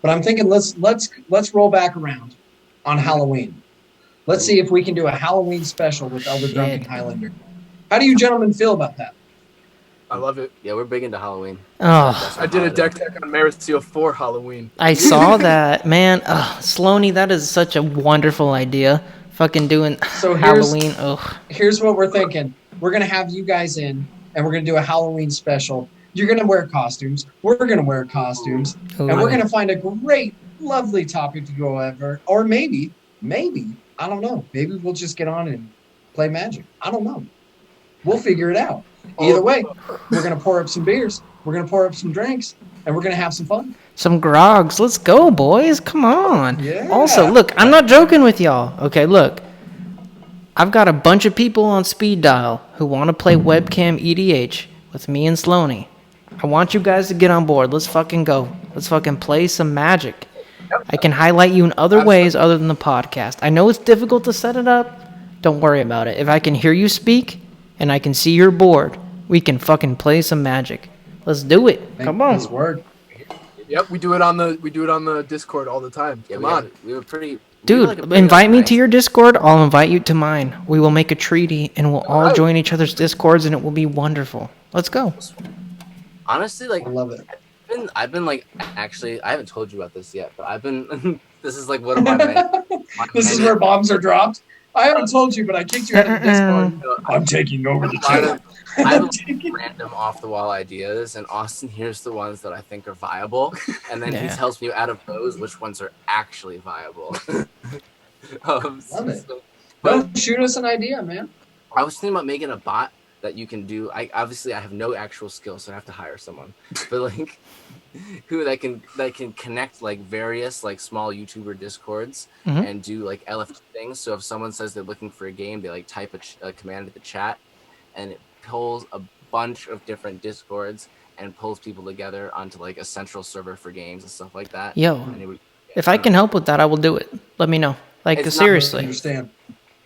S2: but I'm thinking let's roll back around on Halloween. Let's see if we can do a Halloween special with Elder Drunken Highlander. How do you gentlemen feel about that?
S4: I love it.
S3: Yeah, we're big into Halloween.
S1: Oh,
S4: I did a deck tech on Mariseal for Halloween.
S1: I saw that, man. Sloaney, that is such a wonderful idea. Fucking doing Halloween.
S2: Here's what we're thinking. We're going to have you guys in, and we're going to do a Halloween special. You're going to wear costumes. We're going to wear costumes.
S1: Ooh.
S2: And we're going to find a great, lovely topic to go over. Or maybe, I don't know. Maybe we'll just get on and play Magic. I don't know. We'll figure it out. Either way, we're going to pour up some beers. We're going to pour up some drinks. And we're going to have some fun.
S1: Some grogs. Let's go, boys. Come on.
S2: Yeah.
S1: Also, look, I'm not joking with y'all. Okay, look. I've got a bunch of people on speed dial who want to play webcam EDH with me and Sloaney. I want you guys to get on board. Let's fucking go. Let's fucking play some Magic. I can highlight you in other ways other than the podcast. I know it's difficult to set it up. Don't worry about it. If I can hear you speak and I can see your board, we can fucking play some Magic. Let's do it. Come on.
S2: His word.
S4: Yep, we do it on the Discord all the time.
S3: Yeah,
S4: Come on.
S3: we were pretty.
S1: Dude, invite me to your Discord. I'll invite you to mine. We will make a treaty and we'll all join each other's Discords and it will be wonderful. Let's go.
S3: Honestly, like
S2: I love it.
S3: I've been like actually I haven't told you about this yet, but I've been this is like one of my
S2: This is where bombs are dropped. I haven't told you, but I kicked you out of the Discord. I'm taking over the channel.
S3: I have random off the wall ideas, and Austin here's the ones that I think are viable, and then he tells me out of those which ones are actually viable.
S2: Love it. Don't shoot us an idea, man.
S3: I was thinking about making a bot that you can do. I have no actual skill, so I have to hire someone. But like, who that can connect like various like small YouTuber Discords and do like LFT things. So if someone says they're looking for a game, they like type a command to the chat, and it pulls a bunch of different Discords and pulls people together onto like a central server for games and stuff like that.
S1: Yo, if I can help with that, I will do it. Let me know. Like, seriously.
S2: I understand.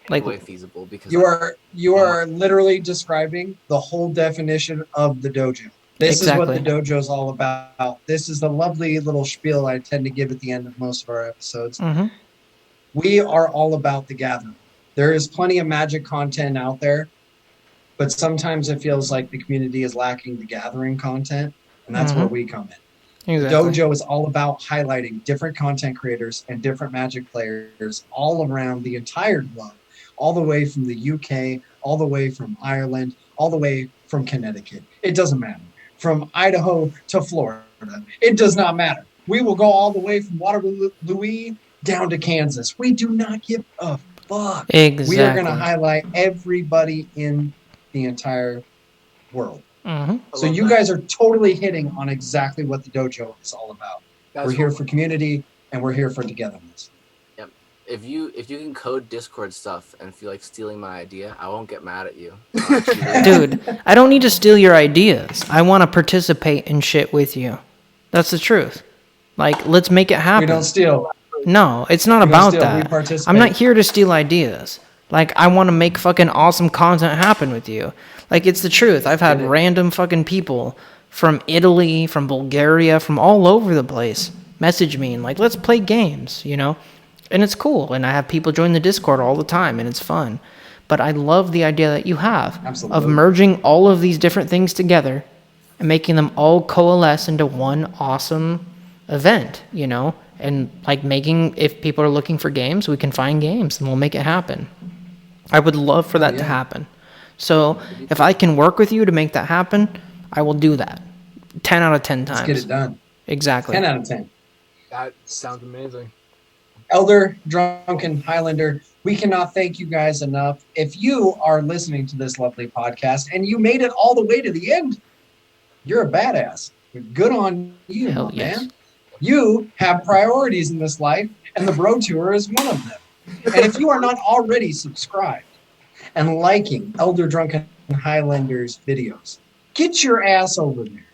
S3: Like way feasible because
S2: you are literally describing the whole definition of the dojo. This is what the dojo is all about. This is the lovely little spiel I tend to give at the end of most of our episodes. We are all about the gathering. There is plenty of Magic content out there, but sometimes it feels like the community is lacking the gathering content, and that's where we come in. Exactly. Dojo is all about highlighting different content creators and different Magic players all around the entire globe, all the way from the UK, all the way from Ireland, all the way from Connecticut. It doesn't matter. From Idaho to Florida. It does not matter. We will go all the way from Waterloo down to Kansas. We do not give a fuck.
S1: Exactly.
S2: We are going to highlight everybody in the entire world. So you guys are totally hitting on exactly what the dojo is all about. We're here for community and we're here for togetherness.
S3: Yep. If you can code Discord stuff and feel like stealing my idea, I won't get mad at you.
S1: Dude, I don't need to steal your ideas. I want to participate in shit with you. That's the truth. Like, let's make it happen.
S2: We don't steal.
S1: No, it's not about that. I'm not here to steal ideas. Like, I want to make fucking awesome content happen with you. Like, it's the truth. I've had random fucking people from Italy, from Bulgaria, from all over the place message me and like, let's play games, you know? And it's cool. And I have people join the Discord all the time, and it's fun. But I love the idea that you have of merging all of these different things together and making them all coalesce into one awesome event, you know? And like making, if people are looking for games, we can find games and we'll make it happen. I would love for that to happen. So if I can work with you to make that happen, I will do that. 10 out of 10 times.
S2: Let's get it done.
S1: Exactly.
S2: 10 out of 10.
S4: That sounds amazing.
S2: Elder, Drunken Highlander, we cannot thank you guys enough. If you are listening to this lovely podcast and you made it all the way to the end, you're a badass. Good on you, man. You have priorities in this life, and the Bro Tour is one of them. And if you are not already subscribed and liking Elder Drunken Highlander's videos, get your ass over there.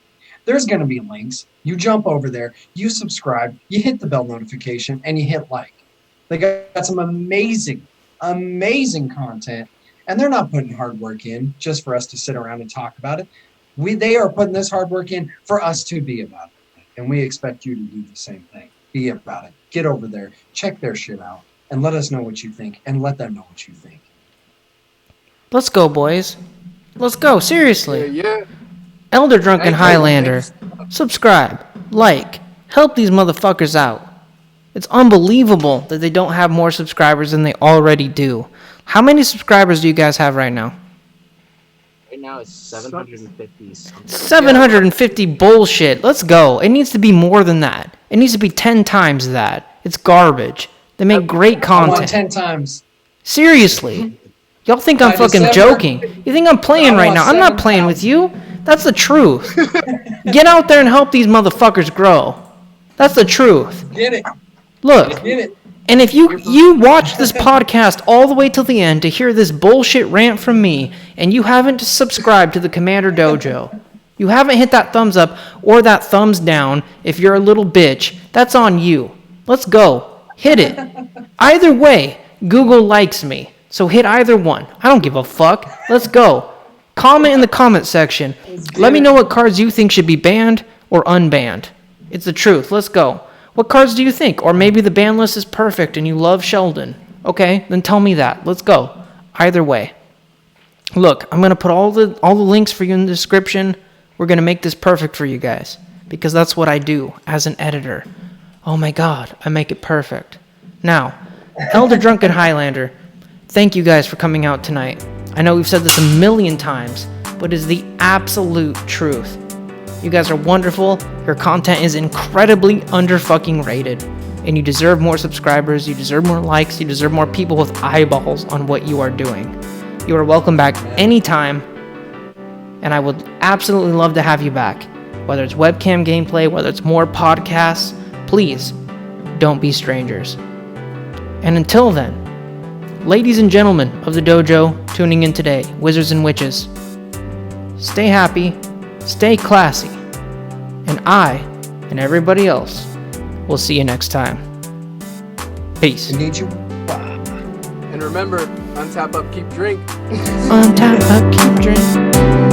S2: There's going to be links. You jump over there, you subscribe, you hit the bell notification, and you hit like. They got some amazing, amazing content, and they're not putting hard work in just for us to sit around and talk about it. They are putting this hard work in for us to be about it, and we expect you to do the same thing. Be about it. Get over there, check their shit out, and let us know what you think, and let them know what you think.
S1: Let's go, boys. Let's go. Seriously.
S4: Yeah.
S1: Elder Drunken Highlander. Subscribe. Like. Help these motherfuckers out. It's unbelievable that they don't have more subscribers than they already do. How many subscribers do you guys have right now?
S3: Right now it's 750.
S1: 750 bullshit. Let's go. It needs to be more than that. It needs to be 10 times that. It's garbage. They make great content.
S2: I want 10 times.
S1: Seriously. Y'all think I'm fucking joking. You think I'm playing right now. I'm not playing with you. That's the truth. Get out there and help these motherfuckers grow. That's the truth.
S2: Get it.
S1: Look.
S2: Get it.
S1: And if you watch this podcast all the way till the end to hear this bullshit rant from me, and you haven't subscribed to the Commander Dojo, You haven't hit that thumbs up or that thumbs down. If you're a little bitch, that's on you. Let's go. Hit it. Either way, Google likes me. So hit either one. I don't give a fuck. Let's go. Comment in the comment section. Let me know what cards you think should be banned or unbanned. It's the truth. Let's go. What cards do you think? Or maybe the ban list is perfect and you love Sheldon. Okay, then tell me that. Let's go. Either way. Look, I'm going to put all the links for you in the description. We're going to make this perfect for you guys because that's what I do as an editor. Oh my god, I make it perfect. Now, Elder Drunken Highlander, thank you guys for coming out tonight. I know we've said this a million times, but it's the absolute truth. You guys are wonderful. Your content is incredibly under-fucking-rated. And you deserve more subscribers, you deserve more likes, you deserve more people with eyeballs on what you are doing. You are welcome back anytime. And I would absolutely love to have you back. Whether it's webcam gameplay, whether it's more podcasts, please don't be strangers. And until then, ladies and gentlemen of the dojo tuning in today, wizards and witches, stay happy, stay classy, and I and everybody else will see you next time. Peace.
S4: And remember, untap up, keep drink.
S1: Untap up, keep drink.